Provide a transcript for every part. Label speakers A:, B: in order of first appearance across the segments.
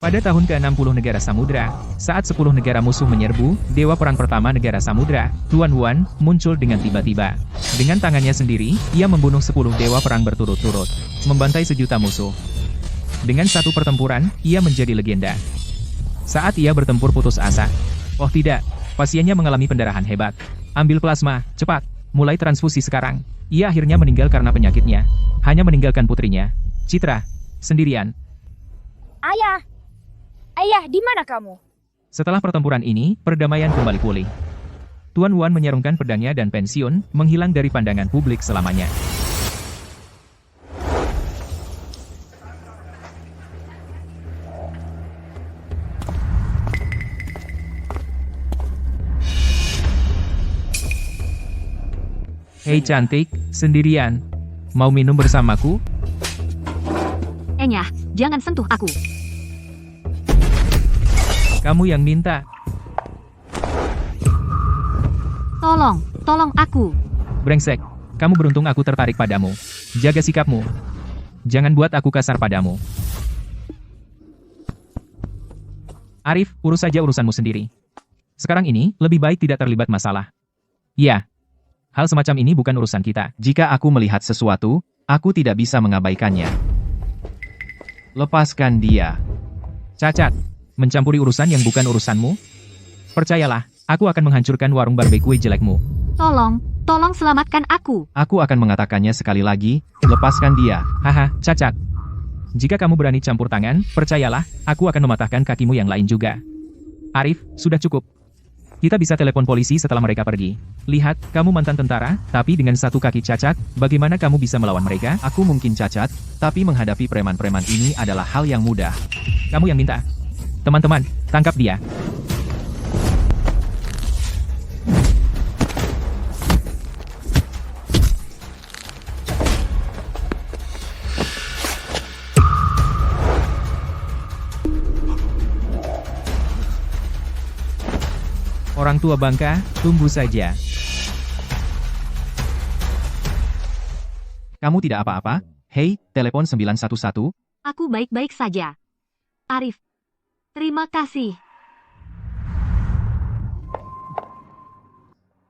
A: Pada tahun ke-60 negara samudra, saat 10 negara musuh menyerbu, dewa perang pertama negara samudra, Tuan Wuan, muncul dengan tiba-tiba. Dengan tangannya sendiri, ia membunuh 10 dewa perang berturut-turut, membantai sejuta musuh. Dengan satu pertempuran, ia menjadi legenda. Saat ia bertempur putus asa. Oh tidak, pasiennya mengalami pendarahan hebat. Ambil plasma, cepat, mulai transfusi sekarang. Ia akhirnya meninggal karena penyakitnya. Hanya meninggalkan putrinya, Citra, sendirian.
B: Ayah! Ayah, di mana kamu?
A: Setelah pertempuran ini, perdamaian kembali pulih. Tuan Wuan menyarungkan pedangnya dan pensiun, menghilang dari pandangan publik selamanya. Hei cantik, sendirian. Mau minum bersamaku?
C: Enyah, jangan sentuh aku.
A: Kamu yang minta.
C: Tolong aku.
A: Brengsek, kamu beruntung aku tertarik padamu. Jaga sikapmu. Jangan buat aku kasar padamu. Arif, urus saja urusanmu sendiri. Sekarang ini, lebih baik tidak terlibat masalah. Ya, hal semacam ini bukan urusan kita.
D: Jika aku melihat sesuatu, aku tidak bisa mengabaikannya. Lepaskan dia.
A: Cacat, mencampuri urusan yang bukan urusanmu? Percayalah, aku akan menghancurkan warung barbecue jelekmu.
C: Tolong selamatkan aku.
D: Aku akan mengatakannya sekali lagi, lepaskan dia.
A: Haha, cacat. Jika kamu berani campur tangan, percayalah, aku akan mematahkan kakimu yang lain juga. Arif, sudah cukup. Kita bisa telepon polisi setelah mereka pergi. Lihat, kamu mantan tentara, tapi dengan satu kaki cacat, bagaimana kamu bisa melawan mereka?
D: Aku mungkin cacat, tapi menghadapi preman-preman ini adalah hal yang mudah.
A: Kamu yang minta. Teman-teman, tangkap dia. Orang tua bangka, tunggu saja.
D: Kamu tidak apa-apa? Hei, telepon 911.
C: Aku baik-baik saja. Arif, terima kasih.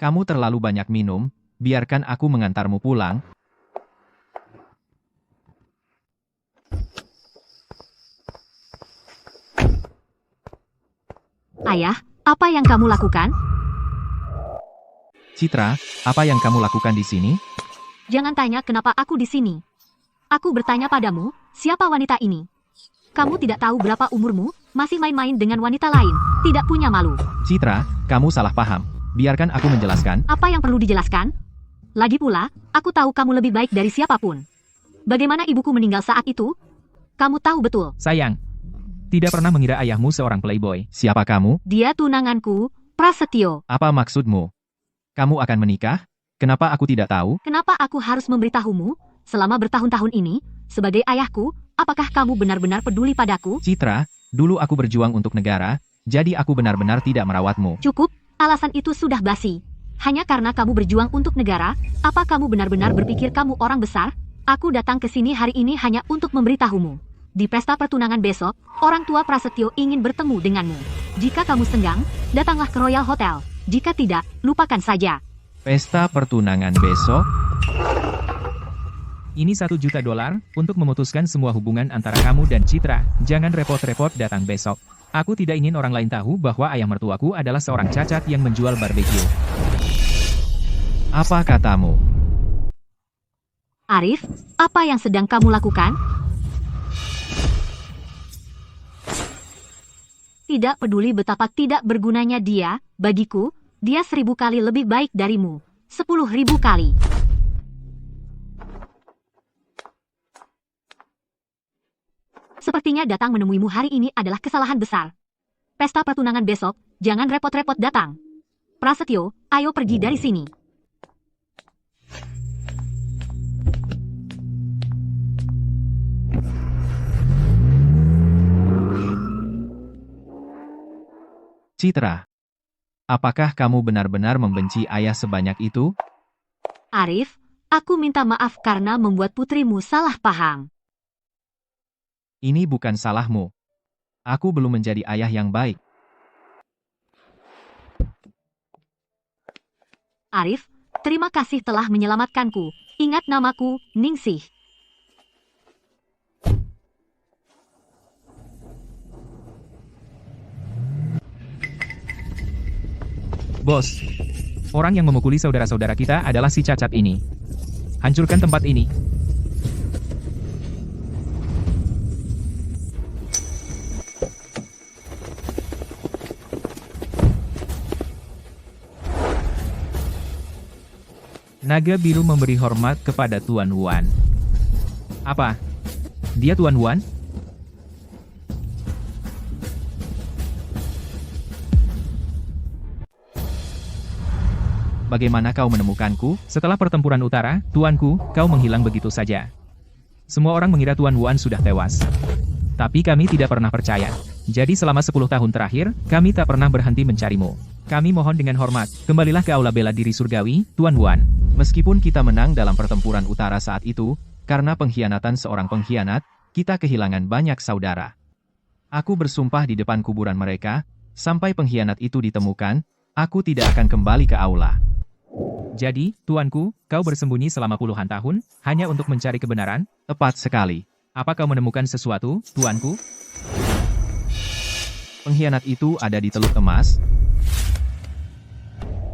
D: Kamu terlalu banyak minum, biarkan aku mengantarmu pulang.
C: Ayah, apa yang kamu lakukan?
D: Citra, apa yang kamu lakukan di sini?
C: Jangan tanya kenapa aku di sini. Aku bertanya padamu, siapa wanita ini? Kamu tidak tahu berapa umurmu, masih main-main dengan wanita lain, tidak punya malu.
D: Citra, kamu salah paham. Biarkan aku menjelaskan.
C: Apa yang perlu dijelaskan? Lagi pula, aku tahu kamu lebih baik dari siapapun. Bagaimana ibuku meninggal saat itu? Kamu tahu betul.
A: Sayang, tidak pernah mengira ayahmu seorang playboy.
D: Siapa kamu?
C: Dia tunanganku, Prasetyo.
D: Apa maksudmu? Kamu akan menikah? Kenapa aku tidak tahu?
C: Kenapa aku harus memberitahumu? Selama bertahun-tahun ini, sebagai ayahku, apakah kamu benar-benar peduli padaku?
D: Citra, dulu aku berjuang untuk negara, jadi aku benar-benar tidak merawatmu.
C: Cukup, alasan itu sudah basi. Hanya karena kamu berjuang untuk negara, apa kamu benar-benar berpikir kamu orang besar? Aku datang ke sini hari ini hanya untuk memberitahumu. Di pesta pertunangan besok, orang tua Prasetyo ingin bertemu denganmu. Jika kamu senggang, datanglah ke Royal Hotel. Jika tidak, lupakan saja.
D: Pesta pertunangan besok?
A: Ini $1 juta untuk memutuskan semua hubungan antara kamu dan Citra. Jangan repot-repot datang besok. Aku tidak ingin orang lain tahu bahwa ayah mertuaku adalah seorang cacat yang menjual barbecue.
D: Apa katamu?
C: Arif, apa yang sedang kamu lakukan? Tidak peduli betapa tidak bergunanya dia, bagiku, dia 1000 kali lebih baik darimu. 10.000 kali. Sepertinya datang menemuimu hari ini adalah kesalahan besar. Pesta pertunangan besok, jangan repot-repot datang. Prasetyo, ayo pergi dari sini.
D: Citra, apakah kamu benar-benar membenci ayah sebanyak itu?
C: Arif, aku minta maaf karena membuat putrimu salah paham.
D: Ini bukan salahmu. Aku belum menjadi ayah yang baik.
C: Arif, terima kasih telah menyelamatkanku. Ingat namaku, Ningsih.
A: Bos, orang yang memukuli saudara-saudara kita adalah si cacat ini. Hancurkan tempat ini. Naga biru memberi hormat kepada Tuan Wan. Apa? Dia Tuan Wan?
D: Bagaimana kau menemukanku?
A: Setelah pertempuran utara, tuanku, kau menghilang begitu saja. Semua orang mengira Tuan Wan sudah tewas. Tapi kami tidak pernah percaya. Jadi selama 10 tahun terakhir, kami tak pernah berhenti mencarimu. Kami mohon dengan hormat, kembalilah ke aula bela diri surgawi, Tuan Wan.
D: Meskipun kita menang dalam pertempuran utara saat itu, karena pengkhianatan seorang pengkhianat, kita kehilangan banyak saudara. Aku bersumpah di depan kuburan mereka, sampai pengkhianat itu ditemukan, aku tidak akan kembali ke aula.
A: Jadi, tuanku, kau bersembunyi selama puluhan tahun, hanya untuk mencari kebenaran?
D: Tepat sekali.
A: Apa kau menemukan sesuatu, tuanku?
D: Pengkhianat itu ada di Teluk Emas.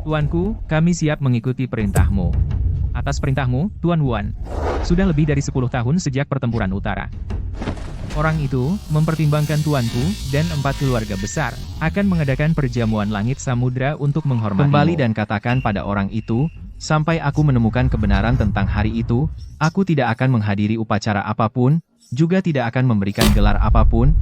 A: Tuanku, kami siap mengikuti perintahmu. Atas perintahmu, Tuan Wan. Sudah lebih dari 10 tahun sejak pertempuran utara. Orang itu, mempertimbangkan tuanku, dan 4 keluarga besar, akan mengadakan perjamuan langit samudra untuk menghormatimu.
D: Kembali dan katakan pada orang itu, sampai aku menemukan kebenaran tentang hari itu, aku tidak akan menghadiri upacara apapun, juga tidak akan memberikan gelar apapun.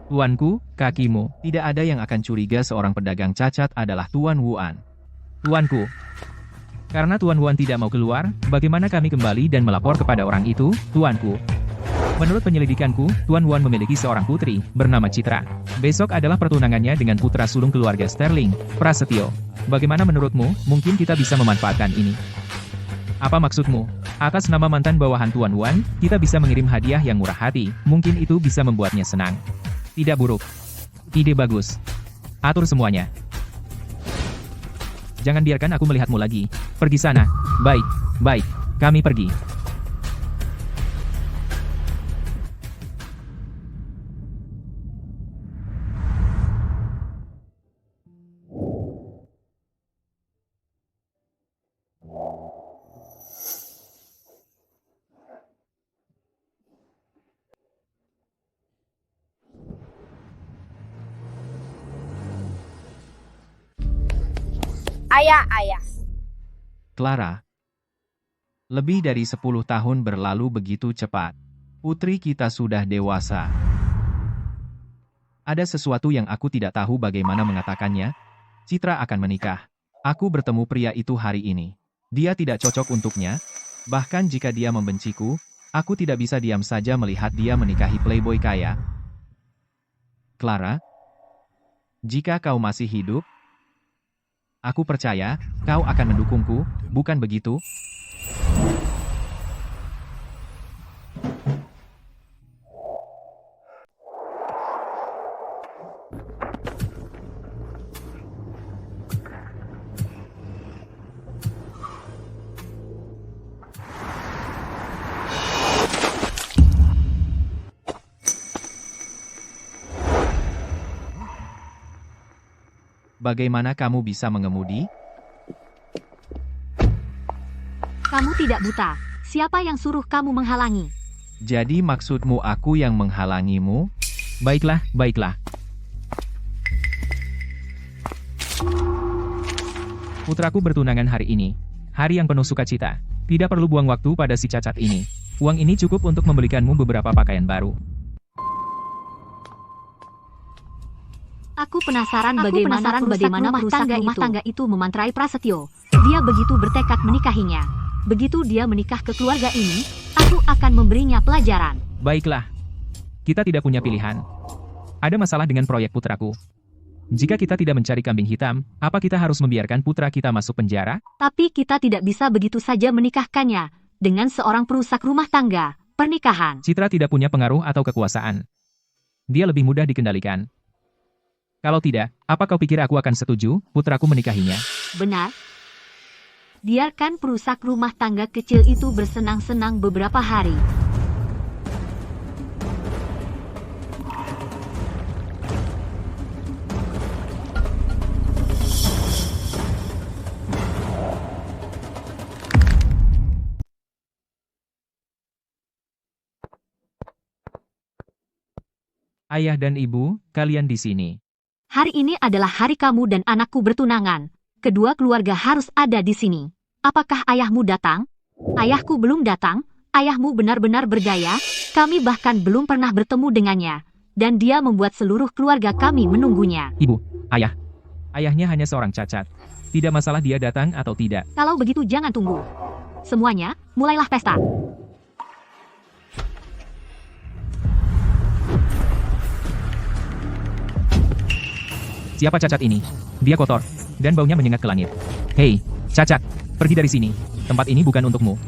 A: Tuanku, kakimu.
D: Tidak ada yang akan curiga seorang pedagang cacat adalah Tuan Wuan.
A: Tuanku. Karena Tuan Wan tidak mau keluar, bagaimana kami kembali dan melapor kepada orang itu, tuanku? Menurut penyelidikanku, Tuan Wan memiliki seorang putri, bernama Citra. Besok adalah pertunangannya dengan putra sulung keluarga Sterling, Prasetyo. Bagaimana menurutmu, mungkin kita bisa memanfaatkan ini? Apa maksudmu? Atas nama mantan bawahan Tuan Wan, kita bisa mengirim hadiah yang murah hati, mungkin itu bisa membuatnya senang. Tidak buruk. Ide bagus. Atur semuanya. Jangan biarkan aku melihatmu lagi. Pergi sana. Baik, baik. Kami pergi.
B: Ayah.
D: Clara. Lebih dari 10 tahun berlalu begitu cepat. Putri kita sudah dewasa. Ada sesuatu yang aku tidak tahu bagaimana mengatakannya. Citra akan menikah. Aku bertemu pria itu hari ini. Dia tidak cocok untuknya. Bahkan jika dia membenciku, aku tidak bisa diam saja melihat dia menikahi playboy kaya. Clara, jika kau masih hidup, aku percaya, kau akan mendukungku, bukan begitu? Bagaimana kamu bisa mengemudi?
C: Kamu tidak buta. Siapa yang suruh kamu menghalangi?
D: Jadi maksudmu aku yang menghalangimu?
A: Baiklah, baiklah. Putraku bertunangan hari ini. Hari yang penuh sukacita. Tidak perlu buang waktu pada si cacat ini. Uang ini cukup untuk membelikanmu beberapa pakaian baru.
C: Aku penasaran bagaimana perusak rumah tangga itu memantrai Prasetyo. Dia begitu bertekad menikahinya. Begitu dia menikah ke keluarga ini, aku akan memberinya pelajaran.
A: Baiklah. Kita tidak punya pilihan. Ada masalah dengan proyek putraku. Jika kita tidak mencari kambing hitam, apa kita harus membiarkan putra kita masuk penjara?
C: Tapi kita tidak bisa begitu saja menikahkannya dengan seorang perusak rumah tangga. pernikahan.
A: Citra tidak punya pengaruh atau kekuasaan. Dia lebih mudah dikendalikan. Kalau tidak, apa kau pikir aku akan setuju putraku menikahinya?
C: Benar. Biarkan perusak rumah tangga kecil itu bersenang-senang beberapa hari.
A: Ayah dan ibu, kalian di sini.
C: Hari ini adalah hari kamu dan anakku bertunangan. Kedua keluarga harus ada di sini. Apakah ayahmu datang? Ayahku belum datang. Ayahmu benar-benar bergaya. Kami bahkan belum pernah bertemu dengannya. Dan dia membuat seluruh keluarga kami menunggunya.
A: Ibu, ayah. Ayahnya hanya seorang cacat. Tidak masalah dia datang atau tidak.
C: Kalau begitu jangan tunggu. Semuanya, mulailah pesta.
A: Siapa cacat ini? Dia kotor, dan baunya menyengat ke langit. Hei, cacat, pergi dari sini. Tempat ini bukan untukmu.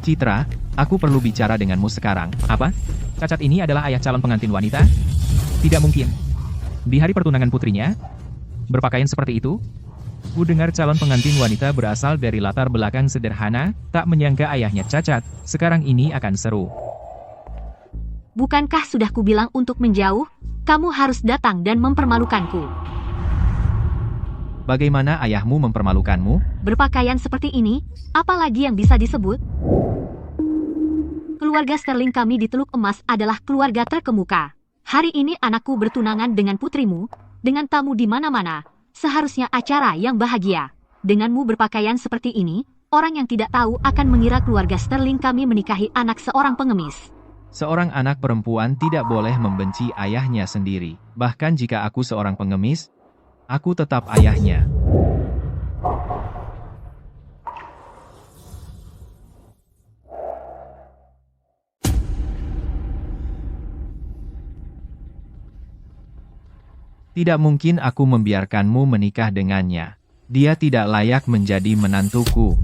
D: Citra, aku perlu bicara denganmu sekarang.
A: Apa? Cacat ini adalah ayah calon pengantin wanita? Tidak mungkin. Di hari pertunangan putrinya, berpakaian seperti itu? Ku dengar calon pengantin wanita berasal dari latar belakang sederhana, tak menyangka ayahnya cacat. Sekarang ini akan seru.
C: Bukankah sudah kubilang untuk menjauh? Kamu harus datang dan mempermalukanku.
D: Bagaimana ayahmu mempermalukanmu?
C: Berpakaian seperti ini, apalagi yang bisa disebut? Keluarga Sterling kami di Teluk Emas adalah keluarga terkemuka. Hari ini anakku bertunangan dengan putrimu, dengan tamu di mana-mana. Seharusnya acara yang bahagia. Denganmu berpakaian seperti ini, orang yang tidak tahu akan mengira keluarga Sterling kami menikahi anak seorang pengemis.
D: Seorang anak perempuan tidak boleh membenci ayahnya sendiri. Bahkan jika aku seorang pengemis, aku tetap ayahnya. Tidak mungkin aku membiarkanmu menikah dengannya. Dia tidak layak menjadi menantuku.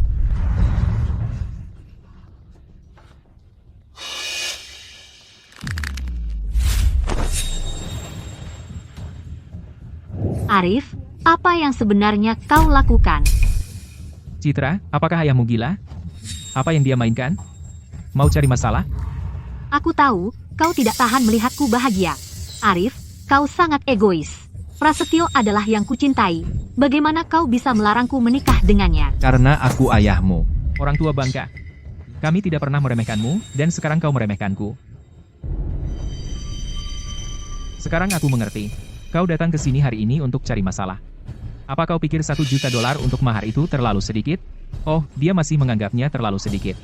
C: Arif, apa yang sebenarnya kau lakukan?
A: Citra, apakah ayahmu gila? Apa yang dia mainkan? Mau cari masalah?
C: Aku tahu, kau tidak tahan melihatku bahagia. Arif, kau sangat egois. Prasetyo adalah yang kucintai. Bagaimana kau bisa melarangku menikah dengannya?
D: Karena aku ayahmu.
A: Orang tua bangka. Kami tidak pernah meremehkanmu, dan sekarang kau meremehkanku. Sekarang aku mengerti. Kau datang ke sini hari ini untuk cari masalah. Apa kau pikir $1 juta untuk mahar itu terlalu sedikit? Oh, dia masih menganggapnya terlalu sedikit.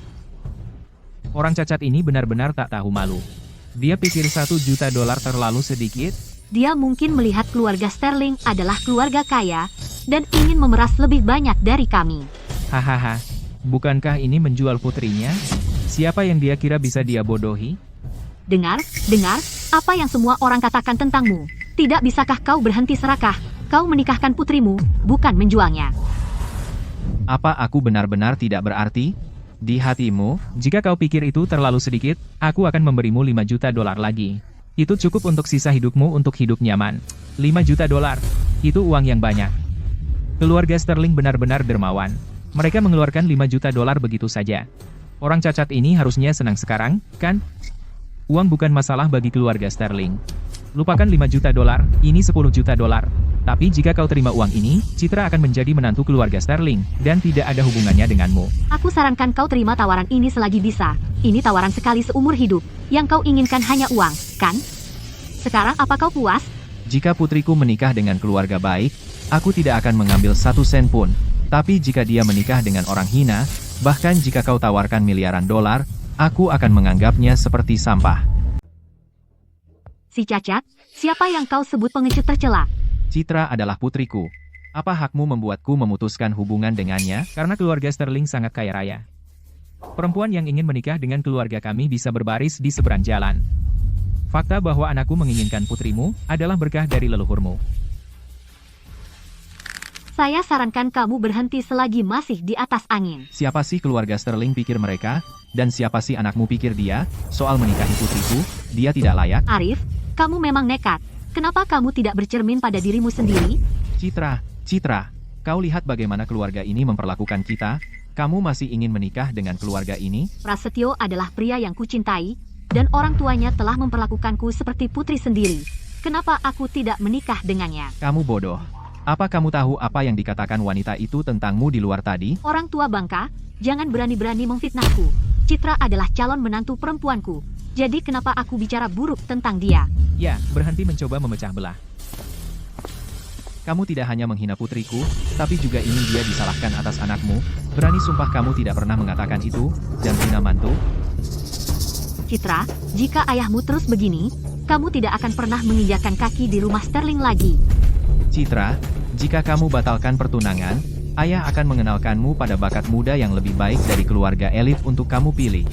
A: Orang cacat ini benar-benar tak tahu malu. Dia pikir $1 juta terlalu sedikit?
C: Dia mungkin melihat keluarga Sterling adalah keluarga kaya, dan ingin memeras lebih banyak dari kami.
A: Hahaha, bukankah ini menjual putrinya? Siapa yang dia kira bisa dia bodohi?
C: Dengar, apa yang semua orang katakan tentangmu. Tidak bisakah kau berhenti serakah? Kau menikahkan putrimu, bukan menjualnya.
D: Apa aku benar-benar tidak berarti? Di hatimu?
A: Jika kau pikir itu terlalu sedikit, aku akan memberimu $5 juta lagi. Itu cukup untuk sisa hidupmu untuk hidup nyaman. $5 juta, itu uang yang banyak. Keluarga Sterling benar-benar dermawan. Mereka mengeluarkan $5 juta begitu saja. Orang cacat ini harusnya senang sekarang, kan? Uang bukan masalah bagi keluarga Sterling. Lupakan $5 juta, ini $10 juta. Tapi jika kau terima uang ini, Citra akan menjadi menantu keluarga Sterling, dan tidak ada hubungannya denganmu.
C: Aku sarankan kau terima tawaran ini selagi bisa. Ini tawaran sekali seumur hidup. Yang kau inginkan hanya uang, kan? Sekarang apa kau puas?
D: Jika putriku menikah dengan keluarga baik, aku tidak akan mengambil 1 sen pun. Tapi jika dia menikah dengan orang hina, bahkan jika kau tawarkan miliaran dolar, aku akan menganggapnya seperti sampah.
C: Si cacat, siapa yang kau sebut pengecut tercela?
D: Citra adalah putriku. Apa hakmu membuatku memutuskan hubungan dengannya?
A: Karena keluarga Sterling sangat kaya raya. Perempuan yang ingin menikah dengan keluarga kami bisa berbaris di seberang jalan. Fakta bahwa anakku menginginkan putrimu adalah berkah dari leluhurmu.
C: Saya sarankan kamu berhenti selagi masih di atas angin.
D: Siapa sih keluarga Sterling pikir mereka? Dan siapa sih anakmu pikir dia? Soal menikahi putriku, dia tidak layak.
C: Arif, kamu memang nekat. Kenapa kamu tidak bercermin pada dirimu sendiri?
D: Citra, kau lihat bagaimana keluarga ini memperlakukan kita? Kamu masih ingin menikah dengan keluarga ini?
C: Prasetyo adalah pria yang kucintai, dan orang tuanya telah memperlakukanku seperti putri sendiri. Kenapa aku tidak menikah dengannya?
D: Kamu bodoh. Apa kamu tahu apa yang dikatakan wanita itu tentangmu di luar tadi?
C: Orang tua bangka, jangan berani-berani memfitnahku. Citra adalah calon menantu perempuanku. Jadi kenapa aku bicara buruk tentang dia?
A: Ya, berhenti mencoba memecah belah.
D: Kamu tidak hanya menghina putriku, tapi juga ingin dia disalahkan atas anakmu. Berani sumpah kamu tidak pernah mengatakan itu, dan hina mantu.
C: Citra, jika ayahmu terus begini, kamu tidak akan pernah menginjakkan kaki di rumah Sterling lagi.
D: Citra, jika kamu batalkan pertunangan, ayah akan mengenalkanmu pada bakat muda yang lebih baik dari keluarga elit untuk kamu pilih.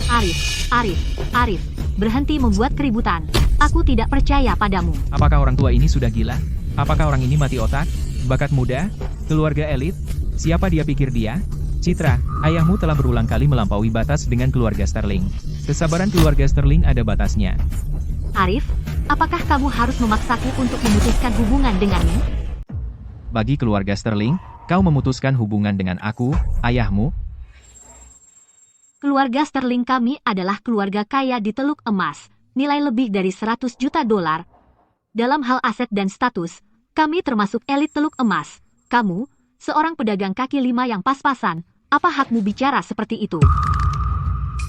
C: Arif, berhenti membuat keributan. Aku tidak percaya padamu.
A: Apakah orang tua ini sudah gila? Apakah orang ini mati otak? Bakat muda? Keluarga elit? Siapa dia pikir dia? Citra, ayahmu telah berulang kali melampaui batas dengan keluarga Sterling. Kesabaran keluarga Sterling ada batasnya.
C: Arif, apakah kamu harus memaksaku untuk memutuskan hubungan denganmu?
D: Bagi keluarga Sterling, kau memutuskan hubungan dengan aku, ayahmu.
C: Keluarga Sterling kami adalah keluarga kaya di Teluk Emas, nilai lebih dari 100 juta dolar. Dalam hal aset dan status, kami termasuk elit Teluk Emas. Kamu, seorang pedagang kaki lima yang pas-pasan, apa hakmu bicara seperti itu?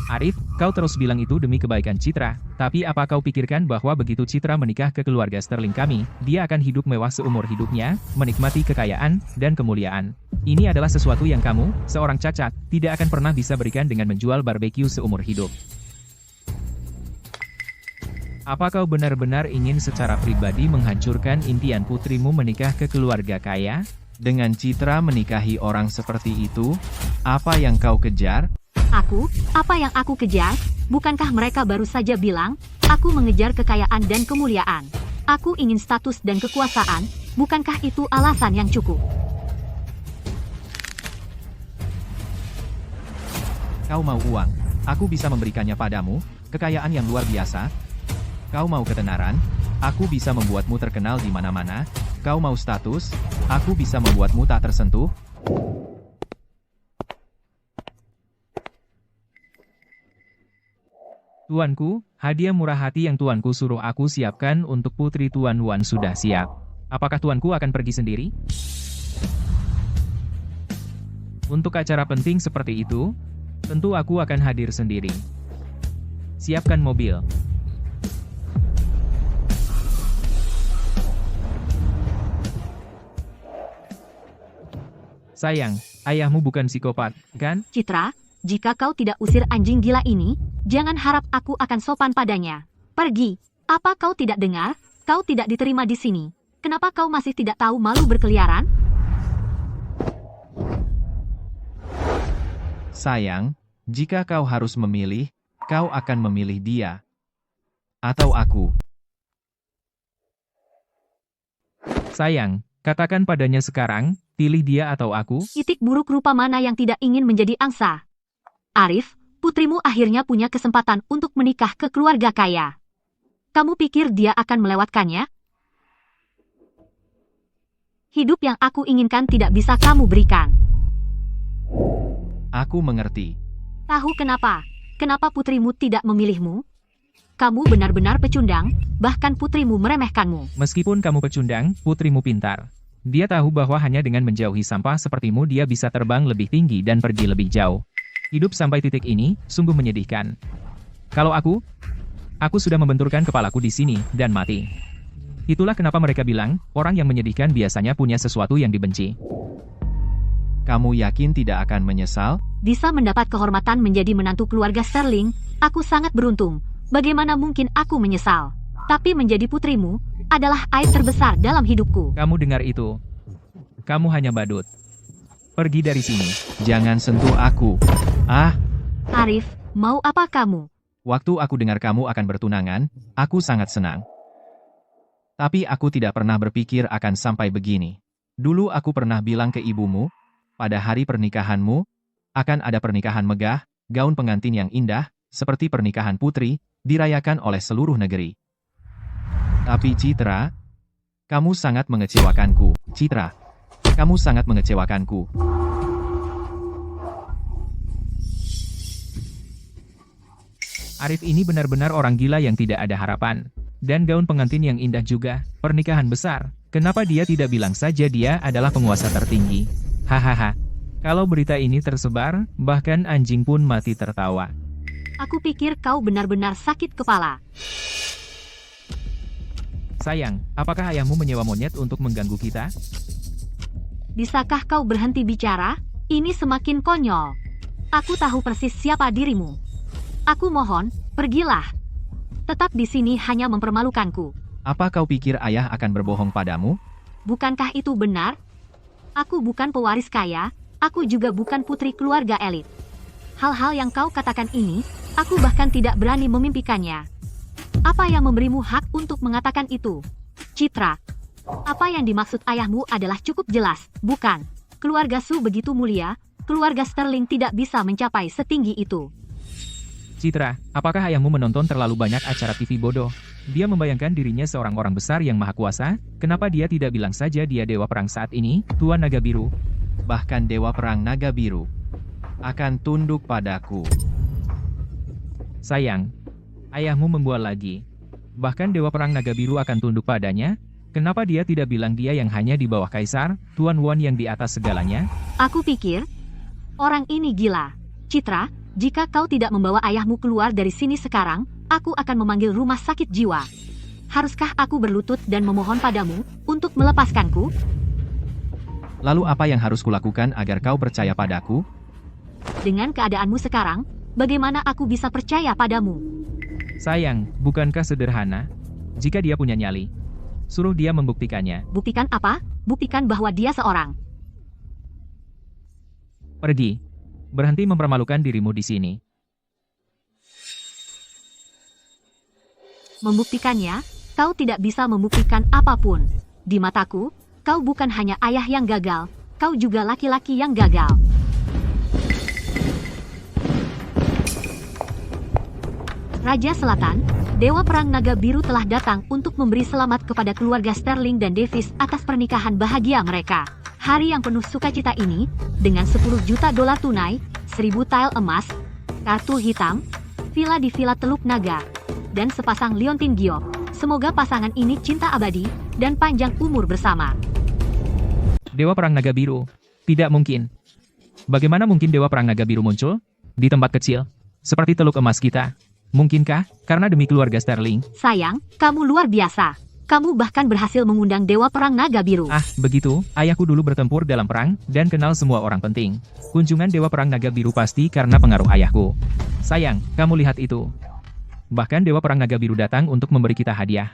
A: Arif, kau terus bilang itu demi kebaikan Citra, tapi apa kau pikirkan bahwa begitu Citra menikah ke keluarga Sterling kami, dia akan hidup mewah seumur hidupnya, menikmati kekayaan, dan kemuliaan. Ini adalah sesuatu yang kamu, seorang cacat, tidak akan pernah bisa berikan dengan menjual barbeque seumur hidup. Apa kau benar-benar ingin secara pribadi menghancurkan impian putrimu menikah ke keluarga kaya?
D: Dengan Citra menikahi orang seperti itu, apa yang kau kejar?
C: Apa yang aku kejar? Bukankah mereka baru saja bilang, aku mengejar kekayaan dan kemuliaan. Aku ingin status dan kekuasaan, bukankah itu alasan yang cukup?
D: Kau mau uang, aku bisa memberikannya padamu, kekayaan yang luar biasa. Kau mau ketenaran, aku bisa membuatmu terkenal di mana-mana. Kau mau status, aku bisa membuatmu tak tersentuh.
A: Tuanku, hadiah murah hati yang tuanku suruh aku siapkan untuk putri Tuan Wan sudah siap. Apakah tuanku akan pergi sendiri? Untuk acara penting seperti itu, tentu aku akan hadir sendiri. Siapkan mobil. Sayang, ayahmu bukan psikopat, kan?
C: Citra, jika kau tidak usir anjing gila ini, jangan harap aku akan sopan padanya. Pergi. Apa kau tidak dengar? Kau tidak diterima di sini. Kenapa kau masih tidak tahu malu berkeliaran?
D: Sayang, jika kau harus memilih, kau akan memilih dia. Atau aku.
A: Sayang, katakan padanya sekarang, pilih dia atau aku?
C: Titik buruk rupa mana yang tidak ingin menjadi angsa? Arif, putrimu akhirnya punya kesempatan untuk menikah ke keluarga kaya. Kamu pikir dia akan melewatkannya? Hidup yang aku inginkan tidak bisa kamu berikan.
D: Aku mengerti.
C: Tahu kenapa? Kenapa putrimu tidak memilihmu? Kamu benar-benar pecundang, bahkan putrimu meremehkanmu.
A: Meskipun kamu pecundang, putrimu pintar. Dia tahu bahwa hanya dengan menjauhi sampah sepertimu dia bisa terbang lebih tinggi dan pergi lebih jauh. Hidup sampai titik ini, sungguh menyedihkan. Kalau aku sudah membenturkan kepalaku di sini, dan mati. Itulah kenapa mereka bilang, orang yang menyedihkan biasanya punya sesuatu yang dibenci.
D: Kamu yakin tidak akan menyesal?
C: Bisa mendapat kehormatan menjadi menantu keluarga Sterling, aku sangat beruntung. Bagaimana mungkin aku menyesal? Tapi menjadi putrimu adalah aib terbesar dalam hidupku.
A: Kamu dengar itu? Kamu hanya badut. Pergi dari sini.
D: Jangan sentuh aku.
C: Arif, mau apa kamu?
D: Waktu aku dengar kamu akan bertunangan, aku sangat senang. Tapi aku tidak pernah berpikir akan sampai begini. Dulu aku pernah bilang ke ibumu, pada hari pernikahanmu, akan ada pernikahan megah, gaun pengantin yang indah, seperti pernikahan putri, dirayakan oleh seluruh negeri. Tapi Citra, kamu sangat mengecewakanku. Citra, kamu sangat mengecewakanku.
A: Arif ini benar-benar orang gila yang tidak ada harapan. Dan gaun pengantin yang indah juga, pernikahan besar. Kenapa dia tidak bilang saja dia adalah penguasa tertinggi? Hahaha. Kalau berita ini tersebar, bahkan anjing pun mati tertawa.
C: Aku pikir kau benar-benar sakit kepala.
A: Sayang, apakah ayahmu menyewa monyet untuk mengganggu kita?
C: Bisakah kau berhenti bicara? Ini semakin konyol. Aku tahu persis siapa dirimu. Aku mohon, pergilah. Tetap di sini hanya mempermalukanku.
D: Apa kau pikir ayah akan berbohong padamu?
C: Bukankah itu benar? Aku bukan pewaris kaya, aku juga bukan putri keluarga elit. Hal-hal yang kau katakan ini, aku bahkan tidak berani memimpikannya. Apa yang memberimu hak untuk mengatakan itu? Citra, apa yang dimaksud ayahmu adalah cukup jelas, bukan? Keluarga Su begitu mulia, keluarga Sterling tidak bisa mencapai setinggi itu.
A: Citra, apakah ayahmu menonton terlalu banyak acara TV bodoh? Dia membayangkan dirinya seorang orang besar yang maha kuasa, kenapa dia tidak bilang saja dia dewa perang saat ini, Tuan Naga Biru?
D: Bahkan dewa perang naga biru akan tunduk padaku.
A: Sayang, ayahmu membual lagi. Bahkan dewa perang naga biru akan tunduk padanya? Kenapa dia tidak bilang dia yang hanya di bawah kaisar, Tuan Won yang di atas segalanya?
C: Aku pikir, orang ini gila. Citra, jika kau tidak membawa ayahmu keluar dari sini sekarang, aku akan memanggil rumah sakit jiwa. Haruskah aku berlutut dan memohon padamu untuk melepaskanku?
D: Lalu apa yang harus kulakukan agar kau percaya padaku?
C: Dengan keadaanmu sekarang, bagaimana aku bisa percaya padamu?
A: Sayang, bukankah sederhana? Jika dia punya nyali, suruh dia membuktikannya.
C: Buktikan apa? Buktikan bahwa dia seorang.
A: Pergi. Berhenti mempermalukan dirimu di sini.
C: Membuktikannya, kau tidak bisa membuktikan apapun. Di mataku, kau bukan hanya ayah yang gagal, kau juga laki-laki yang gagal. Raja Selatan, Dewa Perang Naga Biru telah datang untuk memberi selamat kepada keluarga Sterling dan Davis atas pernikahan bahagia mereka. Hari yang penuh sukacita ini, dengan 10 juta dolar tunai, 1000 tile emas, kartu hitam, villa di Villa Teluk Naga, dan sepasang liontin giok. Semoga pasangan ini cinta abadi, dan panjang umur bersama.
A: Dewa Perang Naga Biru. Tidak mungkin. Bagaimana mungkin Dewa Perang Naga Biru muncul? Di tempat kecil, seperti Teluk Emas kita. Mungkinkah? Karena demi keluarga Sterling.
C: Sayang, kamu luar biasa. Kamu bahkan berhasil mengundang Dewa Perang Naga Biru.
A: Ah, begitu. Ayahku dulu bertempur dalam perang, dan kenal semua orang penting. Kunjungan Dewa Perang Naga Biru pasti karena pengaruh ayahku. Sayang, kamu lihat itu. Bahkan Dewa Perang Naga Biru datang untuk memberi kita hadiah.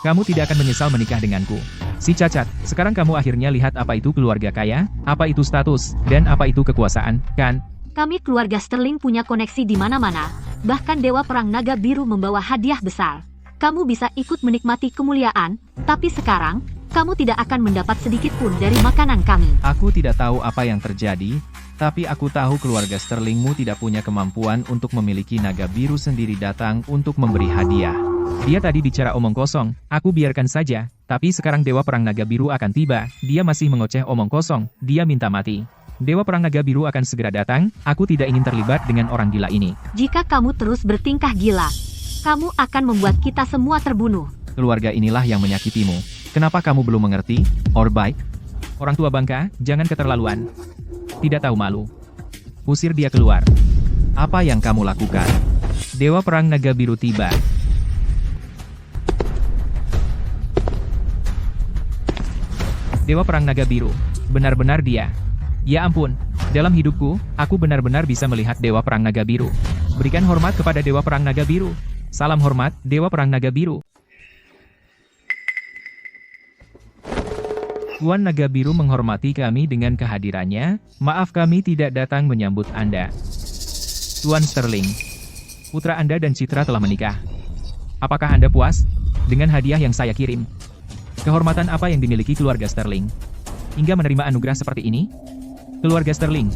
A: Kamu tidak akan menyesal menikah denganku. Si cacat, sekarang kamu akhirnya lihat apa itu keluarga kaya, apa itu status, dan apa itu kekuasaan, kan?
C: Kami keluarga Sterling punya koneksi di mana-mana. Bahkan Dewa Perang Naga Biru membawa hadiah besar. Kamu bisa ikut menikmati kemuliaan, tapi sekarang, kamu tidak akan mendapat sedikit pun dari makanan kami.
D: Aku tidak tahu apa yang terjadi, tapi aku tahu keluarga Sterlingmu tidak punya kemampuan untuk memiliki naga biru sendiri datang untuk memberi hadiah.
A: Dia tadi bicara omong kosong, aku biarkan saja, tapi sekarang Dewa Perang Naga Biru akan tiba, dia masih mengoceh omong kosong, dia minta mati. Dewa Perang Naga Biru akan segera datang, aku tidak ingin terlibat dengan orang gila ini.
C: Jika kamu terus bertingkah gila, kamu akan membuat kita semua terbunuh.
D: Keluarga inilah yang menyakitimu. Kenapa kamu belum mengerti, Orbaik?
A: Orang tua bangka, jangan keterlaluan. Tidak tahu malu. Usir dia keluar.
D: Apa yang kamu lakukan?
A: Dewa Perang Naga Biru tiba. Dewa Perang Naga Biru. Benar-benar dia. Ya ampun, dalam hidupku, aku benar-benar bisa melihat Dewa Perang Naga Biru. Berikan hormat kepada Dewa Perang Naga Biru. Salam hormat, Dewa Perang Naga Biru. Tuan Naga Biru menghormati kami dengan kehadirannya. Maaf kami tidak datang menyambut Anda. Tuan Sterling, putra Anda dan Citra telah menikah. Apakah Anda puas dengan hadiah yang saya kirim? Kehormatan apa yang dimiliki keluarga Sterling? hingga menerima anugerah seperti ini? Keluarga Sterling,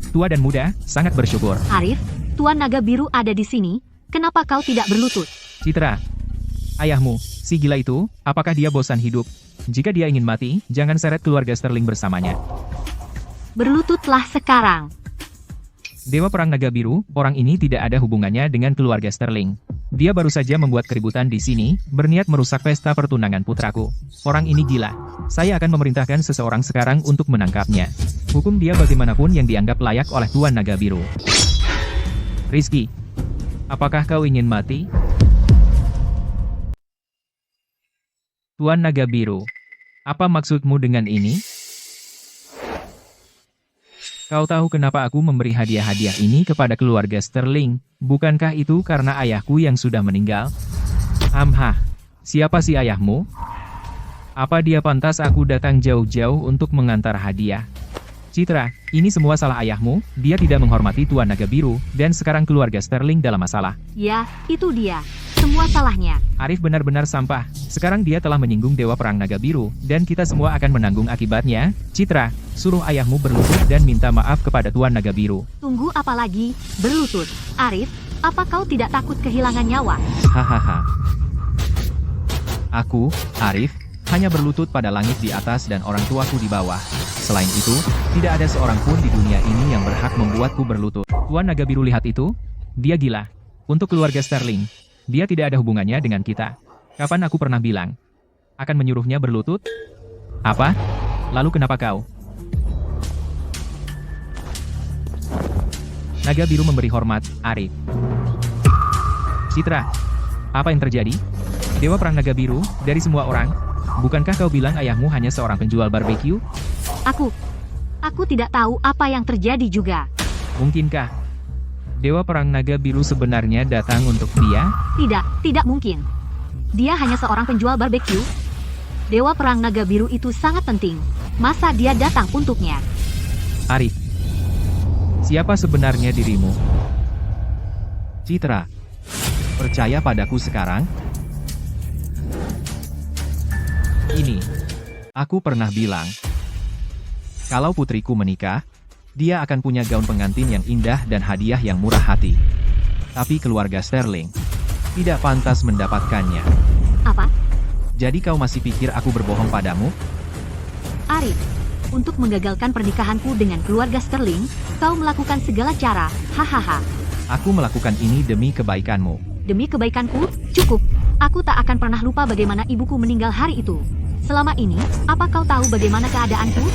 A: tua dan muda, sangat bersyukur.
C: Arif, Tuan Naga Biru ada di sini, kenapa kau tidak berlutut?
A: Citra, ayahmu, si gila itu, apakah dia bosan hidup? Jika dia ingin mati, jangan seret keluarga Sterling bersamanya.
C: Berlututlah sekarang.
A: Dewa Perang Naga Biru, orang ini tidak ada hubungannya dengan keluarga Sterling. Dia baru saja membuat keributan di sini, berniat merusak pesta pertunangan putraku. Orang ini gila. Saya akan memerintahkan seseorang sekarang untuk menangkapnya. Hukum dia bagaimanapun yang dianggap layak oleh Tuan Naga Biru. Rizky, apakah kau ingin mati? Tuan Naga Biru, apa maksudmu dengan ini? Kau tahu kenapa aku memberi hadiah-hadiah ini kepada keluarga Sterling? Bukankah itu karena ayahku yang sudah meninggal? Hamhah, siapa si ayahmu? Apa dia pantas aku datang jauh-jauh untuk mengantar hadiah? Citra, ini semua salah ayahmu, dia tidak menghormati Tuan Naga Biru, dan sekarang keluarga Sterling dalam masalah.
C: Ya, itu dia. Semua salahnya.
A: Arif benar-benar sampah. Sekarang dia telah menyinggung Dewa Perang Naga Biru, dan kita semua akan menanggung akibatnya. Citra, suruh ayahmu berlutut dan minta maaf kepada Tuan Naga Biru.
C: Tunggu apa lagi? Berlutut. Arif, apa kau tidak takut kehilangan nyawa?
D: Hahaha. Aku, Arif, hanya berlutut pada langit di atas dan orang tuaku di bawah. Selain itu, tidak ada seorang pun di dunia ini yang berhak membuatku berlutut.
A: Tuan Naga Biru lihat itu? Dia gila. Untuk keluarga Sterling, dia tidak ada hubungannya dengan kita. Kapan aku pernah bilang akan menyuruhnya berlutut? Apa? Lalu kenapa kau? Naga Biru memberi hormat, Arif. Citra, apa yang terjadi? Dewa Perang Naga Biru, dari semua orang, bukankah kau bilang ayahmu hanya seorang penjual barbeque?
C: Aku tidak tahu apa yang terjadi juga.
A: Mungkinkah Dewa Perang Naga Biru sebenarnya datang untuk dia?
C: Tidak mungkin. Dia hanya seorang penjual barbeque. Dewa Perang Naga Biru itu sangat penting. Masa dia datang untuknya?
A: Arif, siapa sebenarnya dirimu?
D: Citra, percaya padaku sekarang? Ini, aku pernah bilang, kalau putriku menikah, dia akan punya gaun pengantin yang indah dan hadiah yang murah hati. Tapi keluarga Sterling tidak pantas mendapatkannya.
C: Apa?
D: Jadi kau masih pikir aku berbohong padamu?
C: Arif, untuk menggagalkan pernikahanku dengan keluarga Sterling, kau melakukan segala cara. Hahaha.
D: Aku melakukan ini demi kebaikanmu.
C: Demi kebaikanku, cukup. Aku tak akan pernah lupa bagaimana ibuku meninggal hari itu. Selama ini, apa kau tahu bagaimana keadaanku?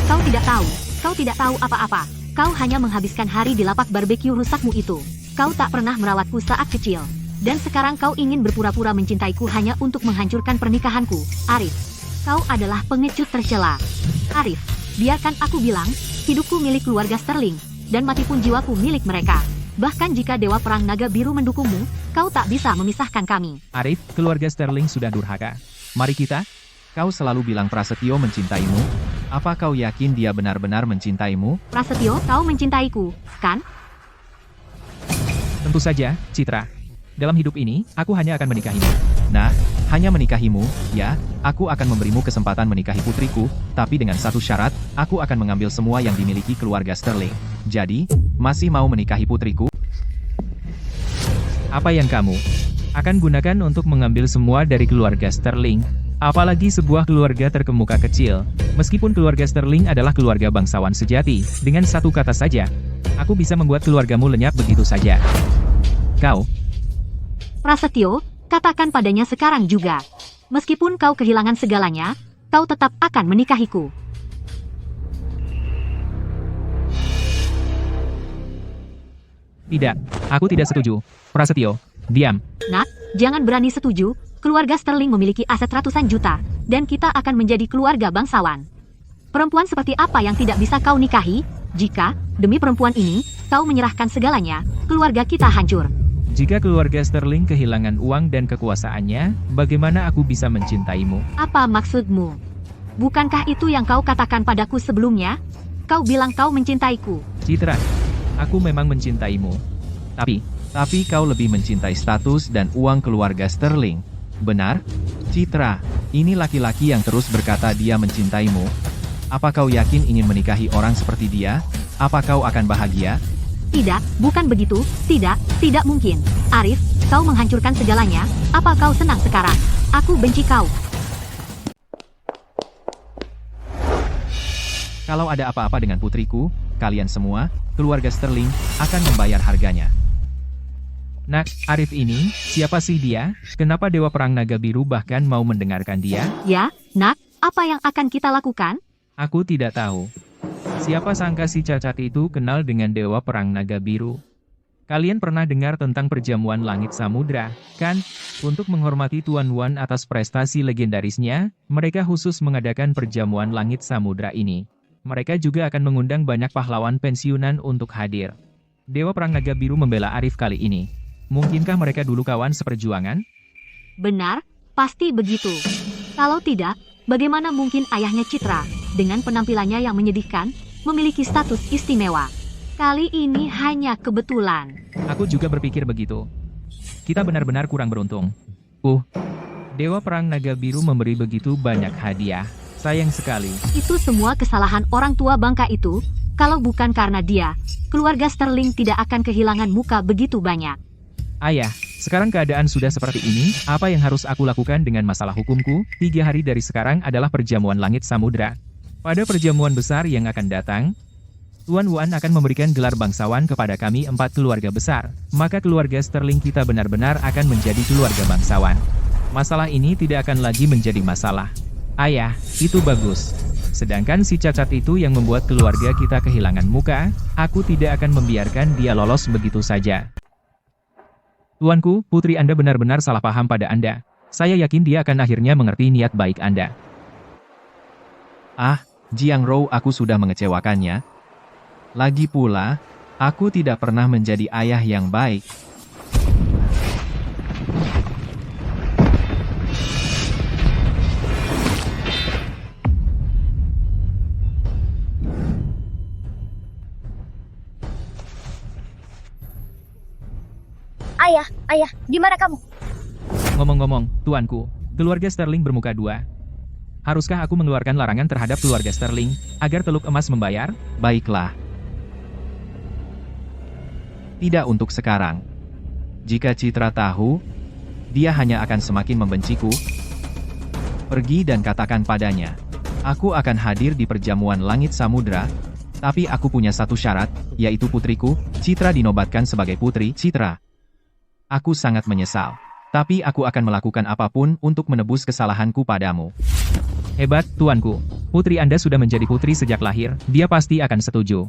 C: Kau tidak tahu. Kau tidak tahu apa-apa. Kau hanya menghabiskan hari di lapak barbeque rusakmu itu. Kau tak pernah merawatku saat kecil. Dan sekarang kau ingin berpura-pura mencintaiku hanya untuk menghancurkan pernikahanku. Arif, kau adalah pengecut tercela. Arif, biarkan aku bilang, hidupku milik keluarga Sterling, dan mati pun jiwaku milik mereka. Bahkan jika Dewa Perang Naga Biru mendukungmu, kau tak bisa memisahkan kami.
A: Arif, keluarga Sterling sudah durhaka. Mari kita.
D: Kau selalu bilang Prasetyo mencintaimu. Apa kau yakin dia benar-benar mencintaimu?
C: Prasetyo, kau mencintaiku, kan?
A: Tentu saja, Citra. Dalam hidup ini, aku hanya akan menikahimu.
D: Nah, hanya menikahimu, ya, aku akan memberimu kesempatan menikahi putriku, tapi dengan satu syarat, aku akan mengambil semua yang dimiliki keluarga Sterling. Jadi, masih mau menikahi putriku?
A: Apa yang kamu akan gunakan untuk mengambil semua dari keluarga Sterling? Apalagi sebuah keluarga terkemuka kecil. Meskipun keluarga Sterling adalah keluarga bangsawan sejati, dengan satu kata saja, aku bisa membuat keluargamu lenyap begitu saja. Kau,
C: Prasetyo, katakan padanya sekarang juga. Meskipun kau kehilangan segalanya, kau tetap akan menikahiku.
A: tidak. Aku tidak setuju. Prasetyo, diam.
C: Nak, jangan berani setuju. Keluarga Sterling memiliki aset ratusan juta, dan kita akan menjadi keluarga bangsawan. Perempuan seperti apa yang tidak bisa kau nikahi? Jika, demi perempuan ini, kau menyerahkan segalanya, keluarga kita hancur.
A: Jika keluarga Sterling kehilangan uang dan kekuasaannya, bagaimana aku bisa mencintaimu?
C: Apa maksudmu? Bukankah itu yang kau katakan padaku sebelumnya? Kau bilang kau mencintaiku.
A: Citra, aku memang mencintaimu.
D: Tapi kau lebih mencintai status dan uang keluarga Sterling. Benar? Citra, ini laki-laki yang terus berkata dia mencintaimu. Apa kau yakin ingin menikahi orang seperti dia? Apa kau akan bahagia?
C: Tidak, bukan begitu. Tidak mungkin. Arif, kau menghancurkan segalanya. Apa kau senang sekarang? Aku benci kau.
D: Kalau ada apa-apa dengan putriku, kalian semua, keluarga Sterling, akan membayar harganya.
A: Nak, Arif ini, siapa sih dia? Kenapa Dewa Perang Naga Biru bahkan mau mendengarkan dia?
C: Ya, Nak, apa yang akan kita lakukan?
A: Aku tidak tahu. Siapa sangka si cacat itu kenal dengan Dewa Perang Naga Biru? Kalian pernah dengar tentang perjamuan langit samudra, kan? Untuk menghormati Tuan Wan atas prestasi legendarisnya, mereka khusus mengadakan perjamuan langit samudra ini. Mereka juga akan mengundang banyak pahlawan pensiunan untuk hadir. Dewa Perang Naga Biru membela Arif kali ini. Mungkinkah mereka dulu kawan seperjuangan?
C: Benar, pasti begitu. Kalau tidak, bagaimana mungkin ayahnya Citra, dengan penampilannya yang menyedihkan, memiliki status istimewa? Kali ini hanya kebetulan.
A: Aku juga berpikir begitu. Kita benar-benar kurang beruntung. Dewa Perang Naga Biru memberi begitu banyak hadiah. Sayang sekali.
C: Itu semua kesalahan orang tua bangka itu. Kalau bukan karena dia, keluarga Sterling tidak akan kehilangan muka begitu banyak.
A: Ayah, sekarang keadaan sudah seperti ini, apa yang harus aku lakukan dengan masalah hukumku? 3 hari dari sekarang adalah perjamuan langit samudra. Pada perjamuan besar yang akan datang, Tuan Wan akan memberikan gelar bangsawan kepada kami 4 keluarga besar. Maka keluarga Sterling kita benar-benar akan menjadi keluarga bangsawan. Masalah ini tidak akan lagi menjadi masalah. Ayah, itu bagus. Sedangkan si cacat itu yang membuat keluarga kita kehilangan muka, aku tidak akan membiarkan dia lolos begitu saja. Tuanku, putri Anda benar-benar salah paham pada Anda. Saya yakin dia akan akhirnya mengerti niat baik Anda.
D: Jiang Rou, aku sudah mengecewakannya. Lagi pula, aku tidak pernah menjadi ayah yang baik.
B: Ayah, di mana kamu?
A: Ngomong-ngomong, tuanku, keluarga Sterling bermuka dua. Haruskah aku mengeluarkan larangan terhadap keluarga Sterling, agar Teluk Emas membayar?
D: Baiklah. Tidak untuk sekarang. Jika Citra tahu, dia hanya akan semakin membenciku. Pergi dan katakan padanya, aku akan hadir di perjamuan langit samudra, tapi aku punya satu syarat, yaitu putriku, Citra dinobatkan sebagai putri Citra. Aku sangat menyesal, tapi aku akan melakukan apapun untuk menebus kesalahanku padamu.
A: Hebat, tuanku. Putri Anda sudah menjadi putri sejak lahir, dia pasti akan setuju.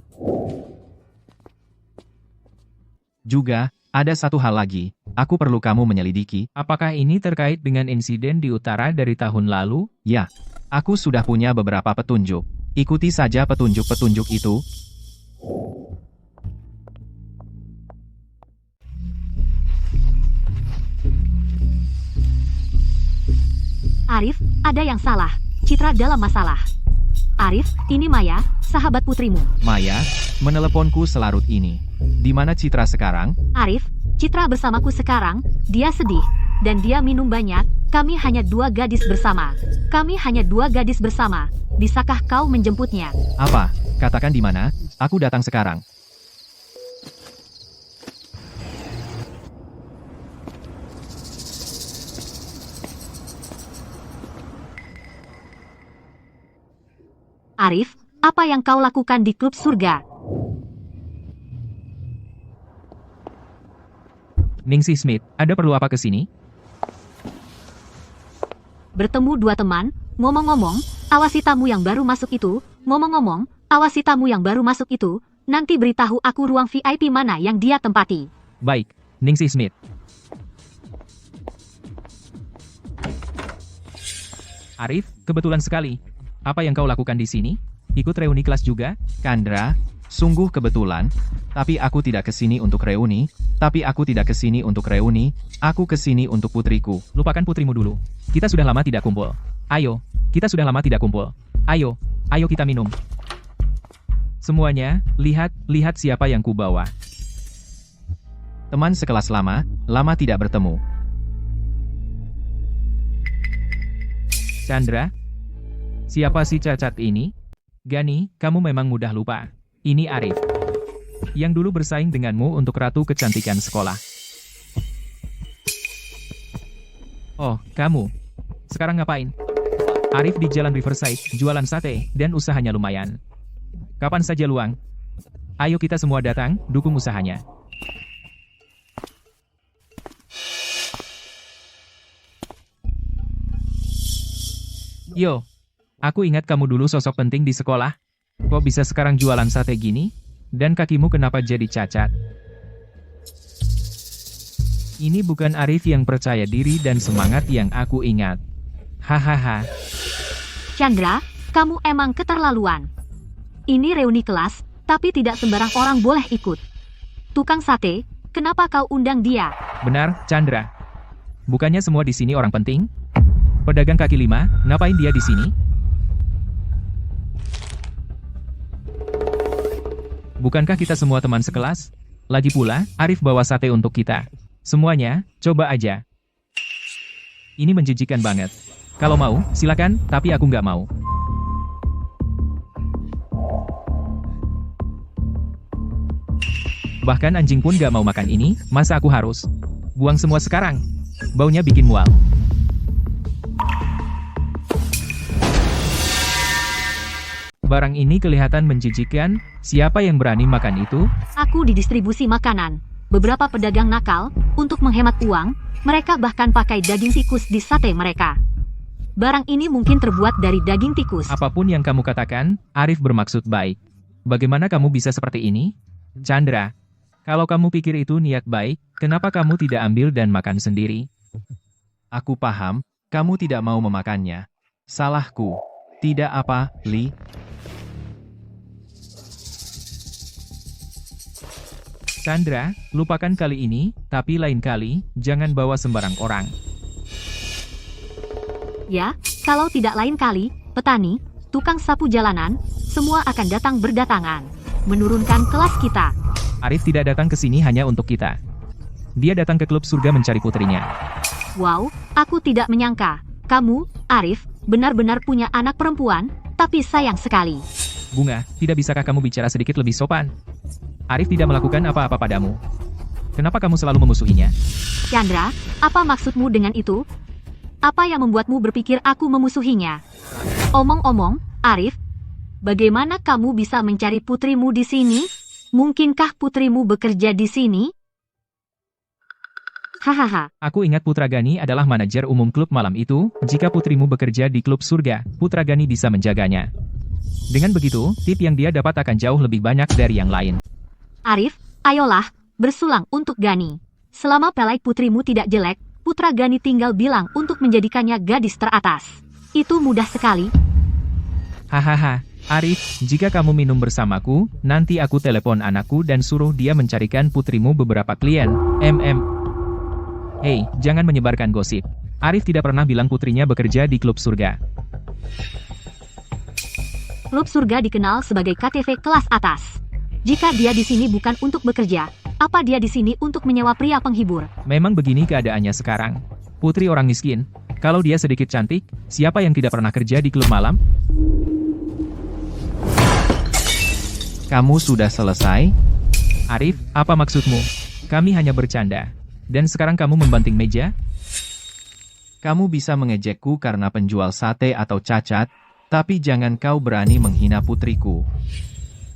D: Juga, ada satu hal lagi, aku perlu kamu menyelidiki.
A: Apakah ini terkait dengan insiden di utara dari tahun lalu?
D: Ya, aku sudah punya beberapa petunjuk. Ikuti saja petunjuk-petunjuk itu.
C: Arif, ada yang salah. Citra dalam masalah. Arif, ini Maya, sahabat putrimu.
D: Maya, meneleponku selarut ini. Di mana Citra sekarang?
C: Arif, Citra bersamaku sekarang, dia sedih. Dan dia minum banyak, kami hanya 2 gadis bersama. Bisakah kau menjemputnya?
D: Apa? Katakan di mana? Aku datang sekarang.
C: Arif, apa yang kau lakukan di klub surga?
A: Ningsih Smith, ada perlu apa ke sini?
C: Bertemu 2 teman, ngomong-ngomong, awasi tamu yang baru masuk itu, nanti beritahu aku ruang VIP mana yang dia tempati.
A: Baik, Ningsih Smith. Arif, kebetulan sekali. Apa yang kau lakukan di sini? Ikut reuni kelas juga?
D: Chandra, sungguh kebetulan, tapi aku tidak kesini untuk reuni, aku kesini untuk putriku.
A: Lupakan putrimu dulu. Kita sudah lama tidak kumpul. Ayo kita minum. Semuanya, lihat siapa yang kubawa.
D: Teman sekelas lama tidak bertemu.
A: Chandra? Siapa si cacat ini? Gani, kamu memang mudah lupa. Ini Arif. Yang dulu bersaing denganmu untuk ratu kecantikan sekolah. Oh, kamu. Sekarang ngapain? Arif di Jalan Riverside, jualan sate, dan usahanya lumayan. Kapan saja luang. Ayo kita semua datang, dukung usahanya. Yo, aku ingat kamu dulu sosok penting di sekolah. Kok bisa sekarang jualan sate gini? Dan kakimu kenapa jadi cacat? Ini bukan Arif yang percaya diri dan semangat yang aku ingat. Hahaha.
C: Chandra, kamu emang keterlaluan. Ini reuni kelas, tapi tidak sembarang orang boleh ikut. Tukang sate, kenapa kau undang dia?
A: Benar, Chandra. Bukannya semua di sini orang penting? Pedagang kaki lima, ngapain dia di sini? Bukankah kita semua teman sekelas? Lagi pula, Arif bawa sate untuk kita. Semuanya, coba aja. Ini menjijikan banget. Kalau mau, silakan, tapi aku nggak mau. Bahkan anjing pun nggak mau makan ini, masa aku harus? Buang semua sekarang. Baunya bikin mual. Barang ini kelihatan menjijikan, siapa yang berani makan itu?
C: Aku didistribusi makanan. Beberapa pedagang nakal, untuk menghemat uang, mereka bahkan pakai daging tikus di sate mereka. Barang ini mungkin terbuat dari daging tikus.
A: Apapun yang kamu katakan, Arif bermaksud baik. Bagaimana kamu bisa seperti ini? Chandra, kalau kamu pikir itu niat baik, kenapa kamu tidak ambil dan makan sendiri?
D: Aku paham, kamu tidak mau memakannya. Salahku. Tidak apa, Li.
A: Chandra, lupakan kali ini, tapi lain kali, jangan bawa sembarang orang.
C: Ya, kalau tidak lain kali, petani, tukang sapu jalanan, semua akan datang berdatangan. Menurunkan kelas kita.
A: Arif tidak datang ke sini hanya untuk kita. Dia datang ke klub surga mencari putrinya.
C: Wow, aku tidak menyangka. Kamu, Arif, benar-benar punya anak perempuan, tapi sayang sekali.
A: Bunga, tidak bisakah kamu bicara sedikit lebih sopan? Arif tidak melakukan apa-apa padamu. Kenapa kamu selalu memusuhinya?
C: Chandra, apa maksudmu dengan itu? Apa yang membuatmu berpikir aku memusuhinya? Omong-omong, Arif, bagaimana kamu bisa mencari putrimu di sini? Mungkinkah putrimu bekerja di sini? Hahaha.
A: Aku ingat Putra Gani adalah manajer umum klub malam itu. Jika putrimu bekerja di klub surga, Putra Gani bisa menjaganya. Dengan begitu, tip yang dia dapat akan jauh lebih banyak dari yang lain.
C: Arif, ayolah, bersulang untuk Gani. Selama pelai putrimu tidak jelek, Putra Gani tinggal bilang untuk menjadikannya gadis teratas. Itu mudah sekali.
A: Hahaha, Arif, jika kamu minum bersamaku, nanti aku telepon anakku dan suruh dia mencarikan putrimu beberapa klien. Hei, jangan menyebarkan gosip. Arif tidak pernah bilang putrinya bekerja di klub surga.
C: Klub surga dikenal sebagai KTV kelas atas. Jika dia di sini bukan untuk bekerja, apa dia di sini untuk menyewa pria penghibur?
A: Memang begini keadaannya sekarang. Putri orang miskin. Kalau dia sedikit cantik, siapa yang tidak pernah kerja di klub malam?
D: Kamu sudah selesai?
A: Arif, apa maksudmu? Kami hanya bercanda. Dan sekarang kamu membanting meja?
D: Kamu bisa mengejekku karena penjual sate atau cacat, tapi jangan kau berani menghina putriku.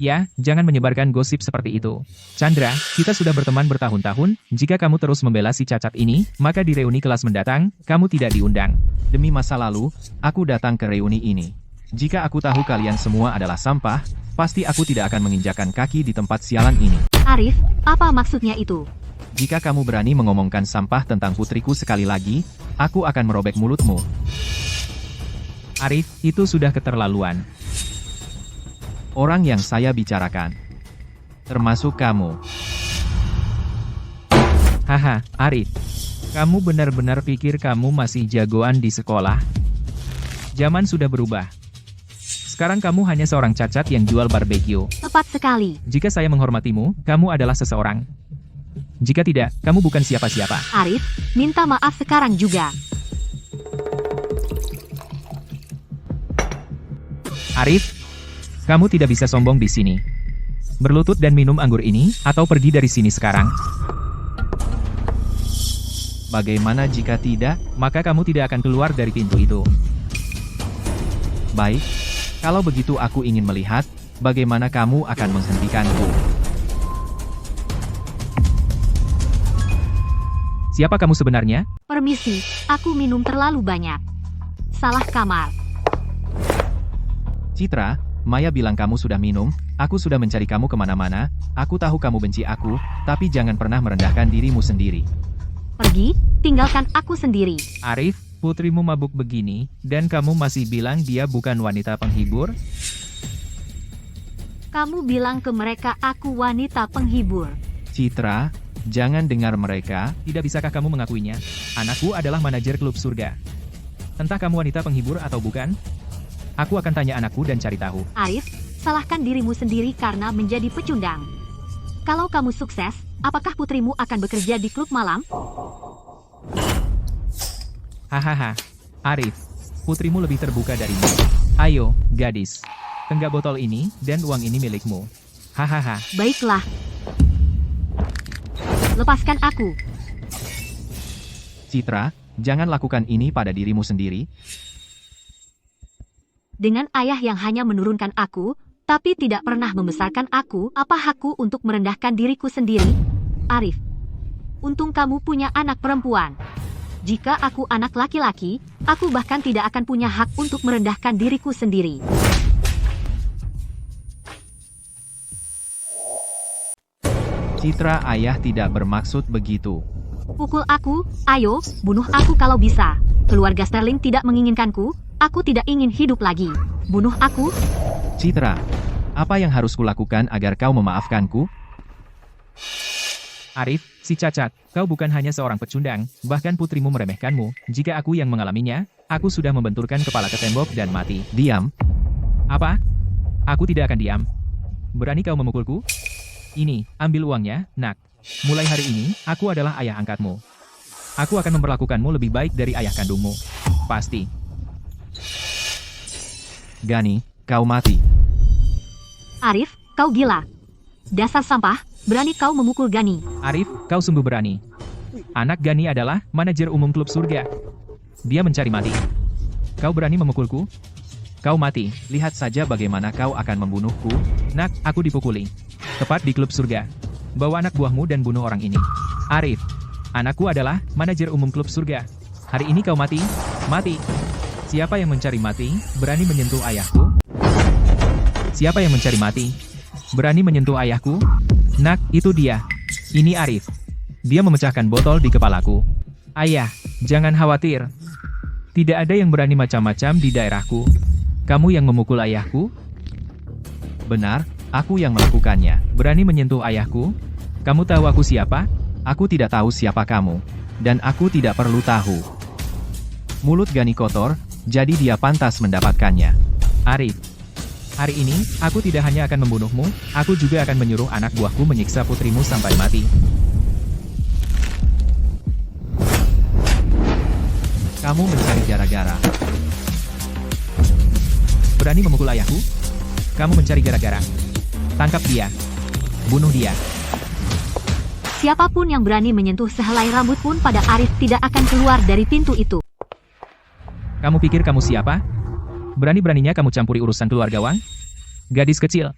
A: Ya, jangan menyebarkan gosip seperti itu. Chandra, kita sudah berteman bertahun-tahun, jika kamu terus membela si cacat ini, maka di reuni kelas mendatang, kamu tidak diundang.
D: Demi masa lalu, aku datang ke reuni ini. Jika aku tahu kalian semua adalah sampah, pasti aku tidak akan menginjakan kaki di tempat sialan ini.
C: Arif, apa maksudnya itu?
D: Jika kamu berani mengomongkan sampah tentang putriku sekali lagi, aku akan merobek mulutmu.
A: Arif, itu sudah keterlaluan.
D: Orang yang saya bicarakan. Termasuk kamu.
A: Haha, Arif. Kamu benar-benar pikir kamu masih jagoan di sekolah? Zaman sudah berubah. Sekarang kamu hanya seorang cacat yang jual barbeque.
C: Tepat sekali.
A: Jika saya menghormatimu, kamu adalah seseorang. Jika tidak, kamu bukan siapa-siapa.
C: Arif, minta maaf sekarang juga.
A: Arif, Kamu tidak bisa sombong di sini. Berlutut dan minum anggur ini, atau pergi dari sini sekarang.
D: Bagaimana jika tidak?
A: Maka kamu tidak akan keluar dari pintu itu.
D: Baik. Kalau begitu aku ingin melihat, bagaimana kamu akan menghentikanku.
A: Siapa kamu sebenarnya?
C: Permisi, aku minum terlalu banyak. Salah kamar.
D: Citra, Maya bilang kamu sudah minum, aku sudah mencari kamu kemana-mana, aku tahu kamu benci aku, tapi jangan pernah merendahkan dirimu sendiri.
C: Pergi, tinggalkan aku sendiri.
A: Arif, putrimu mabuk begini, dan kamu masih bilang dia bukan wanita penghibur?
C: Kamu bilang ke mereka aku wanita penghibur.
D: Citra, jangan dengar mereka.
A: Tidak bisakah kamu mengakuinya? Anakku adalah manajer klub surga. Entah kamu wanita penghibur atau bukan, aku akan tanya anakku dan cari tahu.
C: Arif, salahkan dirimu sendiri karena menjadi pecundang. Kalau kamu sukses, apakah putrimu akan bekerja di klub malam?
A: Hahaha. Arif, putrimu lebih terbuka darimu. Ayo, gadis. Tenggak botol ini, dan uang ini milikmu. Hahaha.
C: Baiklah. Lepaskan aku.
D: Citra, jangan lakukan ini pada dirimu sendiri.
C: Dengan ayah yang hanya menurunkan aku, tapi tidak pernah membesarkan aku, apa hakku untuk merendahkan diriku sendiri? Arif, untung kamu punya anak perempuan. Jika aku anak laki-laki, aku bahkan tidak akan punya hak untuk merendahkan diriku sendiri.
D: Citra, ayah tidak bermaksud begitu.
C: Pukul aku, ayo, bunuh aku kalau bisa. Keluarga Sterling tidak menginginkanku, aku tidak ingin hidup lagi. Bunuh aku.
D: Citra, apa yang harus kulakukan agar kau memaafkanku?
A: Arif, si cacat, kau bukan hanya seorang pecundang, bahkan putrimu meremehkanmu. Jika aku yang mengalaminya, aku sudah membenturkan kepala ke tembok dan mati.
D: Diam.
A: Apa? Aku tidak akan diam. Berani kau memukulku? Ini, ambil uangnya, nak. Mulai hari ini, aku adalah ayah angkatmu. Aku akan memperlakukanmu lebih baik dari ayah kandungmu. Pasti.
D: Gani, kau mati.
C: Arif, kau gila. Dasar sampah, berani kau memukul Gani.
A: Arif, kau sungguh berani. Anak Gani adalah manajer umum klub surga. Dia mencari mati. Kau berani memukulku? Kau mati.
D: Lihat saja bagaimana kau akan membunuhku.
A: Nak, aku dipukuli. Tepat di klub surga. Bawa anak buahmu dan bunuh orang ini. Arif, anakku adalah manajer umum klub surga. Hari ini kau mati. Mati. Siapa yang mencari mati, berani menyentuh ayahku? Siapa yang mencari mati? Berani menyentuh ayahku? Nak, itu dia. Ini Arif. Dia memecahkan botol di kepalaku. Ayah, jangan khawatir. Tidak ada yang berani macam-macam di daerahku. Kamu yang memukul ayahku?
D: Benar, aku yang melakukannya.
A: Berani menyentuh ayahku? Kamu tahu aku siapa?
D: Aku tidak tahu siapa kamu. Dan aku tidak perlu tahu. Mulut Gani kotor, jadi dia pantas mendapatkannya.
A: Arif. Hari ini, aku tidak hanya akan membunuhmu, aku juga akan menyuruh anak buahku menyiksa putrimu sampai mati.
D: Kamu mencari gara-gara.
A: Berani memukul ayahku? Kamu mencari gara-gara. Tangkap dia. Bunuh dia.
C: Siapapun yang berani menyentuh sehelai rambut pun pada Arif tidak akan keluar dari pintu itu.
A: Kamu pikir kamu siapa? Berani-beraninya kamu campuri urusan keluarga Wang? Gadis kecil.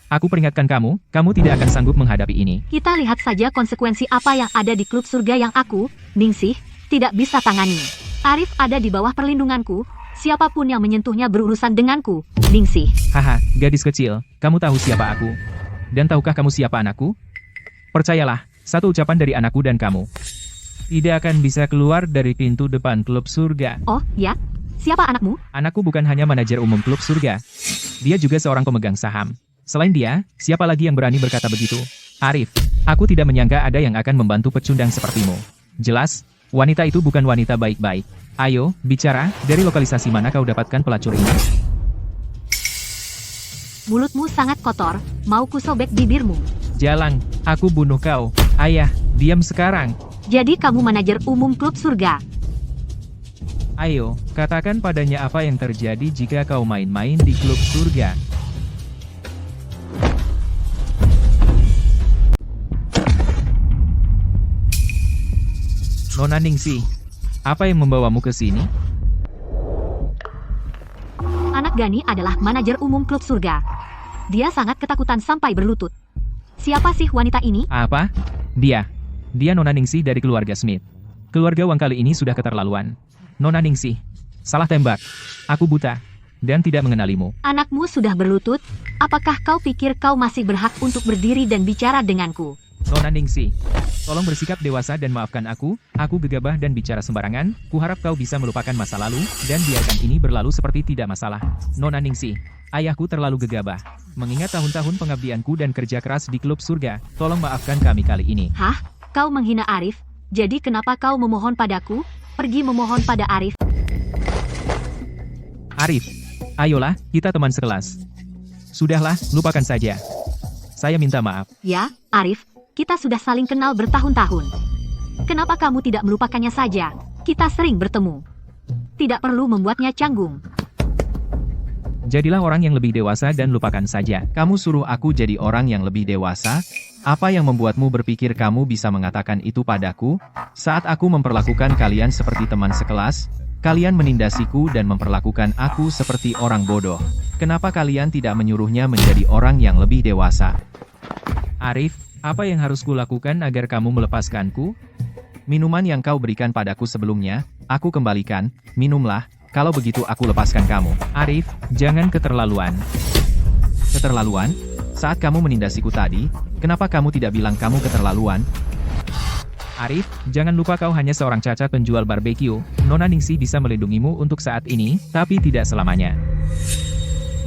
A: Aku peringatkan kamu, kamu tidak akan sanggup menghadapi ini.
C: Kita lihat saja konsekuensi apa yang ada di klub surga yang aku, Ningsih, tidak bisa tangani. Arif ada di bawah perlindunganku, siapapun yang menyentuhnya berurusan denganku, Ningsih.
A: Haha, gadis kecil, kamu tahu siapa aku? Dan tahukah kamu siapa anakku? Percayalah, satu ucapan dari anakku dan kamu tidak akan bisa keluar dari pintu depan klub surga.
C: Oh, ya? Siapa anakmu?
A: Anakku bukan hanya manajer umum klub surga. Dia juga seorang pemegang saham. Selain dia, siapa lagi yang berani berkata begitu? Arif, aku tidak menyangka ada yang akan membantu pecundang sepertimu. Jelas, wanita itu bukan wanita baik-baik. Ayo, bicara, dari lokalisasi mana kau dapatkan pelacur ini?
C: Mulutmu sangat kotor, mau kusobek bibirmu.
A: Jalang, aku bunuh kau. Ayah, diam sekarang.
C: Jadi kamu manajer umum klub surga.
A: Ayo, katakan padanya apa yang terjadi jika kau main-main di klub surga. Nona Ningsih, apa yang membawamu ke sini?
C: Anak Gani adalah manajer umum klub surga. Dia sangat ketakutan sampai berlutut. Siapa sih wanita ini?
A: Apa? Dia Nona Ningsih dari keluarga Smith. Keluarga Wang kali ini sudah keterlaluan. Nona Ningsih, salah tembak. Aku buta dan tidak mengenalimu.
C: Anakmu sudah berlutut. Apakah kau pikir kau masih berhak untuk berdiri dan bicara denganku?
A: Nona Ningsih, tolong bersikap dewasa dan maafkan aku. Aku gegabah dan bicara sembarangan. Kuharap kau bisa melupakan masa lalu dan biarkan ini berlalu seperti tidak masalah. Nona Ningsih, ayahku terlalu gegabah. Mengingat tahun-tahun pengabdianku dan kerja keras di klub surga, tolong maafkan kami kali ini.
C: Hah? Kau menghina Arif? Jadi kenapa kau memohon padaku? Pergi memohon pada Arif.
A: Arif, ayolah, kita teman sekelas. Sudahlah, lupakan saja. Saya minta maaf.
C: Ya, Arif, kita sudah saling kenal bertahun-tahun. Kenapa kamu tidak melupakannya saja? Kita sering bertemu. Tidak perlu membuatnya canggung.
A: Jadilah orang yang lebih dewasa dan lupakan saja.
D: Kamu suruh aku jadi orang yang lebih dewasa? Apa yang membuatmu berpikir kamu bisa mengatakan itu padaku? Saat aku memperlakukan kalian seperti teman sekelas, kalian menindasiku dan memperlakukan aku seperti orang bodoh. Kenapa kalian tidak menyuruhnya menjadi orang yang lebih dewasa?
A: Arif, apa yang harus kulakukan agar kamu melepaskanku?
D: Minuman yang kau berikan padaku sebelumnya, aku kembalikan. Minumlah, kalau begitu aku lepaskan kamu.
A: Arif, jangan keterlaluan.
D: Keterlaluan? Saat kamu menindasiku tadi, kenapa kamu tidak bilang kamu keterlaluan?
A: Arif, jangan lupa kau hanya seorang cacat penjual barbeque. Nona Ningsih bisa melindungimu untuk saat ini, tapi tidak selamanya.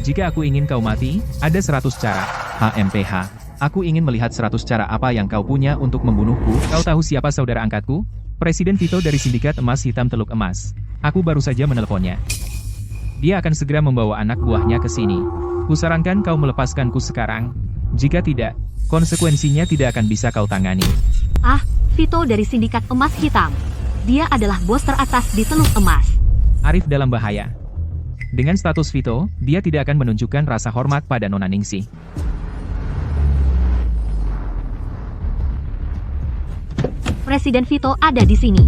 A: Jika aku ingin kau mati, ada 100 cara.
D: HMPH. Aku ingin melihat 100 cara apa yang kau punya untuk membunuhku.
A: Kau tahu siapa saudara angkatku? Presiden Vito dari Sindikat Emas Hitam Teluk Emas. Aku baru saja menelponnya. Dia akan segera membawa anak buahnya ke sini. Kusarankan kau melepaskanku sekarang. Jika tidak, konsekuensinya tidak akan bisa kau tangani.
C: Ah, Vito dari Sindikat Emas Hitam. Dia adalah bos teratas di Teluk Emas.
A: Arif dalam bahaya. Dengan status Vito, dia tidak akan menunjukkan rasa hormat pada Nona Ningsih.
C: Presiden Vito ada di sini.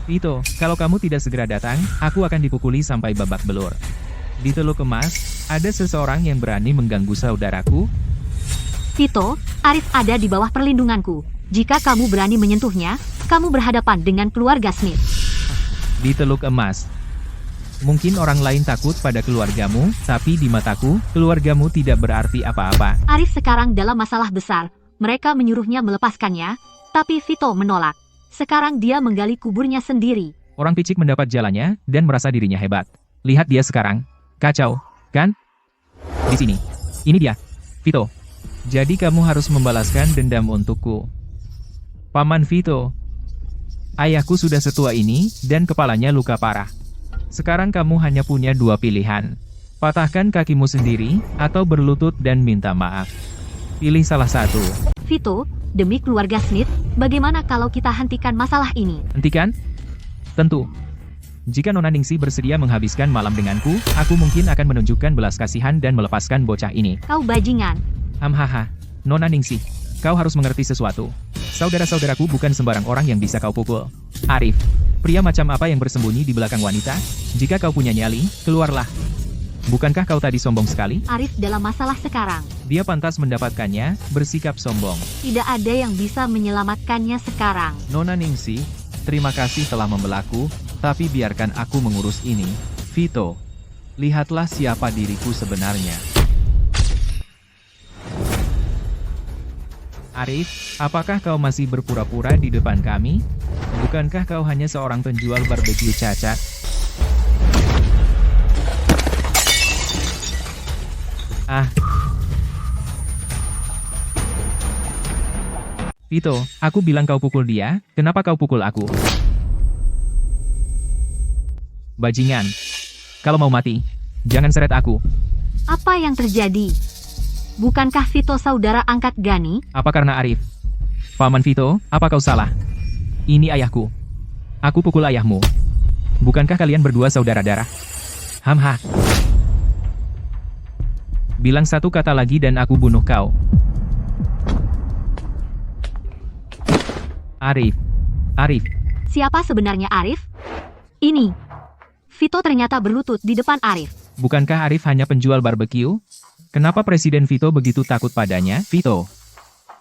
A: Vito, kalau kamu tidak segera datang, aku akan dipukuli sampai babak belur. Di Teluk Emas, ada seseorang yang berani mengganggu saudaraku?
C: Vito, Arif ada di bawah perlindunganku. Jika kamu berani menyentuhnya, kamu berhadapan dengan keluarga Smith.
A: Di Teluk Emas. Mungkin orang lain takut pada keluargamu, tapi di mataku, keluargamu tidak berarti apa-apa.
C: Arif sekarang dalam masalah besar. Mereka menyuruhnya melepaskannya, tapi Vito menolak. Sekarang dia menggali kuburnya sendiri.
A: Orang picik mendapat jalannya, dan merasa dirinya hebat. Lihat dia sekarang. Kacau, kan? Di sini. Ini dia. Vito. Jadi kamu harus membalaskan dendam untukku. Paman Vito. Ayahku sudah setua ini, dan kepalanya luka parah. Sekarang kamu hanya punya 2 pilihan. Patahkan kakimu sendiri, atau berlutut dan minta maaf. Pilih salah satu.
C: Vito, demi keluarga Smith, bagaimana kalau kita hentikan masalah ini?
A: Hentikan? Tentu. Jika Nona Ningsih bersedia menghabiskan malam denganku, aku mungkin akan menunjukkan belas kasihan dan melepaskan bocah ini.
C: Kau bajingan.
A: Hamhaha, Nona Ningsih, kau harus mengerti sesuatu. Saudara-saudaraku bukan sembarang orang yang bisa kau pukul. Arif, pria macam apa yang bersembunyi di belakang wanita? Jika kau punya nyali, keluarlah. Bukankah kau tadi sombong sekali?
C: Arif dalam masalah sekarang.
A: Dia pantas mendapatkannya, bersikap sombong.
C: Tidak ada yang bisa menyelamatkannya sekarang.
D: Nona Ningsih, terima kasih telah membelaku, tapi biarkan aku mengurus ini. Vito, lihatlah siapa diriku sebenarnya.
A: Arif, apakah kau masih berpura-pura di depan kami? Bukankah kau hanya seorang penjual barbeque cacat? Ah. Vito, aku bilang kau pukul dia, kenapa kau pukul aku? Bajingan. Kalau mau mati, jangan seret aku.
C: Apa yang terjadi? Bukankah Vito saudara angkat Gani?
A: Apa karena Arif? Paman Vito, apa kau salah? Ini ayahku. Aku pukul ayahmu. Bukankah kalian berdua saudara darah? Hamha. Bilang satu kata lagi dan aku bunuh kau. Arif. Arif.
C: Siapa sebenarnya Arif? Ini. Vito ternyata berlutut di depan Arif.
A: Bukankah Arif hanya penjual barbeque? Kenapa Presiden Vito begitu takut padanya?
D: Vito.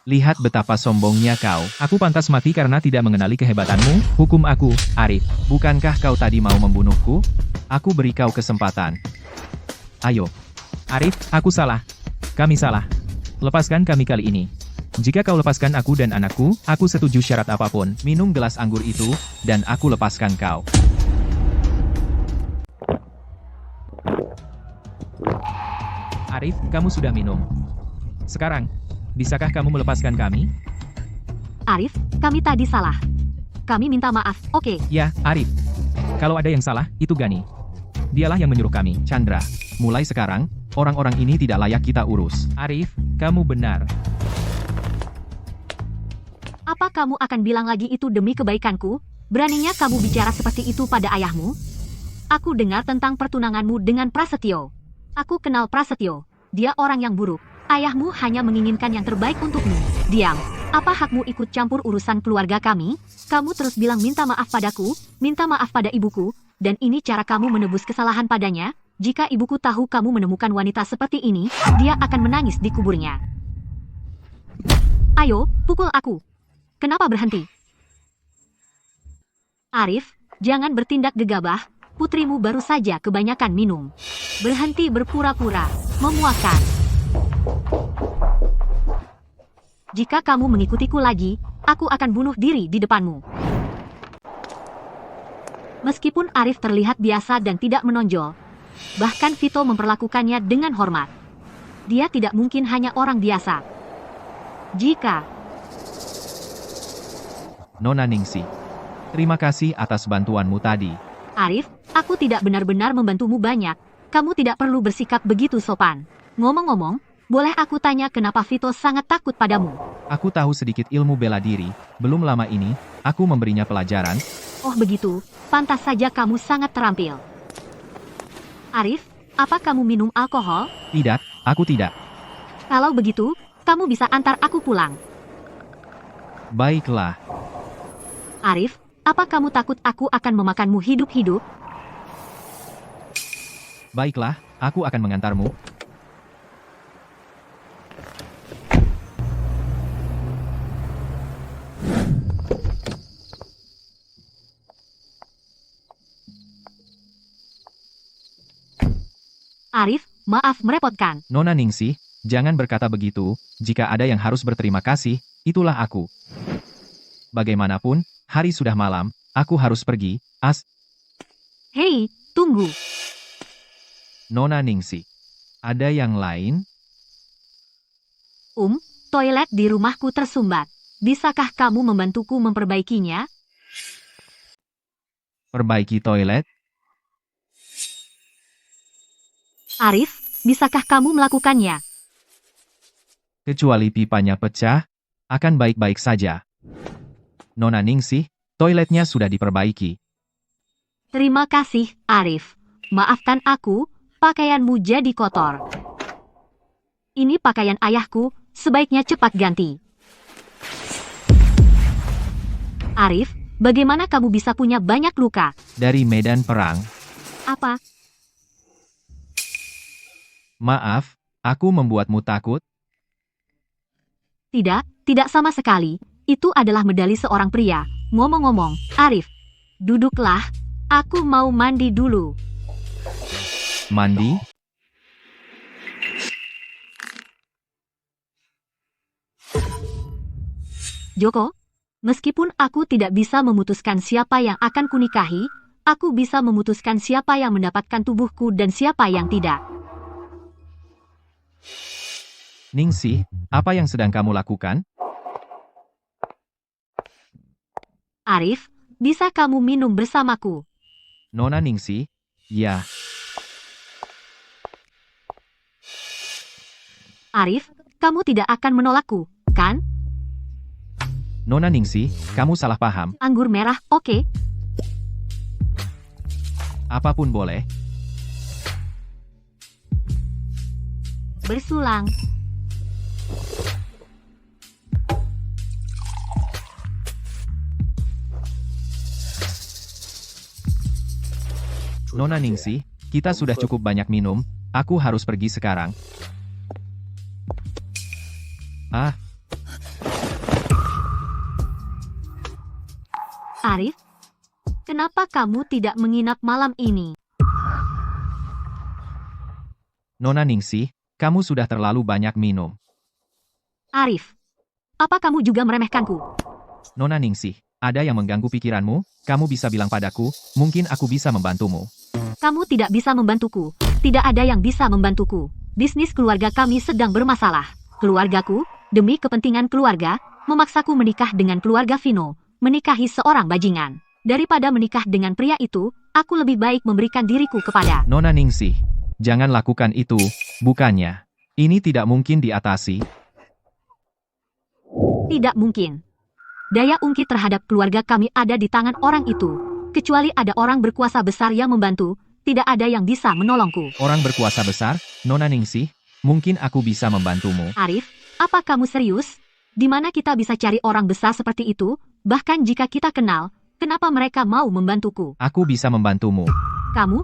D: Lihat betapa sombongnya kau.
A: Aku pantas mati karena tidak mengenali kehebatanmu. Hukum aku, Arif.
D: Bukankah kau tadi mau membunuhku? Aku beri kau kesempatan. Ayo.
A: Arif, aku salah. Kami salah. Lepaskan kami kali ini. Jika kau lepaskan aku dan anakku, aku setuju syarat apapun.
D: Minum gelas anggur itu, dan aku lepaskan kau.
A: Arif, kamu sudah minum. Sekarang, bisakah kamu melepaskan kami?
C: Arif, kami tadi salah. Kami minta maaf, oke?
A: Ya, Arif. Kalau ada yang salah, itu Gani. Dialah yang menyuruh kami.
D: Chandra, mulai sekarang, orang-orang ini tidak layak kita urus.
A: Arif, kamu benar.
C: Apa kamu akan bilang lagi itu demi kebaikanku? Beraninya kamu bicara seperti itu pada ayahmu? Aku dengar tentang pertunanganmu dengan Prasetyo. Aku kenal Prasetyo. Dia orang yang buruk. Ayahmu hanya menginginkan yang terbaik untukmu. Diam. Apa hakmu ikut campur urusan keluarga kami? Kamu terus bilang minta maaf padaku, minta maaf pada ibuku, dan ini cara kamu menebus kesalahan padanya? Jika ibuku tahu kamu menemukan wanita seperti ini, dia akan menangis di kuburnya. Ayo, pukul aku. Kenapa berhenti? Arif, jangan bertindak gegabah. Putrimu baru saja kebanyakan minum. Berhenti berpura-pura, memuaskan. Jika kamu mengikutiku lagi, aku akan bunuh diri di depanmu. Meskipun Arif terlihat biasa dan tidak menonjol, bahkan Vito memperlakukannya dengan hormat. Dia tidak mungkin hanya orang biasa. Jika
D: Nona Ningsi, terima kasih atas bantuanmu tadi.
C: Arif, aku tidak benar-benar membantumu banyak. Kamu tidak perlu bersikap begitu sopan. Ngomong-ngomong, boleh aku tanya kenapa Vito sangat takut padamu?
D: Aku tahu sedikit ilmu bela diri. Belum lama ini, aku memberinya pelajaran.
C: Oh begitu, pantas saja kamu sangat terampil. Arif, apa kamu minum alkohol?
D: Tidak, aku tidak.
C: Kalau begitu, kamu bisa antar aku pulang.
D: Baiklah.
C: Arif, apa kamu takut aku akan memakanmu hidup-hidup?
D: Baiklah, aku akan mengantarmu.
C: Arif, maaf merepotkan.
D: Nona Ningsi, jangan berkata begitu. Jika ada yang harus berterima kasih, itulah aku. Bagaimanapun, hari sudah malam, aku harus pergi.
C: Hei, tunggu.
D: Nona Ningsi, ada yang lain?
C: Toilet di rumahku tersumbat. Bisakah kamu membantuku memperbaikinya?
D: Perbaiki toilet?
C: Arif, bisakah kamu melakukannya?
D: Kecuali pipanya pecah, akan baik-baik saja. Nona Ningsi, toiletnya sudah diperbaiki.
C: Terima kasih, Arif. Maafkan aku, pakaianmu jadi kotor. Ini pakaian ayahku, sebaiknya cepat ganti. Arif, bagaimana kamu bisa punya banyak luka?
D: Dari medan perang.
C: Apa?
D: Maaf, aku membuatmu takut?
C: Tidak sama sekali. Itu adalah medali seorang pria. Ngomong-ngomong, Arif, duduklah. Aku mau mandi dulu.
D: Mandi?
C: Joko, meskipun aku tidak bisa memutuskan siapa yang akan kunikahi, aku bisa memutuskan siapa yang mendapatkan tubuhku dan siapa yang tidak.
D: Ningsi, apa yang sedang kamu lakukan?
C: Arif, bisa kamu minum bersamaku?
D: Nona Ningsi, ya.
C: Arif, kamu tidak akan menolakku, kan?
D: Nona Ningsi, kamu salah paham.
C: Anggur merah, oke.
D: Apapun boleh.
C: Bersulang.
D: Nona Ningsih, kita sudah cukup banyak minum, aku harus pergi sekarang. Ah,
C: Arif, kenapa kamu tidak menginap malam ini?
D: Nona Ningsih, kamu sudah terlalu banyak minum.
C: Arif, apa kamu juga meremehkanku?
D: Nona Ningsih, ada yang mengganggu pikiranmu? Kamu bisa bilang padaku, mungkin aku bisa membantumu.
C: Kamu tidak bisa membantuku. Tidak ada yang bisa membantuku. Bisnis keluarga kami sedang bermasalah. Keluargaku, demi kepentingan keluarga, memaksaku menikah dengan keluarga Vino, menikahi seorang bajingan. Daripada menikah dengan pria itu, aku lebih baik memberikan diriku kepada...
D: Nona Ningsih, jangan lakukan itu, bukannya. Ini tidak mungkin diatasi.
C: Tidak mungkin. Daya ungkit terhadap keluarga kami ada di tangan orang itu. Kecuali ada orang berkuasa besar yang membantu, tidak ada yang bisa menolongku.
D: Orang berkuasa besar, Nona Ningsih, mungkin aku bisa membantumu.
C: Arif, apa kamu serius? Di mana kita bisa cari orang besar seperti itu? Bahkan jika kita kenal, kenapa mereka mau membantuku?
D: Aku bisa membantumu.
C: Kamu?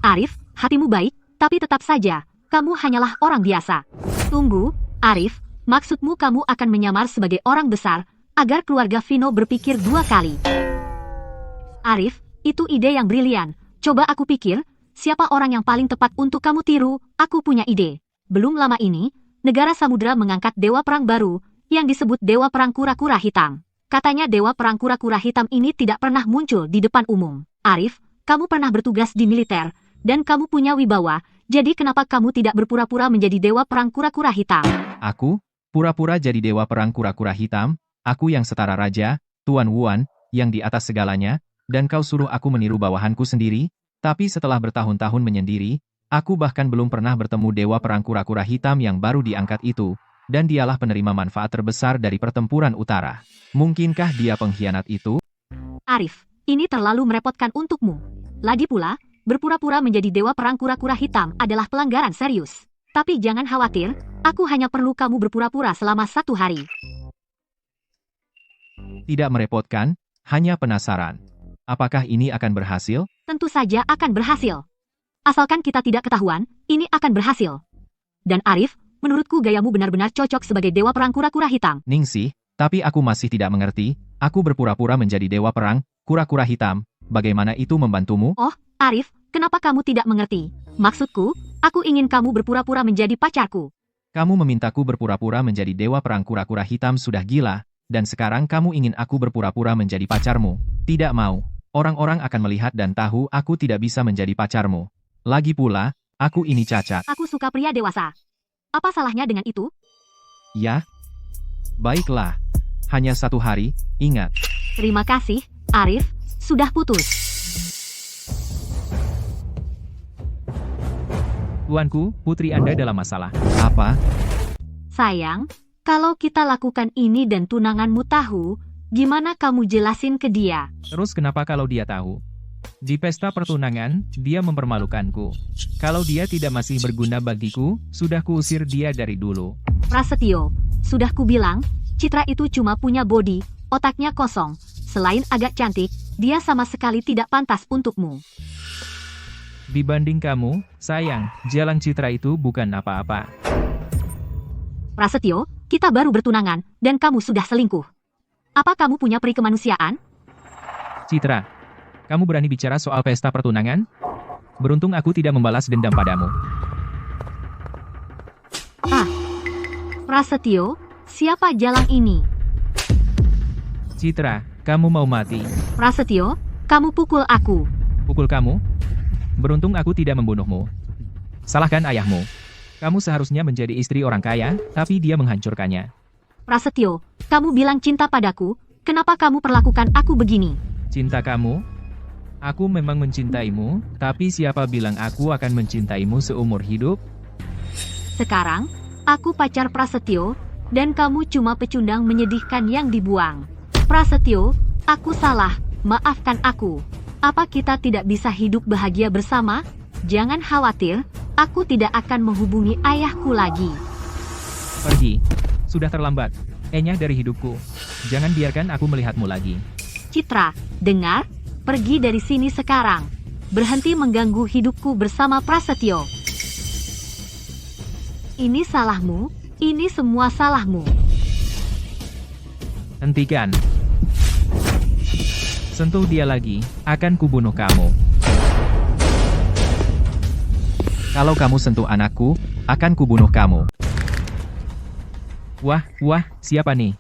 C: Arif, hatimu baik, tapi tetap saja, kamu hanyalah orang biasa. Tunggu, Arif, maksudmu kamu akan menyamar sebagai orang besar, agar keluarga Vino berpikir dua kali. Arif, itu ide yang brilian. Coba aku pikir, siapa orang yang paling tepat untuk kamu tiru? Aku punya ide. Belum lama ini, negara Samudra mengangkat dewa perang baru, yang disebut Dewa Perang Kura-Kura Hitam. Katanya Dewa Perang Kura-Kura Hitam ini tidak pernah muncul di depan umum. Arif, kamu pernah bertugas di militer, dan kamu punya wibawa, jadi kenapa kamu tidak berpura-pura menjadi Dewa Perang Kura-Kura Hitam?
D: Aku, pura-pura jadi Dewa Perang Kura-Kura Hitam, aku yang setara raja, Tuan Wuan, yang di atas segalanya, dan kau suruh aku meniru bawahanku sendiri? Tapi setelah bertahun-tahun menyendiri, aku bahkan belum pernah bertemu Dewa Perang Kura-Kura Hitam yang baru diangkat itu, dan dialah penerima manfaat terbesar dari pertempuran utara. Mungkinkah dia pengkhianat itu?
C: Arif, ini terlalu merepotkan untukmu. Lagi pula, berpura-pura menjadi Dewa Perang Kura-Kura Hitam adalah pelanggaran serius. Tapi jangan khawatir, aku hanya perlu kamu berpura-pura selama 1 hari.
D: Tidak merepotkan, hanya penasaran. Apakah ini akan berhasil?
C: Tentu saja akan berhasil. Asalkan kita tidak ketahuan, ini akan berhasil. Dan Arif, menurutku gayamu benar-benar cocok sebagai Dewa Perang Kura-Kura Hitam.
D: Ningsih, tapi aku masih tidak mengerti, aku berpura-pura menjadi Dewa Perang Kura-Kura Hitam, bagaimana itu membantumu?
C: Oh, Arif, kenapa kamu tidak mengerti? Maksudku, aku ingin kamu berpura-pura menjadi pacarku.
D: Kamu memintaku berpura-pura menjadi Dewa Perang Kura-Kura Hitam sudah gila, dan sekarang kamu ingin aku berpura-pura menjadi pacarmu. Tidak mau. Orang-orang akan melihat dan tahu aku tidak bisa menjadi pacarmu. Lagi pula, aku ini cacat.
C: Aku suka pria dewasa. Apa salahnya dengan itu?
D: Ya? Baiklah. Hanya 1 hari, ingat.
C: Terima kasih, Arif, sudah putus.
A: Tuanku, putri Anda dalam masalah.
D: Apa?
C: Sayang, kalau kita lakukan ini dan tunanganmu tahu, gimana kamu jelasin ke dia?
A: Terus kenapa kalau dia tahu? Di pesta pertunangan, dia mempermalukanku. Kalau dia tidak masih berguna bagiku, sudah kuusir dia dari dulu.
C: Prasetyo, sudah kubilang, Citra itu cuma punya body, otaknya kosong. Selain agak cantik, dia sama sekali tidak pantas untukmu.
A: Dibanding kamu, sayang, jalan Citra itu bukan apa-apa.
C: Prasetyo, kita baru bertunangan, dan kamu sudah selingkuh. Apa kamu punya peri kemanusiaan?
A: Citra, kamu berani bicara soal pesta pertunangan? Beruntung aku tidak membalas dendam padamu.
C: Prasetyo, siapa jalang ini?
A: Citra, kamu mau mati.
C: Prasetyo, kamu pukul aku.
A: Pukul kamu? Beruntung aku tidak membunuhmu. Salahkan ayahmu. Kamu seharusnya menjadi istri orang kaya, tapi dia menghancurkannya.
C: Prasetyo, kamu bilang cinta padaku, kenapa kamu perlakukan aku begini?
A: Cinta kamu? Aku memang mencintaimu, tapi siapa bilang aku akan mencintaimu seumur hidup?
C: Sekarang, aku pacar Prasetyo, dan kamu cuma pecundang menyedihkan yang dibuang. Prasetyo, aku salah, maafkan aku. Apa kita tidak bisa hidup bahagia bersama? Jangan khawatir, Aku tidak akan menghubungi ayahku lagi.
A: Pergi. Sudah terlambat. Enyah dari hidupku. Jangan biarkan aku melihatmu lagi.
C: Citra, dengar, pergi dari sini sekarang. Berhenti mengganggu hidupku bersama Prasetyo. Ini salahmu, ini semua salahmu.
A: Hentikan. Sentuh dia lagi, akan kubunuh kamu.
D: Kalau kamu sentuh anakku, akan kubunuh kamu.
A: Wah, siapa nih?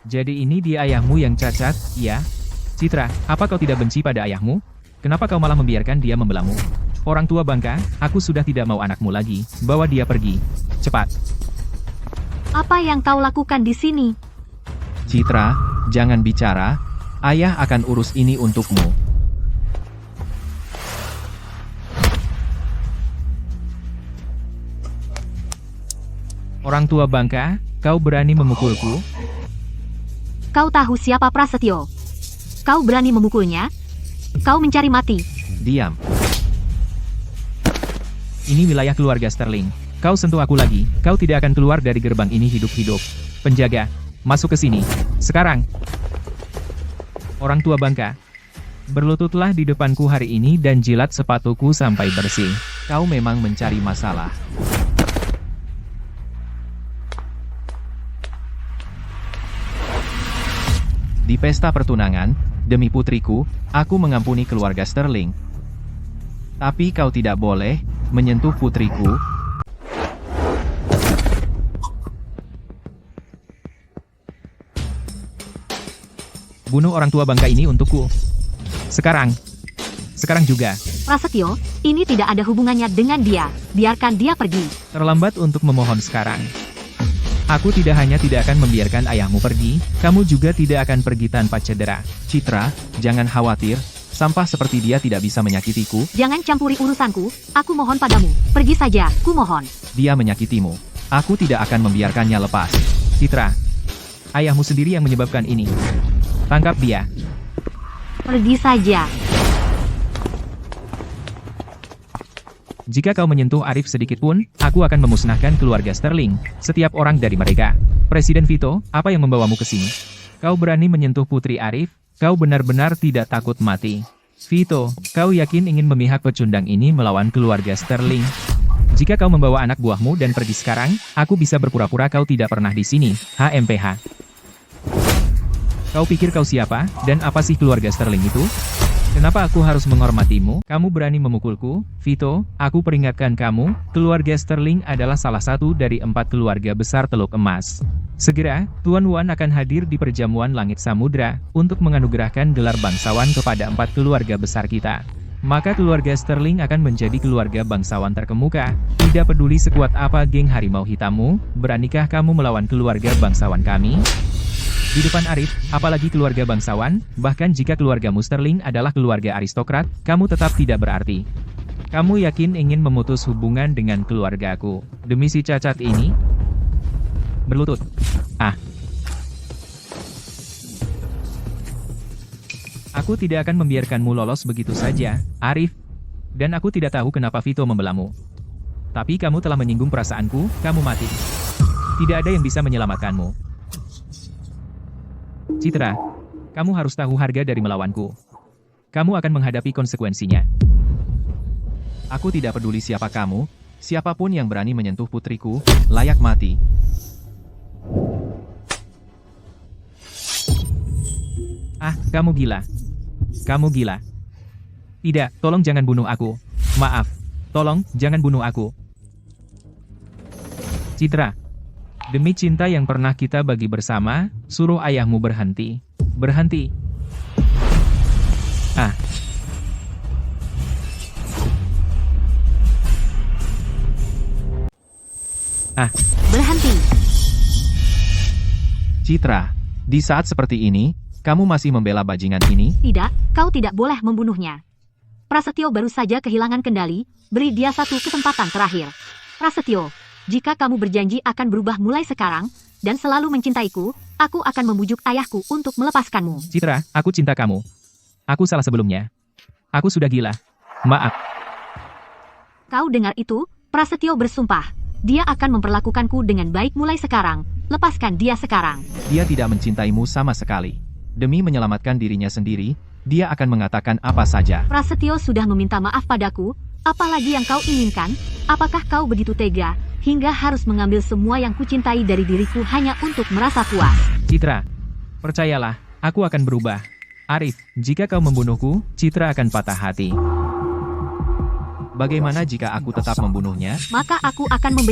A: Jadi ini dia ayahmu yang cacat, ya? Citra, apa kau tidak benci pada ayahmu? Kenapa kau malah membiarkan dia membelamu? Orang tua bangka, aku sudah tidak mau anakmu lagi. Bawa dia pergi. Cepat.
C: Apa yang kau lakukan di sini?
D: Citra, jangan bicara. Ayah akan urus ini untukmu.
A: Orang tua bangka, kau berani memukulku?
C: Kau tahu siapa Prasetyo? Kau berani memukulnya? Kau mencari mati.
D: Diam.
A: Ini wilayah keluarga Sterling. Kau sentuh aku lagi, kau tidak akan keluar dari gerbang ini hidup-hidup. Penjaga, masuk ke sini. Sekarang. Orang tua bangka, berlututlah di depanku hari ini dan jilat sepatuku sampai bersih.
D: Kau memang mencari masalah. Di pesta pertunangan, demi putriku, aku mengampuni keluarga Sterling. Tapi kau tidak boleh menyentuh putriku.
A: Bunuh orang tua bangka ini untukku. Sekarang. Sekarang juga.
C: Prasetyo, ini tidak ada hubungannya dengan dia. Biarkan dia pergi.
A: Terlambat untuk memohon sekarang. Aku tidak hanya tidak akan membiarkan ayahmu pergi, kamu juga tidak akan pergi tanpa cedera.
D: Citra, jangan khawatir. Sampah seperti dia tidak bisa menyakitiku.
C: Jangan campuri urusanku. Aku mohon padamu. Pergi saja, ku mohon.
D: Dia menyakitimu. Aku tidak akan membiarkannya lepas.
A: Citra, ayahmu sendiri yang menyebabkan ini. Tangkap dia.
C: Pergi saja.
A: Jika kau menyentuh Arif sedikit pun, aku akan memusnahkan keluarga Sterling, setiap orang dari mereka. Presiden Vito, apa yang membawamu ke sini? Kau berani menyentuh putri Arif? Kau benar-benar tidak takut mati. Vito, kau yakin ingin memihak pecundang ini melawan keluarga Sterling? Jika kau membawa anak buahmu dan pergi sekarang, aku bisa berpura-pura kau tidak pernah di sini, HMPH. Kau pikir kau siapa, dan apa sih keluarga Sterling itu? Kenapa aku harus menghormatimu? Kamu berani memukulku, Vito? Aku peringatkan kamu, keluarga Sterling adalah salah satu dari 4 keluarga besar Teluk Emas. Segera, Tuan Wan akan hadir di perjamuan Langit Samudra, untuk menganugerahkan gelar bangsawan kepada 4 keluarga besar kita. Maka keluarga Sterling akan menjadi keluarga bangsawan terkemuka. Tidak peduli sekuat apa geng harimau hitammu, beranikah kamu melawan keluarga bangsawan kami? Di depan Arif, apalagi keluarga bangsawan, bahkan jika keluargamu Sterling adalah keluarga aristokrat, kamu tetap tidak berarti. Kamu yakin ingin memutus hubungan dengan keluargaku, demi si cacat ini? Berlutut. Aku tidak akan membiarkanmu lolos begitu saja, Arif. Dan aku tidak tahu kenapa Vito membelamu. Tapi kamu telah menyinggung perasaanku, kamu mati. Tidak ada yang bisa menyelamatkanmu. Citra, kamu harus tahu harga dari melawanku. Kamu akan menghadapi konsekuensinya.
D: Aku tidak peduli siapa kamu, siapapun yang berani menyentuh putriku, layak mati.
A: Kamu gila. Kamu gila. Tidak, tolong jangan bunuh aku. Maaf. Tolong, jangan bunuh aku. Citra. Demi cinta yang pernah kita bagi bersama, suruh ayahmu berhenti. Berhenti.
C: Berhenti.
D: Citra, di saat seperti ini, kamu masih membela bajingan ini?
C: Tidak, kau tidak boleh membunuhnya. Prasetyo baru saja kehilangan kendali, beri dia satu kesempatan terakhir. Prasetyo, jika kamu berjanji akan berubah mulai sekarang, dan selalu mencintaiku, aku akan membujuk ayahku untuk melepaskanmu.
A: Citra, aku cinta kamu. Aku salah sebelumnya. Aku sudah gila. Maaf.
C: Kau dengar itu, Prasetyo bersumpah, dia akan memperlakukanku dengan baik mulai sekarang. Lepaskan dia sekarang.
D: Dia tidak mencintaimu sama sekali. Demi menyelamatkan dirinya sendiri, dia akan mengatakan apa saja.
C: Prasetyo sudah meminta maaf padaku, apalagi yang kau inginkan? Apakah kau begitu tega, hingga harus mengambil semua yang kucintai dari diriku hanya untuk merasa puas?
A: Citra, percayalah, aku akan berubah. Arif, jika kau membunuhku, Citra akan patah hati.
D: Bagaimana jika aku tetap membunuhnya?
C: Maka aku akan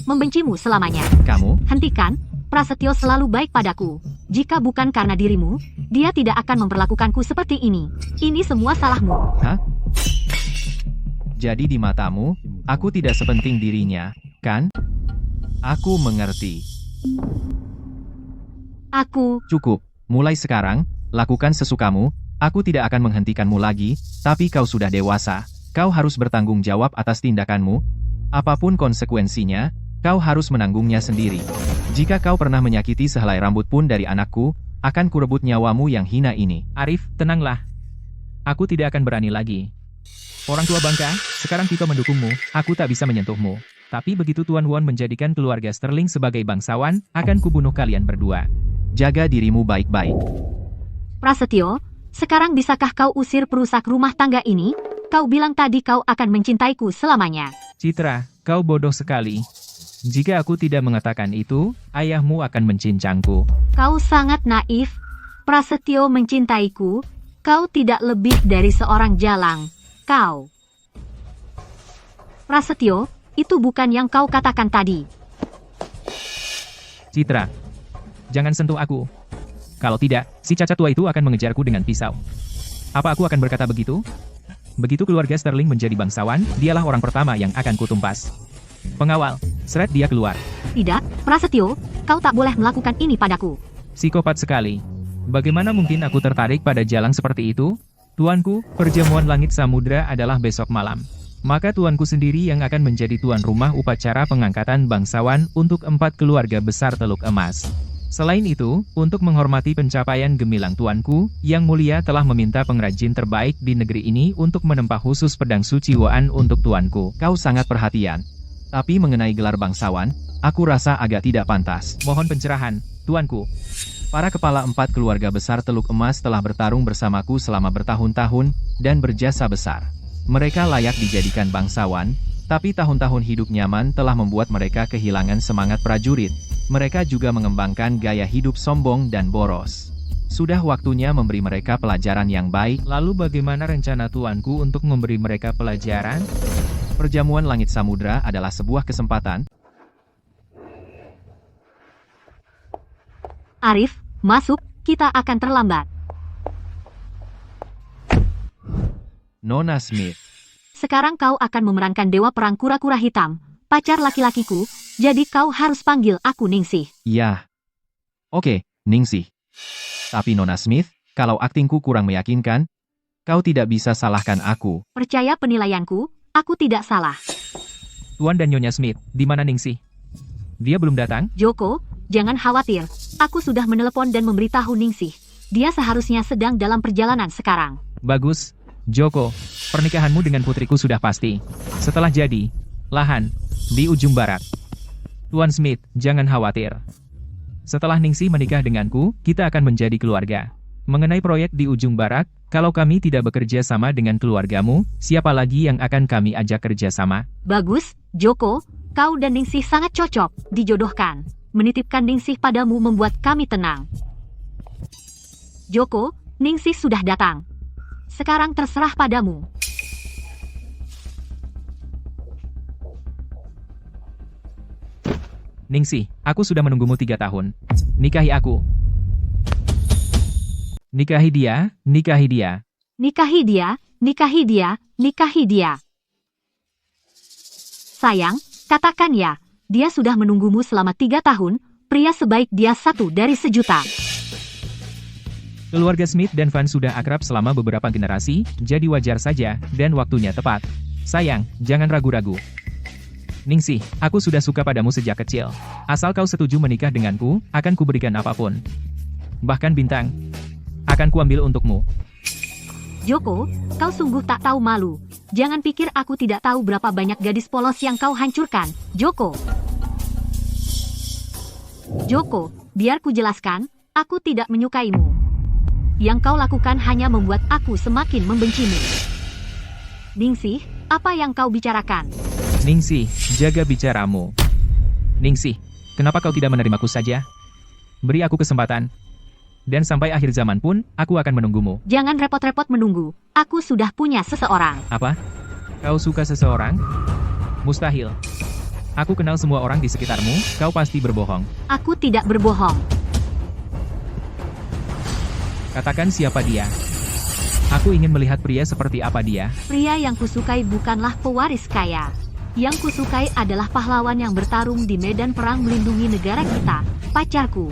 C: membencimu selamanya.
D: Kamu?
C: Hentikan, Prasetyo selalu baik padaku. Jika bukan karena dirimu, dia tidak akan memperlakukanku seperti ini. Ini semua salahmu.
D: Hah? Jadi di matamu, aku tidak sepenting dirinya, kan? Aku mengerti. Cukup. Mulai sekarang, lakukan sesukamu. Aku tidak akan menghentikanmu lagi, tapi kau sudah dewasa. Kau harus bertanggung jawab atas tindakanmu. Apapun konsekuensinya, kau harus menanggungnya sendiri. Jika kau pernah menyakiti sehelai rambut pun dari anakku, akan kurebut nyawamu yang hina ini.
A: Arif, tenanglah. Aku tidak akan berani lagi. Orang tua bangka, sekarang Tito mendukungmu, aku tak bisa menyentuhmu. Tapi begitu Tuan Won menjadikan keluarga Sterling sebagai bangsawan, akan kubunuh kalian berdua.
D: Jaga dirimu baik-baik.
C: Prasetyo, sekarang bisakah kau usir perusak rumah tangga ini? Kau bilang tadi kau akan mencintaiku selamanya.
A: Citra, kau bodoh sekali. Jika aku tidak mengatakan itu, ayahmu akan mencincangku.
C: Kau sangat naif. Prasetyo mencintaiku. Kau tidak lebih dari seorang jalang. Kau. Prasetyo, itu bukan yang kau katakan tadi.
A: Citra, jangan sentuh aku. Kalau tidak, si cacat tua itu akan mengejarku dengan pisau. Apa aku akan berkata begitu? Begitu keluarga Sterling menjadi bangsawan, dialah orang pertama yang akan kutumpas. Pengawal, seret dia keluar.
C: Tidak, Prasetyo, kau tak boleh melakukan ini padaku.
A: Psikopat sekali. Bagaimana mungkin aku tertarik pada jalang seperti itu? Tuanku, perjamuan langit samudra adalah besok malam. Maka tuanku sendiri yang akan menjadi tuan rumah upacara pengangkatan bangsawan untuk 4 keluarga besar Teluk Emas. Selain itu, untuk menghormati pencapaian gemilang tuanku, Yang Mulia telah meminta pengrajin terbaik di negeri ini untuk menempa khusus pedang suci Waan untuk tuanku.
D: Kau sangat perhatian. Tapi mengenai gelar bangsawan, aku rasa agak tidak pantas.
A: Mohon pencerahan, tuanku.
D: Para kepala 4 keluarga besar Teluk Emas telah bertarung bersamaku selama bertahun-tahun, dan berjasa besar. Mereka layak dijadikan bangsawan, tapi tahun-tahun hidup nyaman telah membuat mereka kehilangan semangat prajurit. Mereka juga mengembangkan gaya hidup sombong dan boros. Sudah waktunya memberi mereka pelajaran yang baik.
A: Lalu bagaimana rencana tuanku untuk memberi mereka pelajaran?
D: Perjamuan langit samudra adalah sebuah kesempatan.
C: Arif, masuk, kita akan terlambat.
D: Nona Smith.
C: Sekarang kau akan memerankan dewa perang kura-kura hitam, pacar laki-lakiku, jadi kau harus panggil aku Ningsih.
D: Ya. Oke, Ningsih. Tapi Nona Smith, kalau aktingku kurang meyakinkan, kau tidak bisa salahkan aku.
C: Percaya penilaianku, aku tidak salah.
A: Tuan dan Nyonya Smith, di mana Ningsih? Dia belum datang?
C: Joko, jangan khawatir. Aku sudah menelepon dan memberitahu Ningsih. Dia seharusnya sedang dalam perjalanan sekarang.
A: Bagus. Joko, pernikahanmu dengan putriku sudah pasti. Setelah jadi, lahan, di ujung barat. Tuan Smith, jangan khawatir. Setelah Ningsih menikah denganku, kita akan menjadi keluarga. Mengenai proyek di ujung barat, kalau kami tidak bekerja sama dengan keluargamu, siapa lagi yang akan kami ajak kerja sama?
C: Bagus, Joko, kau dan Ningsih sangat cocok, dijodohkan. Menitipkan Ningsih padamu membuat kami tenang. Joko, Ningsih sudah datang. Sekarang terserah padamu.
A: Ningsih, aku sudah menunggumu 3 tahun. Nikahi aku. Nikahi dia, nikahi dia.
C: Nikahi dia, nikahi dia, nikahi dia. Sayang, katakan ya, dia sudah menunggumu selama 3 tahun, pria sebaik dia 1 dari sejuta.
A: Keluarga Smith dan Van sudah akrab selama beberapa generasi, jadi wajar saja, dan waktunya tepat. Sayang, jangan ragu-ragu. Ningsih, aku sudah suka padamu sejak kecil. Asal kau setuju menikah denganku, akan kuberikan apapun. Bahkan bintang, akan kuambil untukmu.
C: Joko, kau sungguh tak tahu malu. Jangan pikir aku tidak tahu berapa banyak gadis polos yang kau hancurkan, Joko. Joko, biar ku jelaskan, aku tidak menyukaimu. Yang kau lakukan hanya membuat aku semakin membencimu. Ningsih, apa yang kau bicarakan?
A: Ningsih, jaga bicaramu. Ningsih, kenapa kau tidak menerimaku saja? Beri aku kesempatan. Dan sampai akhir zaman pun, aku akan menunggumu.
C: Jangan repot-repot menunggu. Aku sudah punya seseorang.
A: Apa? Kau suka seseorang? Mustahil. Aku kenal semua orang di sekitarmu, kau pasti berbohong.
C: Aku tidak berbohong.
A: Katakan siapa dia. Aku ingin melihat pria seperti apa dia.
C: Pria yang kusukai bukanlah pewaris kaya. Yang kusukai adalah pahlawan yang bertarung di medan perang melindungi negara kita, pacarku.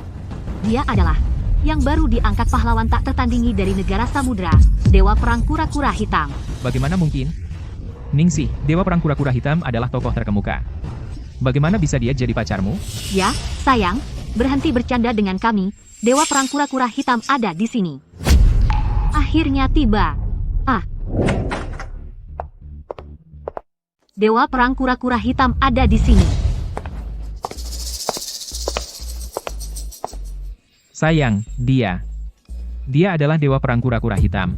C: Dia adalah yang baru diangkat pahlawan tak tertandingi dari negara samudra, Dewa Perang Kura-Kura Hitam.
A: Bagaimana mungkin? Ningsih, Dewa Perang Kura-Kura Hitam adalah tokoh terkemuka. Bagaimana bisa dia jadi pacarmu?
C: Ya, sayang, berhenti bercanda dengan kami. Dewa Perang Kura-Kura Hitam ada di sini. Akhirnya tiba. Dewa Perang Kura-Kura Hitam ada di sini.
A: Sayang, dia. Dia adalah Dewa Perang Kura-Kura Hitam.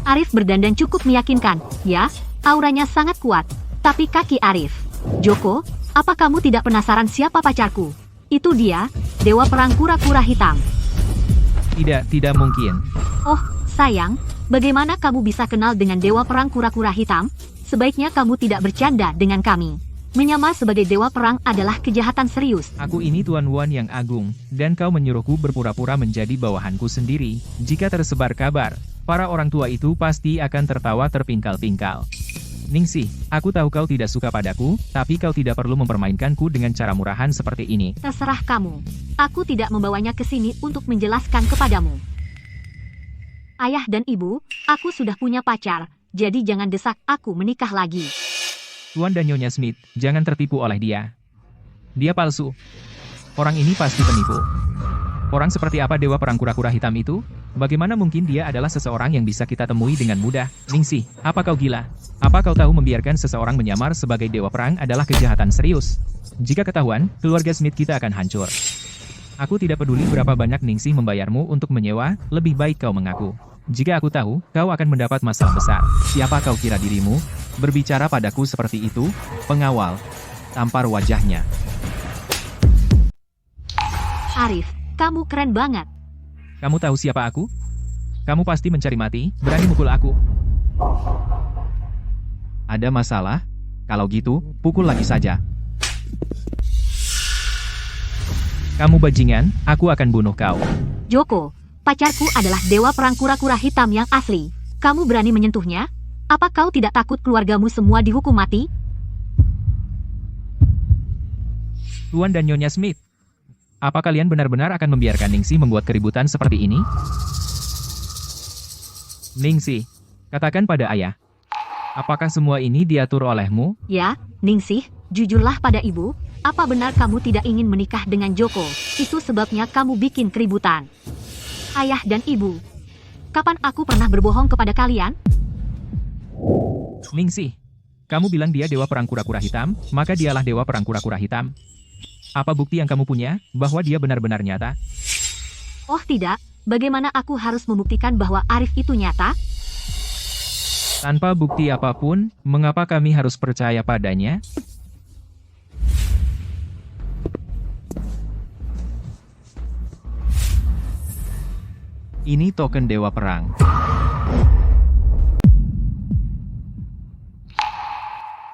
C: Arif berdandan cukup meyakinkan, ya, auranya sangat kuat. Tapi kaki Arif. Joko, apa kamu tidak penasaran siapa pacarku? Itu dia, Dewa Perang Kura-Kura Hitam.
A: Tidak mungkin.
C: Oh, sayang, bagaimana kamu bisa kenal dengan Dewa Perang Kura-Kura Hitam? Sebaiknya kamu tidak bercanda dengan kami. Menyamar sebagai Dewa Perang adalah kejahatan serius.
A: Aku ini Tuan Wan yang agung, dan kau menyuruhku berpura-pura menjadi bawahanku sendiri. Jika tersebar kabar, para orang tua itu pasti akan tertawa terpingkal-pingkal. Ningsih, aku tahu kau tidak suka padaku, tapi kau tidak perlu mempermainkanku dengan cara murahan seperti ini.
C: Terserah kamu. Aku tidak membawanya ke sini untuk menjelaskan kepadamu. Ayah dan ibu, aku sudah punya pacar, jadi jangan desak aku menikah lagi.
A: Tuan dan Nyonya Smith, jangan tertipu oleh dia. Dia palsu. Orang ini pasti penipu. Orang seperti apa Dewa Perang Kura-Kura Hitam itu? Bagaimana mungkin dia adalah seseorang yang bisa kita temui dengan mudah? Ningsih, apa kau gila? Apa kau tahu membiarkan seseorang menyamar sebagai Dewa Perang adalah kejahatan serius? Jika ketahuan, keluarga Smith kita akan hancur. Aku tidak peduli berapa banyak Ningsih membayarmu untuk menyewa, lebih baik kau mengaku. Jika aku tahu, kau akan mendapat masalah besar.
D: Siapa kau kira dirimu? Berbicara padaku seperti itu? Pengawal. Tampar wajahnya.
C: Arif, kamu keren banget.
A: Kamu tahu siapa aku? Kamu pasti mencari mati, berani mukul aku.
D: Ada masalah? Kalau gitu, pukul lagi saja.
A: Kamu bajingan, aku akan bunuh kau.
C: Joko, pacarku adalah Dewa Perang Kura-Kura Hitam yang asli. Kamu berani menyentuhnya? Apa kau tidak takut keluargamu semua dihukum mati?
A: Tuan dan Nyonya Smith, apa kalian benar-benar akan membiarkan Ningsih membuat keributan seperti ini? Ningsih, katakan pada ayah. Apakah semua ini diatur olehmu?
C: Ya, Ningsih, jujurlah pada ibu. Apa benar kamu tidak ingin menikah dengan Joko? Itu sebabnya kamu bikin keributan. Ayah dan ibu, kapan aku pernah berbohong kepada kalian?
A: Ningsih, kamu bilang dia Dewa Perang Kura-Kura Hitam, maka dialah Dewa Perang Kura-Kura Hitam. Apa bukti yang kamu punya, bahwa dia benar-benar nyata?
C: Oh tidak, bagaimana aku harus membuktikan bahwa Arif itu nyata?
A: Tanpa bukti apapun, mengapa kami harus percaya padanya?
D: Ini token Dewa Perang.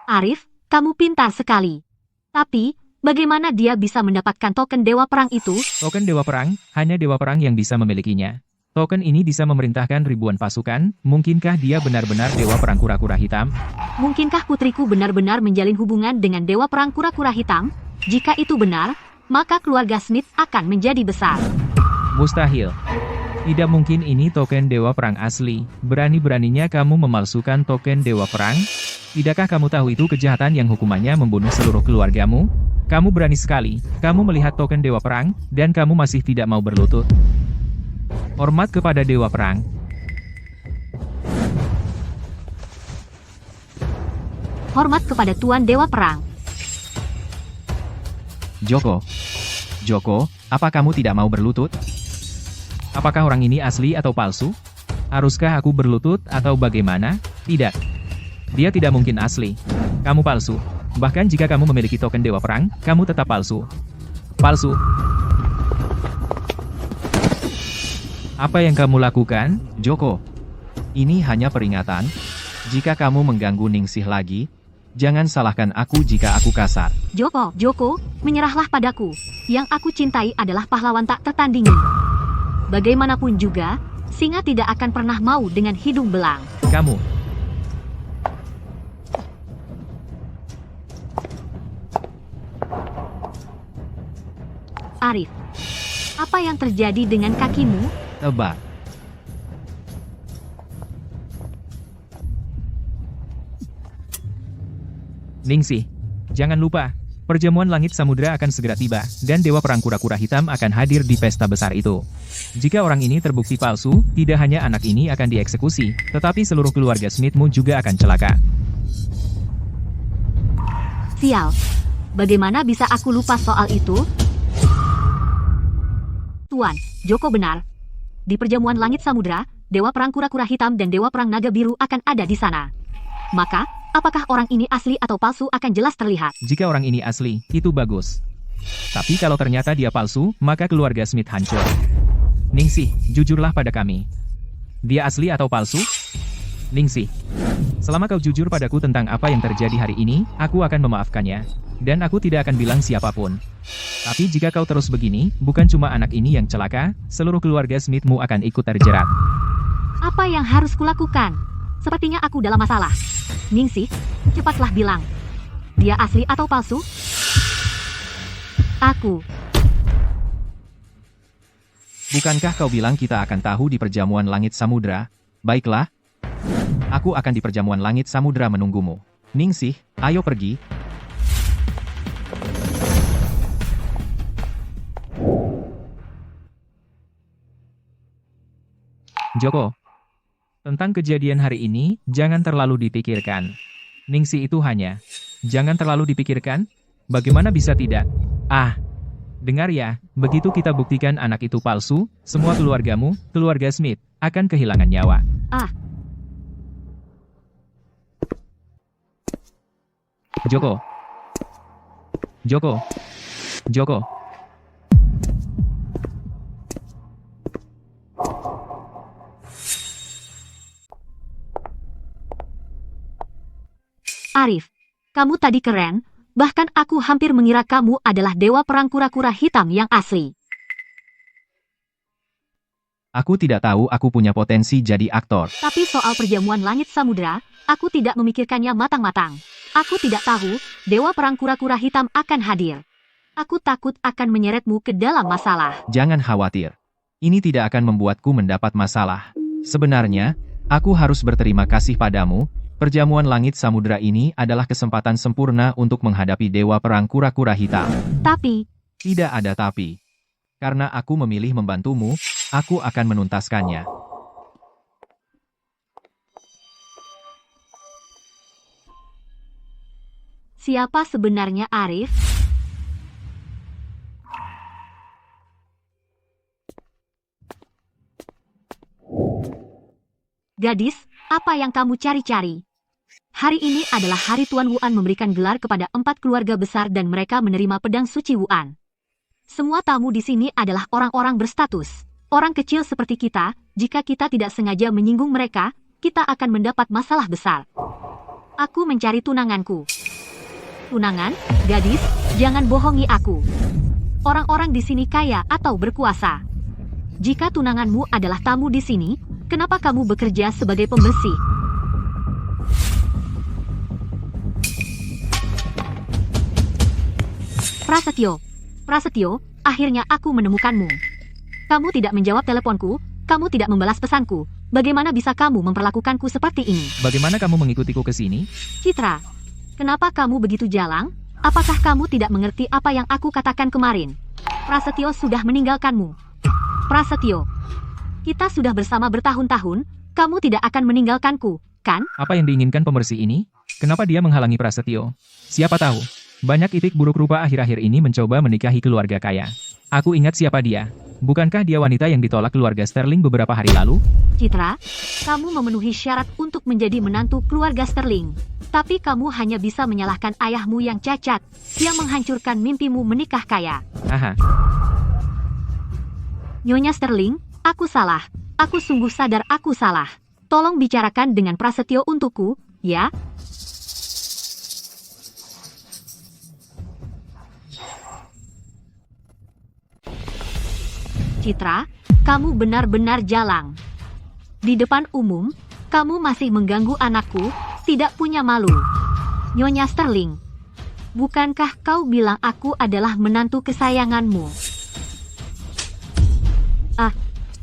C: Arif, kamu pintar sekali. Tapi, bagaimana dia bisa mendapatkan token Dewa Perang itu?
A: Token Dewa Perang, hanya Dewa Perang yang bisa memilikinya. Token ini bisa memerintahkan ribuan pasukan, mungkinkah dia benar-benar Dewa Perang Kura-Kura Hitam?
C: Mungkinkah putriku benar-benar menjalin hubungan dengan Dewa Perang Kura-Kura Hitam? Jika itu benar, maka keluarga Smith akan menjadi besar.
A: Mustahil. Tidak mungkin ini token Dewa Perang asli. Berani-beraninya kamu memalsukan token Dewa Perang? Tidakkah kamu tahu itu kejahatan yang hukumannya membunuh seluruh keluargamu? Kamu berani sekali. Kamu melihat token Dewa Perang, dan kamu masih tidak mau berlutut. Hormat kepada Dewa Perang.
C: hormat kepada Tuan Dewa Perang.
D: Joko. Joko, apa kamu tidak mau berlutut?
A: Apakah orang ini asli atau palsu? Haruskah aku berlutut atau bagaimana? Tidak. Dia tidak mungkin asli. Kamu palsu. Bahkan jika kamu memiliki token Dewa Perang, kamu tetap palsu. Palsu. Apa yang kamu lakukan?
D: Joko. Ini hanya peringatan. Jika kamu mengganggu Ningsih lagi, jangan salahkan aku jika aku kasar.
C: Joko, menyerahlah padaku. Yang aku cintai adalah pahlawan tak tertandingi. Bagaimanapun juga, singa tidak akan pernah mau dengan hidung belang.
A: Kamu.
C: Arif, apa yang terjadi dengan kakimu?
D: Tebak.
A: Ningsih, jangan lupa, perjamuan langit samudra akan segera tiba, dan Dewa Perang Kura-Kura Hitam akan hadir di pesta besar itu. Jika orang ini terbukti palsu, tidak hanya anak ini akan dieksekusi, tetapi seluruh keluarga Smithmu juga akan celaka.
C: Sial, bagaimana bisa aku lupa soal itu? Tuan, Joko benar. Di perjamuan langit samudra, Dewa Perang Kura-Kura Hitam dan Dewa Perang Naga Biru akan ada di sana. Maka, apakah orang ini asli atau palsu akan jelas terlihat.
A: Jika orang ini asli, itu bagus. Tapi kalau ternyata dia palsu, maka keluarga Smith hancur. Ningsih, jujurlah pada kami. Dia asli atau palsu? Ningsih, selama kau jujur padaku tentang apa yang terjadi hari ini, aku akan memaafkannya. Dan aku tidak akan bilang siapapun. Tapi jika kau terus begini, bukan cuma anak ini yang celaka, seluruh keluarga Smithmu akan ikut terjerat.
C: Apa yang harus kulakukan? Sepertinya aku dalam masalah. Ningsih, cepatlah bilang. Dia asli atau palsu? Aku.
D: Bukankah kau bilang kita akan tahu di perjamuan langit samudra? Baiklah. Aku akan di perjamuan langit samudra menunggumu. Ningsih, ayo pergi.
A: Joko, tentang kejadian hari ini, jangan terlalu dipikirkan. Ningsih itu hanya, jangan terlalu dipikirkan, bagaimana bisa tidak? Ah, dengar ya, begitu kita buktikan anak itu palsu, semua keluargamu, keluarga Smith, akan kehilangan nyawa.
C: Ah,
A: Joko. Joko. Joko.
C: Arif, kamu tadi keren, bahkan aku hampir mengira kamu adalah Dewa Perang Kura-Kura Hitam yang asli.
D: Aku tidak tahu aku punya potensi jadi aktor.
C: Tapi soal perjamuan langit samudra, aku tidak memikirkannya matang-matang. Aku tidak tahu, Dewa Perang Kura-Kura Hitam akan hadir. Aku takut akan menyeretmu ke dalam masalah.
D: Jangan khawatir. Ini tidak akan membuatku mendapat masalah. Sebenarnya, aku harus berterima kasih padamu. Perjamuan langit samudra ini adalah kesempatan sempurna untuk menghadapi Dewa Perang Kura-Kura Hitam.
C: Tapi,
D: Tidak ada tapi. Karena aku memilih membantumu, aku akan menuntaskannya.
C: siapa sebenarnya Arif? Gadis, apa yang kamu cari-cari? Hari ini adalah hari Tuan Wuan memberikan gelar kepada 4 keluarga besar dan mereka menerima pedang suci Wuan. Semua tamu di sini adalah orang-orang berstatus. Orang kecil seperti kita, jika kita tidak sengaja menyinggung mereka, kita akan mendapat masalah besar. Aku mencari tunanganku. Tunangan? Gadis, jangan bohongi aku. Orang-orang di sini kaya atau berkuasa. Jika tunanganmu adalah tamu di sini, kenapa kamu bekerja sebagai pembersih? Prasetyo, akhirnya aku menemukanmu. Kamu tidak menjawab teleponku, kamu tidak membalas pesanku. Bagaimana bisa kamu memperlakukanku seperti ini?
A: Bagaimana kamu mengikutiku ke sini?
C: Citra, kenapa kamu begitu jalang? Apakah kamu tidak mengerti apa yang aku katakan kemarin? Prasetyo sudah meninggalkanmu. Prasetyo, kita sudah bersama bertahun-tahun, kamu tidak akan meninggalkanku, kan?
A: Apa yang diinginkan pembersih ini? Kenapa dia menghalangi Prasetyo? Siapa tahu. Banyak itik buruk rupa akhir-akhir ini mencoba menikahi keluarga kaya. Aku ingat siapa dia. Bukankah dia wanita yang ditolak keluarga Sterling beberapa hari lalu?
C: Citra, kamu memenuhi syarat untuk menjadi menantu keluarga Sterling. Tapi kamu hanya bisa menyalahkan ayahmu yang cacat, yang menghancurkan mimpimu menikah kaya.
A: Haha.
C: Nyonya Sterling, aku salah. Aku sungguh sadar aku salah. Tolong bicarakan dengan Prasetyo untukku, ya? Citra, kamu benar-benar jalang. Di depan umum, kamu masih mengganggu anakku, tidak punya malu. Nyonya Sterling, bukankah kau bilang aku adalah menantu kesayanganmu? Ah,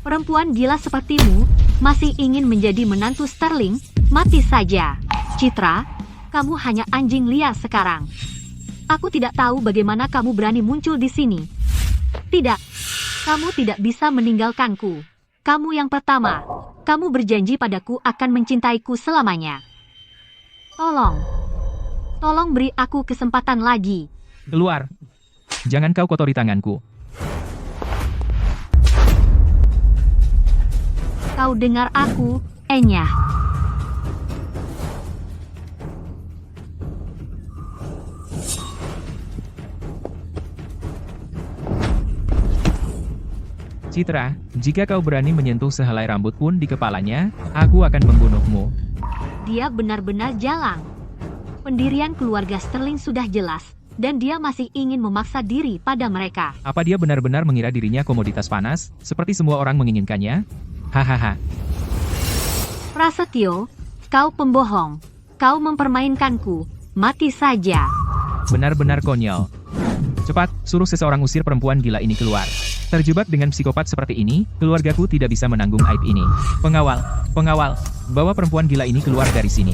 C: perempuan gila sepertimu, masih ingin menjadi menantu Sterling? Mati saja. Citra, kamu hanya anjing liar sekarang. Aku tidak tahu bagaimana kamu berani muncul di sini. Tidak. Kamu tidak bisa meninggalkanku. Kamu yang pertama. Kamu berjanji padaku akan mencintaiku selamanya. Tolong beri aku kesempatan lagi.
A: Keluar. Jangan kau kotori tanganku.
C: Kau dengar aku, Enya.
A: Citra, jika kau berani menyentuh sehelai rambut pun di kepalanya, aku akan membunuhmu.
C: Dia benar-benar jalang. Pendirian keluarga Sterling sudah jelas, dan dia masih ingin memaksa diri pada mereka.
A: Apa dia benar-benar mengira dirinya komoditas panas, seperti semua orang menginginkannya? Hahaha.
C: Prasetyo, kau pembohong. Kau mempermainkanku. Mati saja.
A: Benar-benar konyol. Cepat, suruh seseorang usir perempuan gila ini keluar. Terjebak dengan psikopat seperti ini, keluargaku tidak bisa menanggung aib ini. Pengawal, bawa perempuan gila ini keluar dari sini.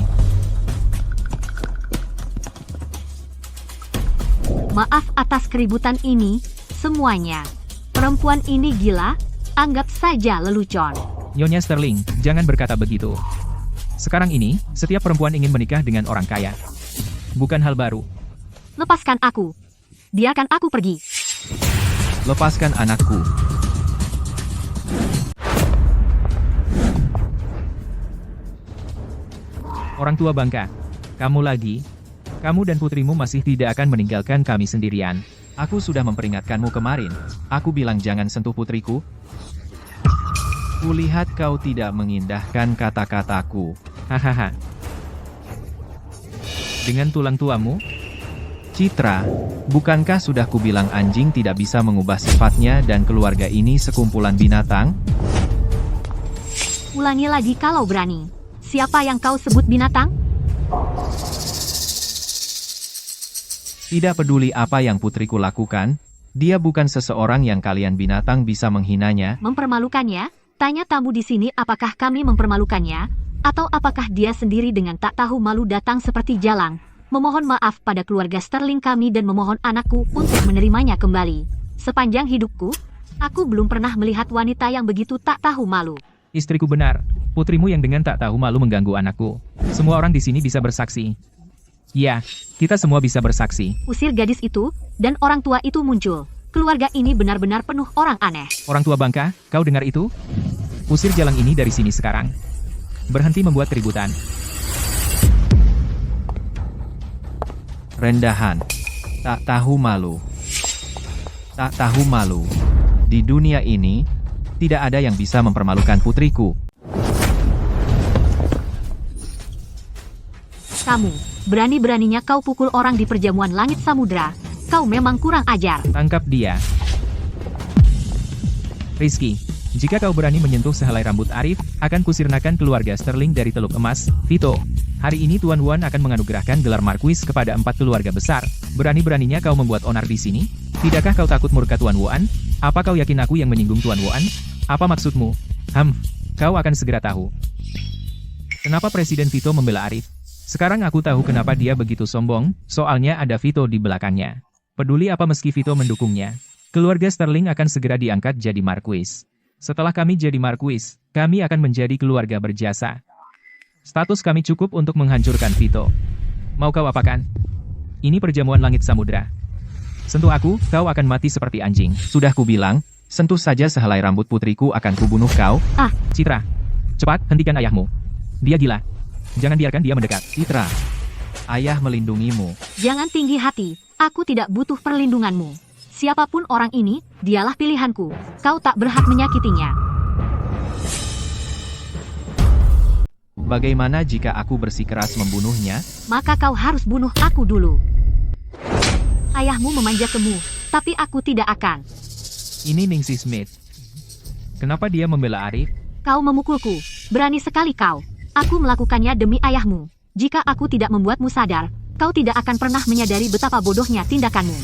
C: Maaf atas keributan ini, semuanya. Perempuan ini gila, anggap saja lelucon.
A: Nyonya Sterling, jangan berkata begitu. Sekarang ini, setiap perempuan ingin menikah dengan orang kaya. Bukan hal baru.
C: Lepaskan aku. Biarkan aku pergi.
D: Lepaskan anakku.
A: Orang tua bangka. Kamu lagi. Kamu dan putrimu masih tidak akan meninggalkan kami sendirian.
D: Aku sudah memperingatkanmu kemarin. Aku bilang jangan sentuh putriku. Kulihat kau tidak mengindahkan kata-kataku.
A: Hahaha. Dengan tulang tuamu?
D: Citra, bukankah sudah kubilang anjing tidak bisa mengubah sifatnya dan keluarga ini sekumpulan binatang?
C: Ulangi lagi kalau berani. Siapa yang kau sebut binatang?
D: Tidak peduli apa yang putriku lakukan, dia bukan seseorang yang kalian binatang bisa menghinanya.
C: Mempermalukannya? Tanya tamu di sini apakah kami mempermalukannya? Atau apakah dia sendiri dengan tak tahu malu datang seperti jalang? Memohon maaf pada keluarga Sterling kami dan memohon anakku untuk menerimanya kembali. Sepanjang hidupku, aku belum pernah melihat wanita yang begitu tak tahu malu.
A: Istriku benar. Putrimu yang dengan tak tahu malu mengganggu anakku. Semua orang di sini bisa bersaksi. Ya, kita semua bisa bersaksi.
C: Usir gadis itu, dan orang tua itu muncul. Keluarga ini benar-benar penuh orang aneh.
A: Orang tua bangka, kau dengar itu? Usir jalang ini dari sini sekarang. Berhenti membuat keributan.
D: Rendahan. Tak tahu malu. Tak tahu malu. Di dunia ini, tidak ada yang bisa mempermalukan putriku.
C: Kamu, berani-beraninya kau pukul orang di perjamuan langit samudra. Kau memang kurang ajar.
A: Tangkap dia. Rizky, jika kau berani menyentuh sehelai rambut Arif, akan kusirnakan keluarga Sterling dari Teluk Emas. Vito, hari ini Tuan Wuan akan menganugerahkan gelar Marquis kepada 4 keluarga besar. Berani-beraninya kau membuat onar di sini? Tidakkah kau takut murka Tuan Wuan? Apa kau yakin aku yang menyinggung Tuan Wuan? Apa maksudmu? Kau akan segera tahu. Kenapa Presiden Vito membela Arif? Sekarang aku tahu kenapa dia begitu sombong, soalnya ada Vito di belakangnya. Peduli apa meski Vito mendukungnya? Keluarga Sterling akan segera diangkat jadi Marquis. Setelah kami jadi Marquis, kami akan menjadi keluarga berjasa. Status kami cukup untuk menghancurkan Vito. Mau kau apakan? Ini perjamuan langit samudra. Sentuh aku, kau akan mati seperti anjing.
D: Sudah kubilang, sentuh saja sehelai rambut putriku akan kubunuh kau.
A: Citra, cepat hentikan ayahmu. Dia gila. Jangan biarkan dia mendekat.
D: Citra, ayah melindungimu.
C: Jangan tinggi hati, aku tidak butuh perlindunganmu. Siapapun orang ini, dialah pilihanku. Kau tak berhak menyakitinya.
D: Bagaimana jika aku bersikeras membunuhnya?
C: Maka kau harus bunuh aku dulu. Ayahmu memanjakanmu, tapi aku tidak akan.
A: Ini Ningsih Smith. Kenapa dia membela Arif?
C: Kau memukulku, berani sekali kau. Aku melakukannya demi ayahmu. Jika aku tidak membuatmu sadar, kau tidak akan pernah menyadari betapa bodohnya tindakanmu.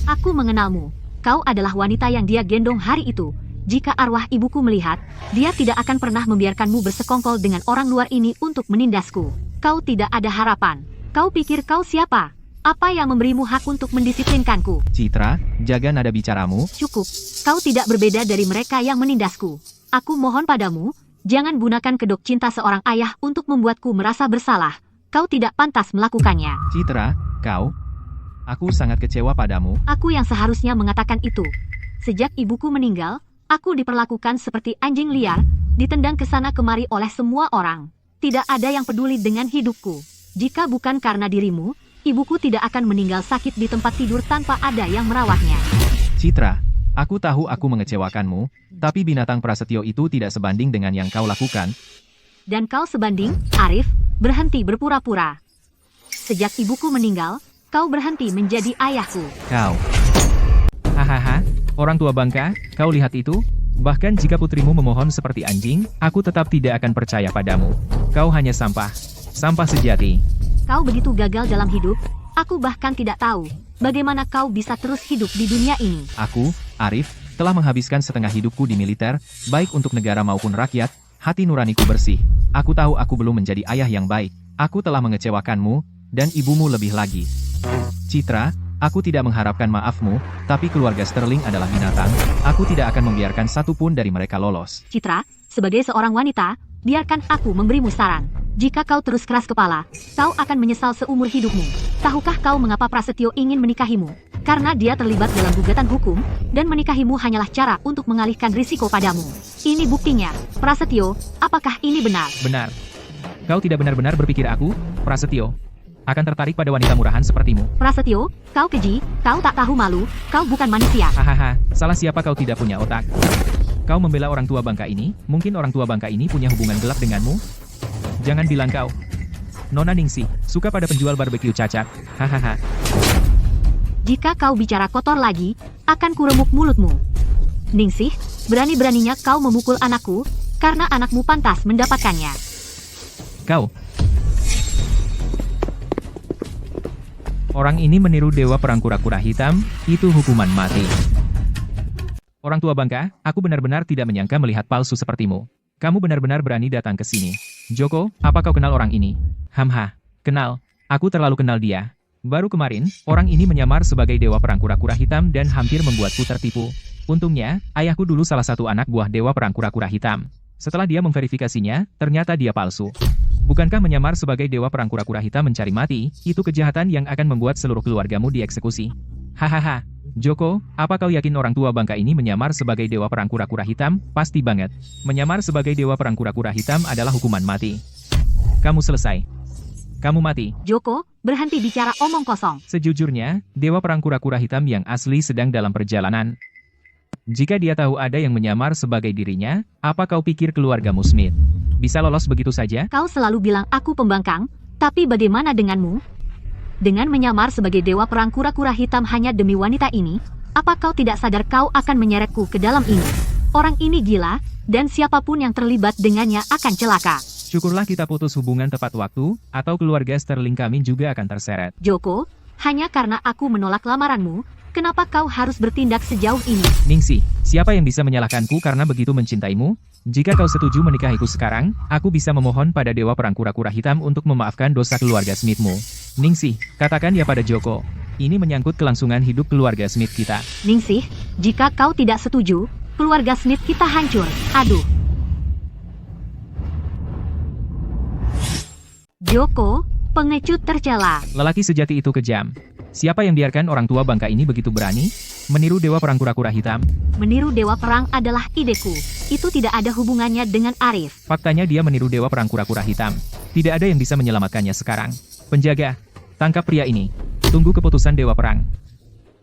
C: Aku mengenalmu. Kau adalah wanita yang dia gendong hari itu. Jika arwah ibuku melihat, dia tidak akan pernah membiarkanmu bersekongkol dengan orang luar ini untuk menindasku. Kau tidak ada harapan. Kau pikir kau siapa? Apa yang memberimu hak untuk mendisiplinkanku?
D: Citra, jaga nada bicaramu.
C: Cukup. Kau tidak berbeda dari mereka yang menindasku. Aku mohon padamu, jangan gunakan kedok cinta seorang ayah untuk membuatku merasa bersalah. Kau tidak pantas melakukannya.
D: Citra, aku sangat kecewa padamu.
C: Aku yang seharusnya mengatakan itu. Sejak ibuku meninggal, aku diperlakukan seperti anjing liar, ditendang ke sana kemari oleh semua orang. Tidak ada yang peduli dengan hidupku. Jika bukan karena dirimu, ibuku tidak akan meninggal sakit di tempat tidur tanpa ada yang merawatnya.
D: Citra, aku tahu aku mengecewakanmu, tapi binatang prasetyo itu tidak sebanding dengan yang kau lakukan.
C: Dan kau sebanding, Arif, berhenti berpura-pura. Sejak ibuku meninggal, kau berhenti menjadi ayahku.
D: Kau.
A: Hahaha, orang tua bangka, kau lihat itu? Bahkan jika putrimu memohon seperti anjing, aku tetap tidak akan percaya padamu. Kau hanya sampah. Sampah sejati.
C: Kau begitu gagal dalam hidup, aku bahkan tidak tahu bagaimana kau bisa terus hidup di dunia ini.
D: Aku, Arif, telah menghabiskan setengah hidupku di militer, baik untuk negara maupun rakyat, hati nuraniku bersih. Aku tahu aku belum menjadi ayah yang baik. Aku telah mengecewakanmu, dan ibumu lebih lagi. Citra, aku tidak mengharapkan maafmu, tapi keluarga Sterling adalah binatang. Aku tidak akan membiarkan satupun dari mereka lolos.
C: Citra, sebagai seorang wanita, biarkan aku memberimu saran. Jika kau terus keras kepala, kau akan menyesal seumur hidupmu. Tahukah kau mengapa Prasetyo ingin menikahimu? Karena dia terlibat dalam gugatan hukum, dan menikahimu hanyalah cara untuk mengalihkan risiko padamu. Ini buktinya. Prasetyo, apakah ini benar?
A: Benar. Kau tidak benar-benar berpikir aku, Prasetyo, akan tertarik pada wanita murahan sepertimu.
C: Prasetyo, kau keji, kau tak tahu malu, kau bukan manusia.
A: Hahaha, salah siapa kau tidak punya otak? Kau membela orang tua bangka ini, mungkin orang tua bangka ini punya hubungan gelap denganmu? Jangan bilang kau. Nona Ningsih, suka pada penjual barbeque cacat. Hahaha.
C: Jika kau bicara kotor lagi, akan kuremuk mulutmu. Ningsih, berani-beraninya kau memukul anakku, karena anakmu pantas mendapatkannya.
A: Kau. Orang ini meniru dewa perang kura-kura hitam, itu hukuman mati. Orang tua bangka, aku benar-benar tidak menyangka melihat palsu sepertimu. Kamu benar-benar berani datang ke sini. Joko, apa kau kenal orang ini? Hamha, kenal. Aku terlalu kenal dia. Baru kemarin, orang ini menyamar sebagai dewa perang kura-kura hitam dan hampir membuatku tertipu. Untungnya, ayahku dulu salah satu anak buah dewa perang kura-kura hitam. Setelah dia memverifikasinya, ternyata dia palsu. Bukankah menyamar sebagai dewa perang kura-kura hitam mencari mati, itu kejahatan yang akan membuat seluruh keluargamu dieksekusi? Hahaha. Joko, apa kau yakin orang tua bangka ini menyamar sebagai dewa perang kura-kura hitam? Pasti banget. Menyamar sebagai dewa perang kura-kura hitam adalah hukuman mati. Kamu selesai. Kamu mati.
C: Joko, berhenti bicara omong kosong.
A: Sejujurnya, dewa perang kura-kura hitam yang asli sedang dalam perjalanan. Jika dia tahu ada yang menyamar sebagai dirinya, apa kau pikir keluargamu Smith bisa lolos begitu saja?
C: Kau selalu bilang aku pembangkang, tapi bagaimana denganmu? Dengan menyamar sebagai dewa perang kura-kura hitam hanya demi wanita ini, apa kau tidak sadar kau akan menyeretku ke dalam ini? Orang ini gila, dan siapapun yang terlibat dengannya akan celaka.
A: Syukurlah kita putus hubungan tepat waktu, atau keluarga Sterling kami juga akan terseret.
C: Joko, hanya karena aku menolak lamaranmu, kenapa kau harus bertindak sejauh ini?
A: Ningsih, siapa yang bisa menyalahkanku karena begitu mencintaimu? Jika kau setuju menikahiku sekarang, aku bisa memohon pada dewa perang kura-kura hitam untuk memaafkan dosa keluarga Smithmu. Ningsih, katakan ya pada Joko. Ini menyangkut kelangsungan hidup keluarga Smith kita.
C: Ningsih, jika kau tidak setuju, keluarga Smith kita hancur. Aduh. Joko, Pengecut tercela.
A: Lelaki sejati itu kejam. Siapa yang biarkan orang tua bangka ini begitu berani meniru dewa perang kura-kura hitam?
C: Meniru dewa perang adalah ideku. Itu tidak ada hubungannya dengan Arif.
A: Faktanya dia meniru dewa perang kura-kura hitam. Tidak ada yang bisa menyelamatkannya sekarang. Penjaga, tangkap pria ini. Tunggu keputusan dewa perang.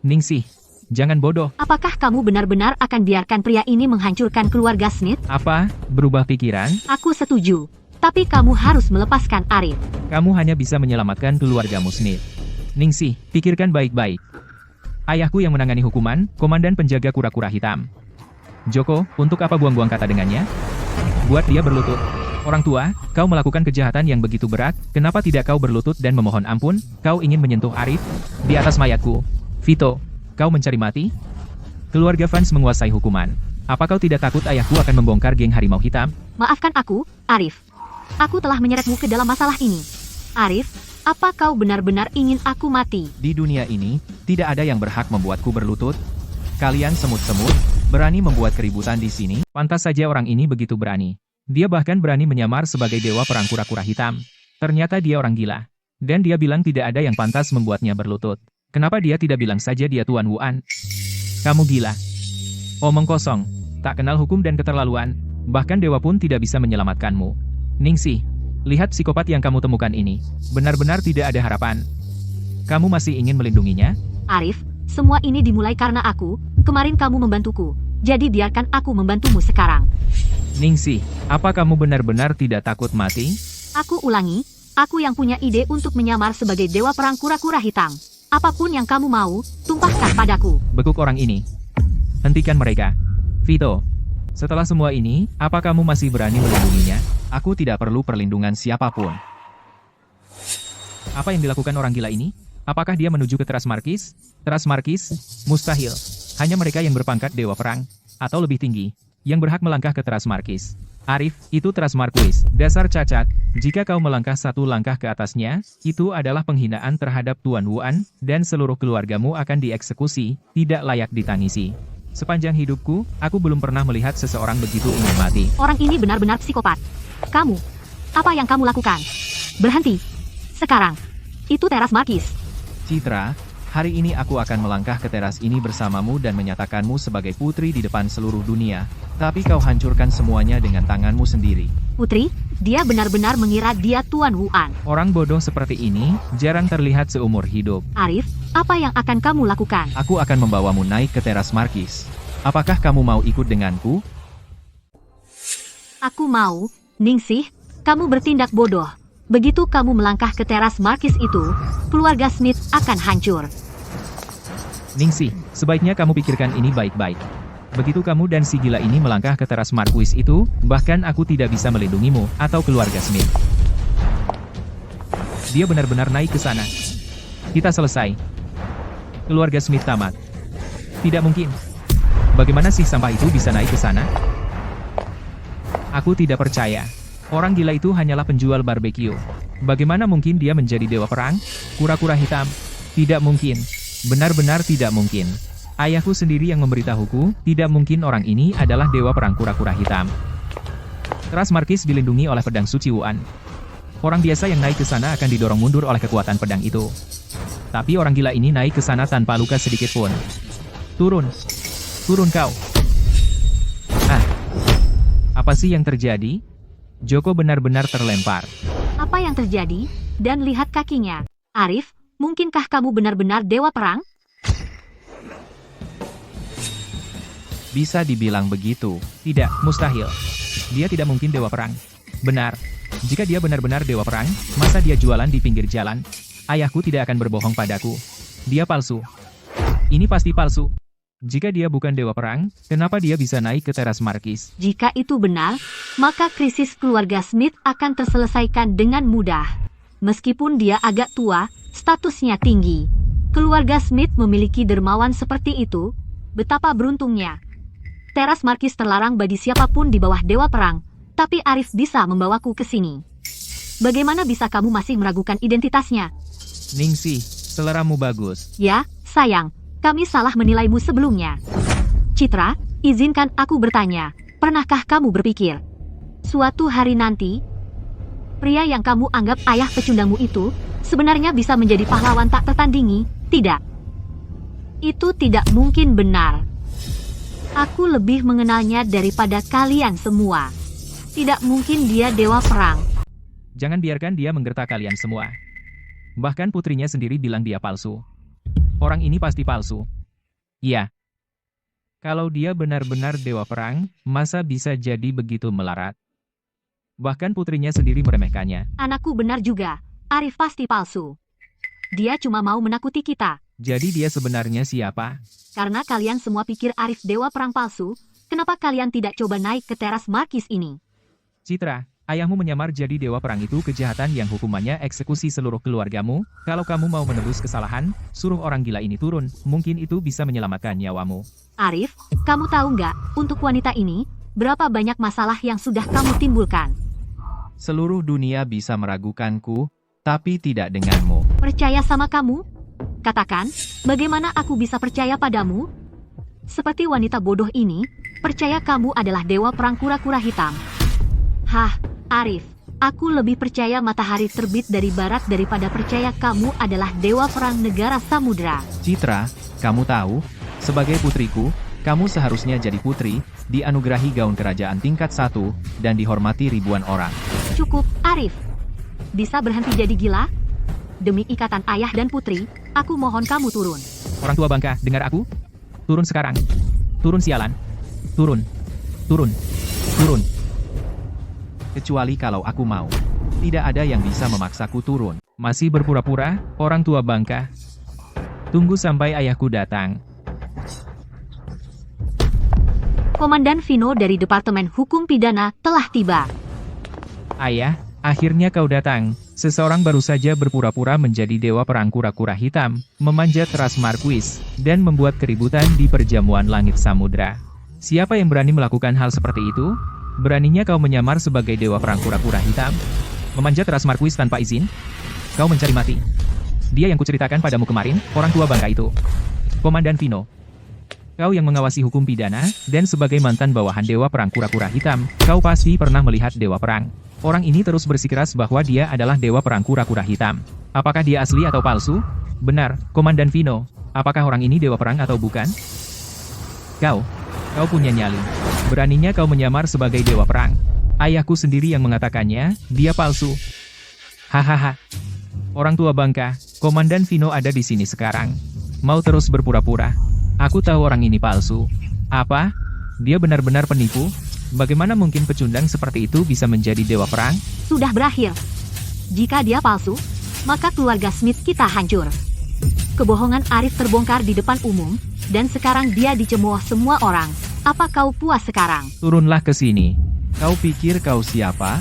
A: Ningsih, jangan bodoh.
C: Apakah kamu benar-benar akan biarkan pria ini menghancurkan keluarga Smith?
A: Apa? Berubah pikiran?
C: Aku setuju. Tapi kamu harus melepaskan Arif.
A: Kamu hanya bisa menyelamatkan keluargamu Smith. Ningsih, pikirkan baik-baik. Ayahku yang menangani hukuman, komandan penjaga kura-kura hitam. Joko, untuk apa buang-buang kata dengannya? Buat dia berlutut. Orang tua, kau melakukan kejahatan yang begitu berat, kenapa tidak kau berlutut dan memohon ampun? Kau ingin menyentuh Arif? Di atas mayatku. Vito, kau mencari mati? Keluarga Vance menguasai hukuman. Apa kau tidak takut ayahku akan membongkar geng harimau hitam?
C: Maafkan aku, Arif. Aku telah menyeretmu ke dalam masalah ini. Arif, apa kau benar-benar ingin aku mati?
D: Di dunia ini, tidak ada yang berhak membuatku berlutut. Kalian semut-semut, berani membuat keributan di sini?
A: Pantas saja orang ini begitu berani. Dia bahkan berani menyamar sebagai dewa perang kura-kura hitam. Ternyata dia orang gila. Dan dia bilang tidak ada yang pantas membuatnya berlutut. Kenapa dia tidak bilang saja dia Tuan Wuan? Kamu gila. Omong kosong. Tak kenal hukum dan keterlaluan. Bahkan dewa pun tidak bisa menyelamatkanmu. Ningsih, lihat psikopat yang kamu temukan ini. Benar-benar tidak ada harapan. Kamu masih ingin melindunginya?
C: Arif, semua ini dimulai karena aku. Kemarin kamu membantuku. Jadi biarkan aku membantumu sekarang.
A: Ningsih, apa kamu benar-benar tidak takut mati?
C: Aku ulangi, aku yang punya ide untuk menyamar sebagai dewa perang kura-kura hitam. Apapun yang kamu mau, tumpahkan padaku.
A: Bekuk orang ini. Hentikan mereka. Vito, setelah semua ini, apa kamu masih berani melindunginya?
D: Aku tidak perlu perlindungan siapapun.
A: Apa yang dilakukan orang gila ini? Apakah dia menuju ke Teras Markis? Teras Markis? Mustahil. Hanya mereka yang berpangkat dewa perang, atau lebih tinggi, yang berhak melangkah ke Teras Markis. Arif, itu Teras Marquis. Dasar cacat, jika kau melangkah satu langkah ke atasnya, itu adalah penghinaan terhadap Tuan Wuan, dan seluruh keluargamu akan dieksekusi, tidak layak ditangisi. Sepanjang hidupku, aku belum pernah melihat seseorang begitu ingin mati.
C: Orang ini benar-benar psikopat. Kamu, apa yang kamu lakukan? Berhenti. Sekarang. Itu Teras Markis.
D: Citra, hari ini aku akan melangkah ke teras ini bersamamu dan menyatakanmu sebagai putri di depan seluruh dunia. Tapi kau hancurkan semuanya dengan tanganmu sendiri.
C: Putri, dia benar-benar mengira dia Tuan Wuan.
A: Orang bodoh seperti ini, jarang terlihat seumur hidup.
C: Arif, apa yang akan kamu lakukan?
D: Aku akan membawamu naik ke teras Markis. Apakah kamu mau ikut denganku?
C: Aku mau. Ningsih, kamu bertindak bodoh. Begitu kamu melangkah ke teras Markis itu, keluarga Smith akan hancur.
A: Ningsih, sebaiknya kamu pikirkan ini baik-baik. Begitu kamu dan si gila ini melangkah ke teras Marquis itu, bahkan aku tidak bisa melindungimu, atau keluarga Smith. Dia benar-benar naik ke sana. Kita selesai. Keluarga Smith tamat. Tidak mungkin. Bagaimana sih sampah itu bisa naik ke sana? Aku tidak percaya. Orang gila itu hanyalah penjual barbeque. Bagaimana mungkin dia menjadi dewa perang? Kura-kura hitam? Tidak mungkin. Benar-benar tidak mungkin. Ayahku sendiri yang memberitahuku, tidak mungkin orang ini adalah dewa perang kura-kura hitam. Teras Markis dilindungi oleh pedang suci Wuan. Orang biasa yang naik ke sana akan didorong mundur oleh kekuatan pedang itu. Tapi orang gila ini naik ke sana tanpa luka sedikit pun. Turun. Turun kau. Ah. Apa sih yang terjadi? Joko benar-benar terlempar.
C: Apa yang terjadi? Dan lihat kakinya. Arif, mungkinkah kamu benar-benar dewa perang?
D: Bisa dibilang begitu.
A: Tidak, mustahil. Dia tidak mungkin dewa perang. Benar. Jika dia benar-benar dewa perang, masa dia jualan di pinggir jalan? Ayahku tidak akan berbohong padaku. Dia palsu. Ini pasti palsu. Jika dia bukan dewa perang, kenapa dia bisa naik ke teras Markis?
C: Jika itu benar, maka krisis keluarga Smith akan terselesaikan dengan mudah. Meskipun dia agak tua, statusnya tinggi. Keluarga Smith memiliki dermawan seperti itu. Betapa beruntungnya. Teras Markis terlarang bagi siapapun di bawah dewa perang, tapi Arif bisa membawaku ke sini. Bagaimana bisa kamu masih meragukan identitasnya?
A: Ningsih, seleramu bagus.
C: Ya, sayang. Kami salah menilaimu sebelumnya. Citra, izinkan aku bertanya. Pernahkah kamu berpikir? Suatu hari nanti, Pria yang kamu anggap ayah pecundangmu itu, sebenarnya bisa menjadi pahlawan tak tertandingi, tidak? Itu tidak mungkin benar. Aku lebih mengenalnya daripada kalian semua. Tidak mungkin dia dewa perang.
A: Jangan biarkan dia menggertak kalian semua. Bahkan putrinya sendiri bilang dia palsu. Orang ini pasti palsu. Iya. Kalau dia benar-benar dewa perang, masa bisa jadi begitu melarat? Bahkan putrinya sendiri meremehkannya.
C: Anakku benar juga. Arif pasti palsu. Dia cuma mau menakuti kita.
A: Jadi dia sebenarnya siapa?
C: Karena kalian semua pikir Arif dewa perang palsu, kenapa kalian tidak coba naik ke teras markis ini?
A: Citra, ayahmu menyamar jadi dewa perang itu kejahatan yang hukumannya eksekusi seluruh keluargamu. Kalau kamu mau menebus kesalahan, suruh orang gila ini turun. Mungkin itu bisa menyelamatkan nyawamu.
C: Arif, kamu tahu nggak, untuk wanita ini, berapa banyak masalah yang sudah kamu timbulkan?
D: Seluruh dunia bisa meragukanku, tapi tidak denganmu.
C: Percaya sama kamu? Katakan, bagaimana aku bisa percaya padamu? Seperti wanita bodoh ini, percaya kamu adalah dewa perang kura-kura hitam. Hah, Arif, aku lebih percaya matahari terbit dari barat daripada percaya kamu adalah dewa perang negara samudra.
D: Citra, kamu tahu, sebagai putriku, kamu seharusnya jadi putri, dianugerahi gaun kerajaan tingkat 1, dan dihormati ribuan orang.
C: Cukup, Arif. Bisa berhenti jadi gila? Demi ikatan ayah dan putri, aku mohon kamu turun.
A: Orang tua bangka, dengar aku? Turun sekarang. Turun sialan. Turun. Turun. Turun.
D: Kecuali kalau aku mau. Tidak ada yang bisa memaksaku turun.
A: Masih berpura-pura, orang tua bangka. Tunggu sampai ayahku datang.
C: Komandan Vino dari Departemen Hukum Pidana telah tiba.
A: Ayah, akhirnya kau datang. Seseorang baru saja berpura-pura menjadi dewa perang kura-kura hitam, memanjat teras markuis, dan membuat keributan di perjamuan langit samudra. Siapa yang berani melakukan hal seperti itu? Beraninya kau menyamar sebagai dewa perang kura-kura hitam? Memanjat teras markuis tanpa izin? Kau mencari mati. Dia yang kuceritakan padamu kemarin, orang tua bangka itu. Komandan Vino. Kau yang mengawasi hukum pidana, dan sebagai mantan bawahan dewa perang kura-kura hitam, kau pasti pernah melihat dewa perang. Orang ini terus bersikeras bahwa dia adalah dewa perang kura-kura hitam. Apakah dia asli atau palsu? Benar, Komandan Vino. Apakah orang ini dewa perang atau bukan? Kau punya nyali. Beraninya kau menyamar sebagai dewa perang. Ayahku sendiri yang mengatakannya, dia palsu. Hahaha. Orang tua bangka, Komandan Vino ada di sini sekarang. Mau terus berpura-pura. Aku tahu orang ini palsu. Apa? Dia benar-benar penipu? Bagaimana mungkin pecundang seperti itu bisa menjadi dewa perang?
C: Sudah berakhir. Jika dia palsu, maka keluarga Smith kita hancur. Kebohongan Arif terbongkar di depan umum, dan sekarang dia dicemooh semua orang. Apa kau puas sekarang?
A: Turunlah ke sini.
D: Kau pikir kau siapa?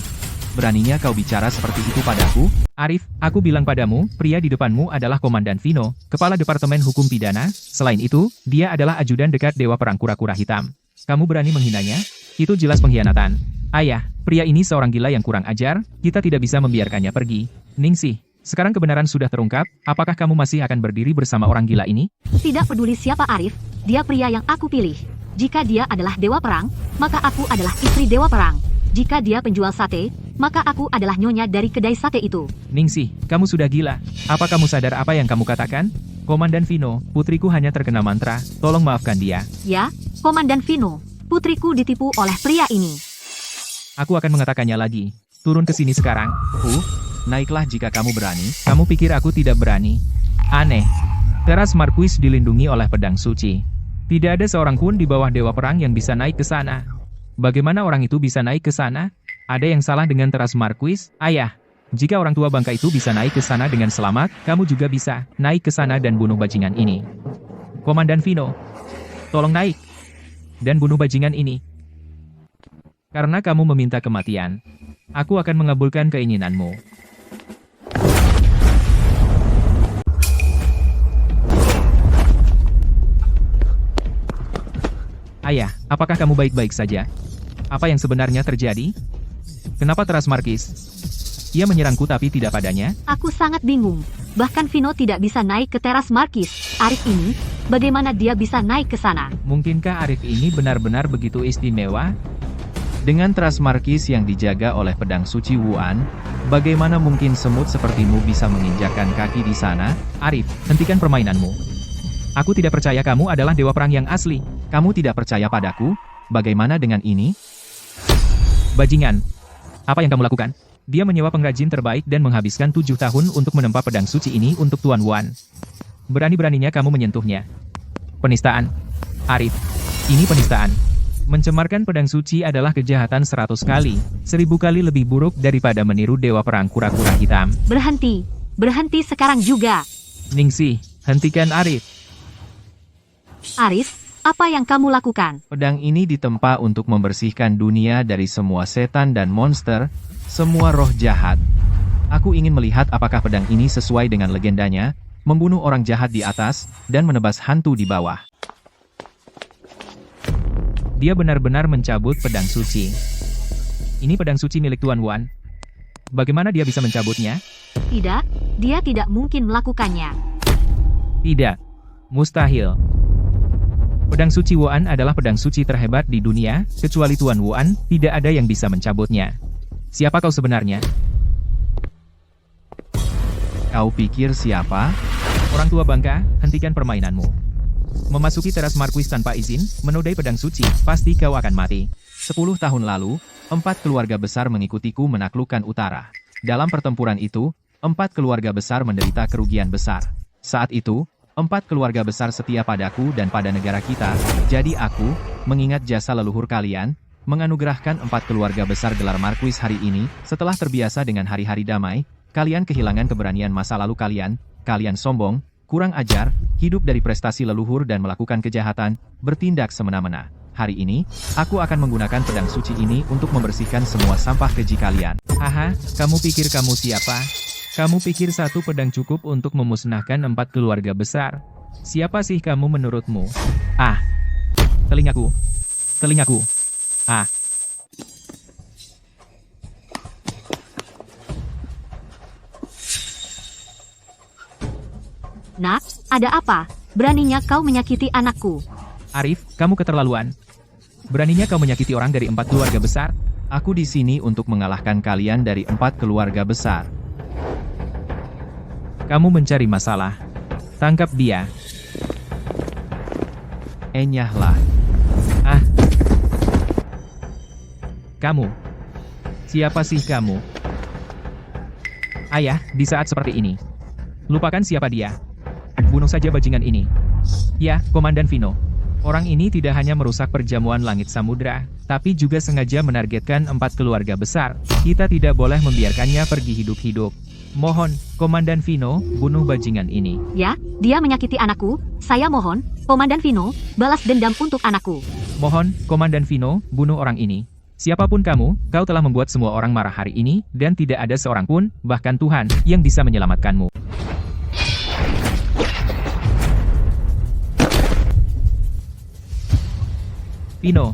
D: Beraninya kau bicara seperti itu padaku?
A: Arif, aku bilang padamu, pria di depanmu adalah Komandan Vino, Kepala Departemen Hukum Pidana. Selain itu, dia adalah ajudan dekat dewa perang kura-kura hitam. Kamu berani menghinanya? Itu jelas pengkhianatan. Ayah, pria ini seorang gila yang kurang ajar, kita tidak bisa membiarkannya pergi. Ningsih, sekarang kebenaran sudah terungkap, apakah kamu masih akan berdiri bersama orang gila ini?
C: Tidak peduli siapa Arif, dia pria yang aku pilih. Jika dia adalah dewa perang, maka aku adalah istri dewa perang. Jika dia penjual sate, maka aku adalah nyonya dari kedai sate itu.
A: Ningsih, kamu sudah gila. Apa kamu sadar apa yang kamu katakan? Komandan Vino, putriku hanya terkena mantra, tolong maafkan dia.
C: Ya, Komandan Vino, putriku ditipu oleh pria ini.
A: Aku akan mengatakannya lagi. Turun ke sini sekarang.
D: Naiklah jika kamu berani.
A: Kamu pikir aku tidak berani? Aneh. Teras Marquis dilindungi oleh pedang suci. Tidak ada seorang pun di bawah dewa perang yang bisa naik ke sana. Bagaimana orang itu bisa naik ke sana? Ada yang salah dengan teras Marquis? Ayah, jika orang tua bangka itu bisa naik ke sana dengan selamat, kamu juga bisa naik ke sana dan bunuh bajingan ini. Komandan Vino, tolong naik dan bunuh bajingan ini. Karena kamu meminta kematian, aku akan mengabulkan keinginanmu. Ayah, apakah kamu baik-baik saja? Apa yang sebenarnya terjadi? Kenapa teras Markis? Ia menyerangku tapi tidak padanya?
C: Aku sangat bingung. Bahkan Vino tidak bisa naik ke teras markis. Arif ini, bagaimana dia bisa naik ke sana?
A: Mungkinkah Arif ini benar-benar begitu istimewa?
D: Dengan teras markis yang dijaga oleh pedang suci Wuan, bagaimana mungkin semut sepertimu bisa menginjakkan kaki di sana?
A: Arif, hentikan permainanmu. Aku tidak percaya kamu adalah dewa perang yang asli.
D: Kamu tidak percaya padaku? Bagaimana dengan ini?
A: Bajingan. Apa yang kamu lakukan? Dia menyewa pengrajin terbaik dan menghabiskan 7 tahun untuk menempa pedang suci ini untuk Tuan Wan. Berani-beraninya kamu menyentuhnya. Penistaan. Arif, ini penistaan. Mencemarkan pedang suci adalah kejahatan 100 kali, 1000 kali lebih buruk daripada meniru dewa perang kura-kura hitam.
C: Berhenti. Berhenti sekarang juga.
A: Ningsih, hentikan Arif.
C: Arif, apa yang kamu lakukan?
D: Pedang ini ditempa untuk membersihkan dunia dari semua setan dan monster, semua roh jahat. Aku ingin melihat apakah pedang ini sesuai dengan legendanya, membunuh orang jahat di atas, dan menebas hantu di bawah.
A: Dia benar-benar mencabut pedang suci. Ini pedang suci milik Tuan Wan. Bagaimana dia bisa mencabutnya?
C: Tidak, dia tidak mungkin melakukannya.
A: Tidak. Mustahil. Pedang suci Wan adalah pedang suci terhebat di dunia, kecuali Tuan Wan, tidak ada yang bisa mencabutnya. Siapa kau sebenarnya?
D: Kau pikir siapa?
A: Orang tua bangka, hentikan permainanmu. Memasuki teras markuis tanpa izin, menodai pedang suci, pasti kau akan mati.
D: 10 tahun lalu, 4 keluarga besar mengikutiku menaklukkan utara. Dalam pertempuran itu, 4 keluarga besar menderita kerugian besar. Saat itu, 4 keluarga besar setia padaku dan pada negara kita, jadi aku, mengingat jasa leluhur kalian, menganugerahkan 4 keluarga besar gelar markuis hari ini, setelah terbiasa dengan hari-hari damai, kalian kehilangan keberanian masa lalu kalian sombong, kurang ajar, hidup dari prestasi leluhur dan melakukan kejahatan, bertindak semena-mena. Hari ini, aku akan menggunakan pedang suci ini untuk membersihkan semua sampah keji kalian.
A: Haha, kamu pikir kamu siapa? Kamu pikir satu pedang cukup untuk memusnahkan 4 keluarga besar? Siapa sih kamu menurutmu? Ah! Telingaku! Telingaku! Ah!
C: Nak, ada apa? Beraninya kau menyakiti anakku.
A: Arif, kamu keterlaluan. Beraninya kau menyakiti orang dari 4 keluarga besar?
D: Aku di sini untuk mengalahkan kalian dari 4 keluarga besar.
A: Kamu mencari masalah. Tangkap dia.
D: Enyahlah.
A: Ah! Kamu. Siapa sih kamu? Ayah, di saat seperti ini. Lupakan siapa dia. Bunuh saja bajingan ini. Ya, Komandan Vino. Orang ini tidak hanya merusak perjamuan langit samudra, tapi juga sengaja menargetkan 4 keluarga besar. Kita tidak boleh membiarkannya pergi hidup-hidup. Mohon, Komandan Vino, bunuh bajingan ini.
C: Ya, dia menyakiti anakku. Saya mohon, Komandan Vino, balas dendam untuk anakku.
A: Mohon, Komandan Vino, bunuh orang ini. Siapapun kamu, kau telah membuat semua orang marah hari ini, dan tidak ada seorang pun, bahkan Tuhan, yang bisa menyelamatkanmu. Vino.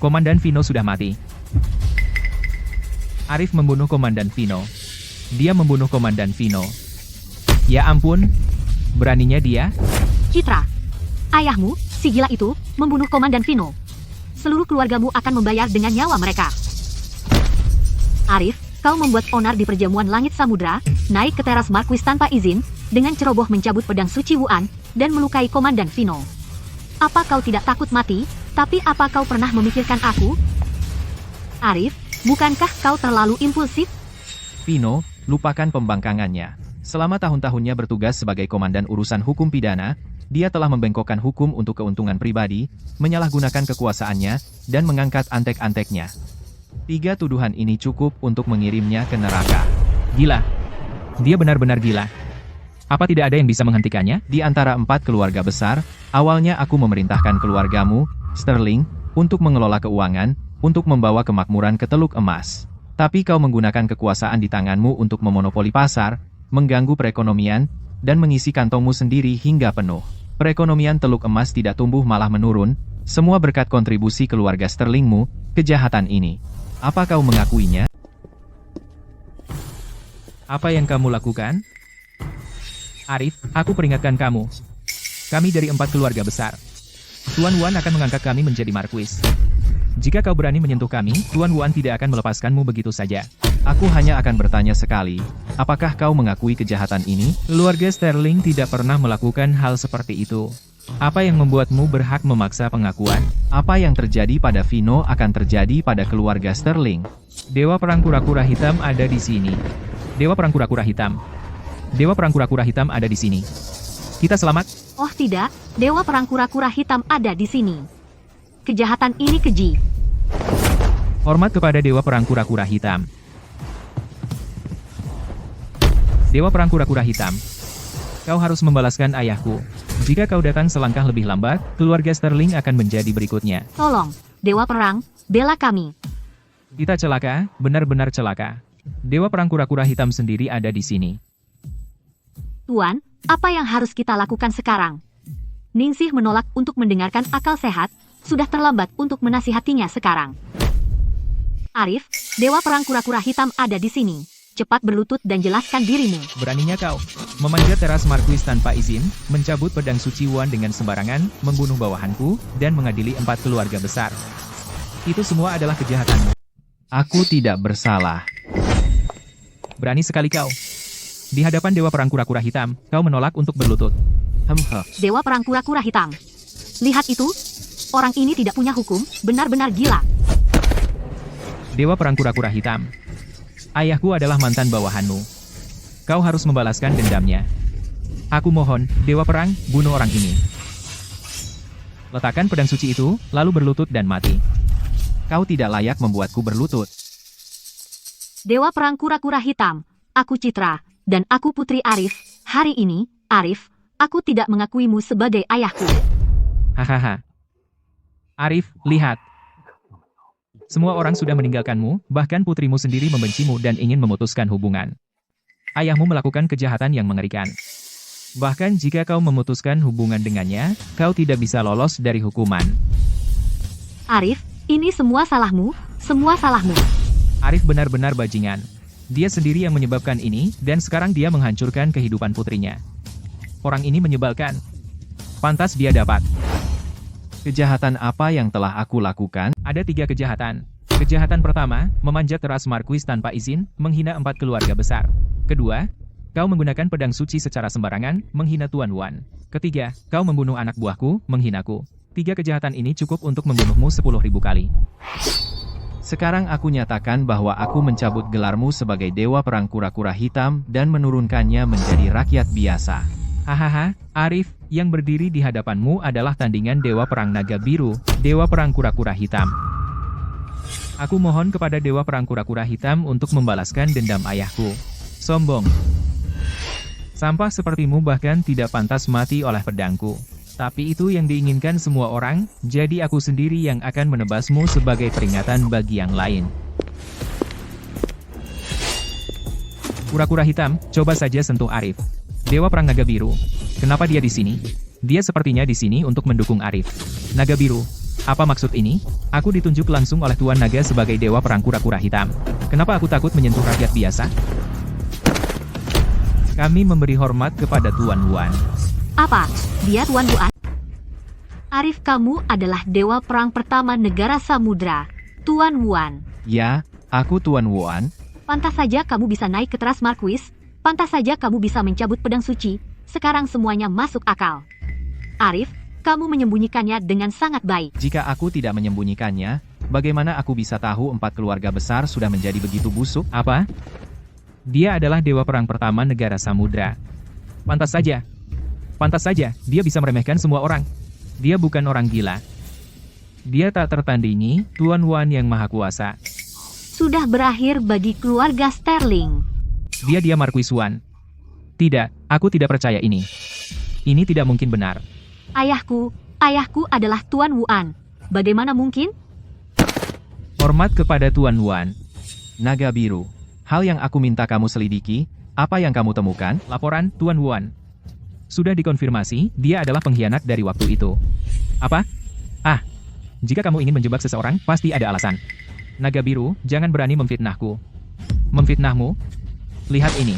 A: Komandan Vino sudah mati. Arif membunuh Komandan Vino. Dia membunuh Komandan Vino. Ya ampun. Beraninya dia?
C: Citra, ayahmu, si gila itu, membunuh Komandan Vino. Seluruh keluargamu akan membayar dengan nyawa mereka. Arif, kau membuat onar di perjamuan langit samudra, naik ke teras markuis tanpa izin, dengan ceroboh mencabut pedang suci Wuan, dan melukai Komandan Vino. Apa kau tidak takut mati? Tapi apa kau pernah memikirkan aku? Arif, bukankah kau terlalu impulsif?
D: Vino, lupakan pembangkangannya. Selama tahun-tahunnya bertugas sebagai komandan urusan hukum pidana, dia telah membengkokkan hukum untuk keuntungan pribadi, menyalahgunakan kekuasaannya, dan mengangkat antek-anteknya. 3 tuduhan ini cukup untuk mengirimnya ke neraka.
A: Gila. Dia benar-benar gila. Apa tidak ada yang bisa menghentikannya?
D: Di antara 4 keluarga besar, awalnya aku memerintahkan keluargamu, Sterling, untuk mengelola keuangan, untuk membawa kemakmuran ke Teluk Emas. Tapi kau menggunakan kekuasaan di tanganmu untuk memonopoli pasar, mengganggu perekonomian, dan mengisi kantongmu sendiri hingga penuh. Perekonomian Teluk Emas tidak tumbuh malah menurun, semua berkat kontribusi keluarga Sterlingmu, kejahatan ini. Apa kau mengakuinya?
A: Apa yang kamu lakukan? Arif, aku peringatkan kamu. Kami dari 4 keluarga besar. Tuan Wuan akan mengangkat kami menjadi marquis. Jika kau berani menyentuh kami, Tuan Wuan tidak akan melepaskanmu begitu saja.
D: Aku hanya akan bertanya sekali, apakah kau mengakui kejahatan ini?
A: Keluarga Sterling tidak pernah melakukan hal seperti itu. Apa yang membuatmu berhak memaksa pengakuan?
D: Apa yang terjadi pada Vino akan terjadi pada keluarga Sterling.
A: Dewa Perang Kura-Kura Hitam ada di sini. Dewa Perang Kura-Kura Hitam. Dewa Perang Kura-Kura Hitam ada di sini. Kita selamat.
C: Oh tidak, Dewa Perang Kura-Kura Hitam ada di sini. Kejahatan ini keji.
A: Hormat kepada Dewa Perang Kura-Kura Hitam. Dewa Perang Kura-Kura Hitam. Kau harus membalaskan ayahku. Jika kau datang selangkah lebih lambat, keluarga Sterling akan menjadi berikutnya.
C: Tolong, Dewa Perang, bela kami.
A: Kita celaka, benar-benar celaka. Dewa Perang Kura-Kura Hitam sendiri ada di sini.
C: Tuan, apa yang harus kita lakukan sekarang? Ningsih menolak untuk mendengarkan akal sehat, sudah terlambat untuk menasihatinya sekarang. Arif, Dewa Perang Kura-Kura Hitam ada di sini. Cepat berlutut dan jelaskan dirimu.
A: Beraninya kau memanjat teras marquis tanpa izin, mencabut pedang suci Wuan dengan sembarangan, membunuh bawahanku, dan mengadili 4 keluarga besar. Itu semua adalah kejahatanmu.
D: Aku tidak bersalah.
A: Berani sekali kau. Di hadapan Dewa Perang Kura-Kura Hitam, kau menolak untuk berlutut.
C: Dewa Perang Kura-Kura Hitam. Lihat itu. Orang ini tidak punya hukum, benar-benar gila.
A: Dewa Perang Kura-Kura Hitam. Ayahku adalah mantan bawahanmu. Kau harus membalaskan dendamnya. Aku mohon, Dewa Perang, bunuh orang ini. Letakkan pedang suci itu, lalu berlutut dan mati.
D: Kau tidak layak membuatku berlutut.
C: Dewa Perang Kura-Kura Hitam. Aku Citra, dan aku Putri Arif. Hari ini, Arif, aku tidak mengakuimu sebagai ayahku.
A: Hahaha. Arif, lihat. Semua orang sudah meninggalkanmu, bahkan putrimu sendiri membencimu dan ingin memutuskan hubungan. Ayahmu melakukan kejahatan yang mengerikan. Bahkan jika kau memutuskan hubungan dengannya, kau tidak bisa lolos dari hukuman.
C: Arif, ini semua salahmu, semua salahmu.
A: Arif benar-benar bajingan. Dia sendiri yang menyebabkan ini, dan sekarang dia menghancurkan kehidupan putrinya. Orang ini menyebalkan. Pantas dia dapat.
D: Kejahatan apa yang telah aku lakukan?
A: Ada 3 kejahatan. Kejahatan pertama, memanjat teras marquis tanpa izin, menghina 4 keluarga besar. Kedua, kau menggunakan pedang suci secara sembarangan, menghina Tuan Wuan. Ketiga, kau membunuh anak buahku, menghinaku. 3 kejahatan ini cukup untuk membunuhmu 10.000 kali.
D: Sekarang aku nyatakan bahwa aku mencabut gelarmu sebagai Dewa Perang Kura-Kura Hitam dan menurunkannya menjadi rakyat biasa.
A: Hahaha, Arif, yang berdiri di hadapanmu adalah tandingan Dewa Perang Naga Biru, Dewa Perang Kura-Kura Hitam. Aku mohon kepada Dewa Perang Kura-Kura Hitam untuk membalaskan dendam ayahku. Sombong. Sampah sepertimu bahkan tidak pantas mati oleh pedangku. Tapi itu yang diinginkan semua orang, jadi aku sendiri yang akan menebasmu sebagai peringatan bagi yang lain. Kura-Kura Hitam, coba saja sentuh Arif. Dewa Perang Naga Biru. Kenapa dia di sini? Dia sepertinya di sini untuk mendukung Arif. Naga Biru. Apa maksud ini? Aku ditunjuk langsung oleh Tuan Naga sebagai Dewa Perang Kura-Kura Hitam. Kenapa aku takut menyentuh rakyat biasa? Kami memberi hormat kepada Tuan Wuan.
C: Apa? Dia Tuan Wuan? Arif, kamu adalah Dewa Perang pertama negara Samudra. Tuan Wuan.
D: Ya, aku Tuan Wuan.
C: Pantas saja kamu bisa naik ke teras marquis. Pantas saja kamu bisa mencabut pedang suci. Sekarang semuanya masuk akal. Arif, kamu menyembunyikannya dengan sangat baik.
D: Jika aku tidak menyembunyikannya, bagaimana aku bisa tahu 4 keluarga besar sudah menjadi begitu busuk?
A: Apa? Dia adalah Dewa Perang pertama negara Samudra. Pantas saja. Pantas saja, dia bisa meremehkan semua orang. Dia bukan orang gila. Dia tak tertandingi, Tuan Wuan yang maha kuasa.
C: Sudah berakhir bagi keluarga Sterling.
A: Dia Marquis Wuan. Tidak, aku tidak percaya ini. Ini tidak mungkin benar.
C: Ayahku adalah Tuan Wuan. Bagaimana mungkin?
A: Hormat kepada Tuan Wuan.
D: Naga Biru. Hal yang aku minta kamu selidiki, apa yang kamu temukan?
A: Laporan, Tuan Wuan. Sudah dikonfirmasi, dia adalah pengkhianat dari waktu itu. Apa? Ah, jika kamu ingin menjebak seseorang, pasti ada alasan. Naga Biru, jangan berani memfitnahku. Memfitnahmu? Lihat ini.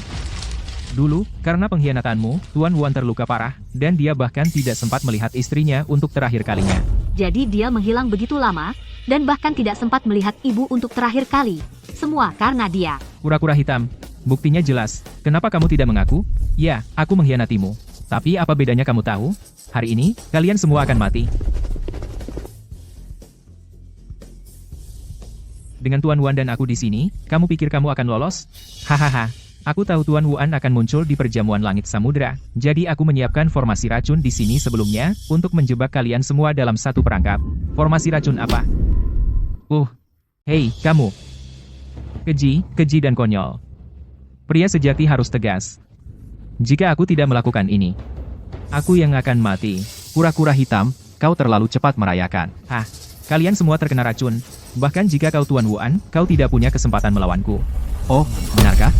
A: Dulu, karena pengkhianatanmu, Tuan Wuan terluka parah, dan dia bahkan tidak sempat melihat istrinya untuk terakhir kalinya.
C: Jadi dia menghilang begitu lama, dan bahkan tidak sempat melihat ibu untuk terakhir kali. Semua karena dia.
A: Kura-kura hitam. Buktinya jelas. Kenapa kamu tidak mengaku? Ya, aku mengkhianatimu. Tapi apa bedanya kamu tahu? Hari ini, kalian semua akan mati. Dengan Tuan Wuan dan aku di sini, kamu pikir kamu akan lolos? Hahaha. Aku tahu Tuan Wuan akan muncul di perjamuan langit samudra, jadi aku menyiapkan formasi racun di sini sebelumnya, untuk menjebak kalian semua dalam satu perangkap. Formasi racun apa? Hei, kamu. Keji dan konyol. Pria sejati harus tegas. Jika aku tidak melakukan ini, aku yang akan mati.
D: Kura-kura hitam, kau terlalu cepat merayakan.
A: Kalian semua terkena racun. Bahkan jika kau Tuan Wuan, kau tidak punya kesempatan melawanku.
D: Oh, benarkah?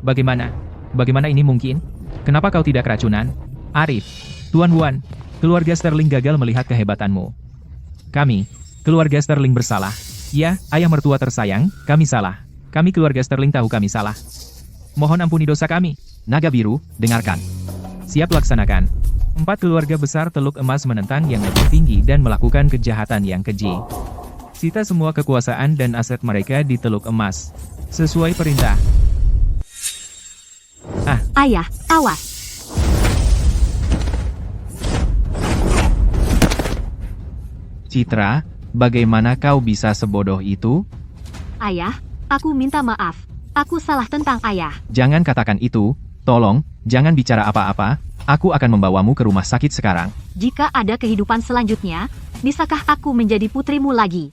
A: Bagaimana ini mungkin? Kenapa kau tidak keracunan? Arif, Tuan Wuan, keluarga Sterling gagal melihat kehebatanmu. Kami, keluarga Sterling bersalah. Ya, ayah mertua tersayang, kami salah. Kami keluarga Sterling tahu kami salah. Mohon ampuni dosa kami.
D: Naga biru, dengarkan.
A: Siap laksanakan. 4 keluarga besar Teluk Emas menentang yang lebih tinggi dan melakukan kejahatan yang keji. Sita semua kekuasaan dan aset mereka di Teluk Emas. Sesuai perintah.
C: Ayah, awas.
D: Citra, bagaimana kau bisa sebodoh itu?
C: Ayah, aku minta maaf. Aku salah tentang ayah.
D: Jangan katakan itu, tolong, jangan bicara apa-apa, aku akan membawamu ke rumah sakit sekarang.
C: Jika ada kehidupan selanjutnya, bisakah aku menjadi putrimu lagi?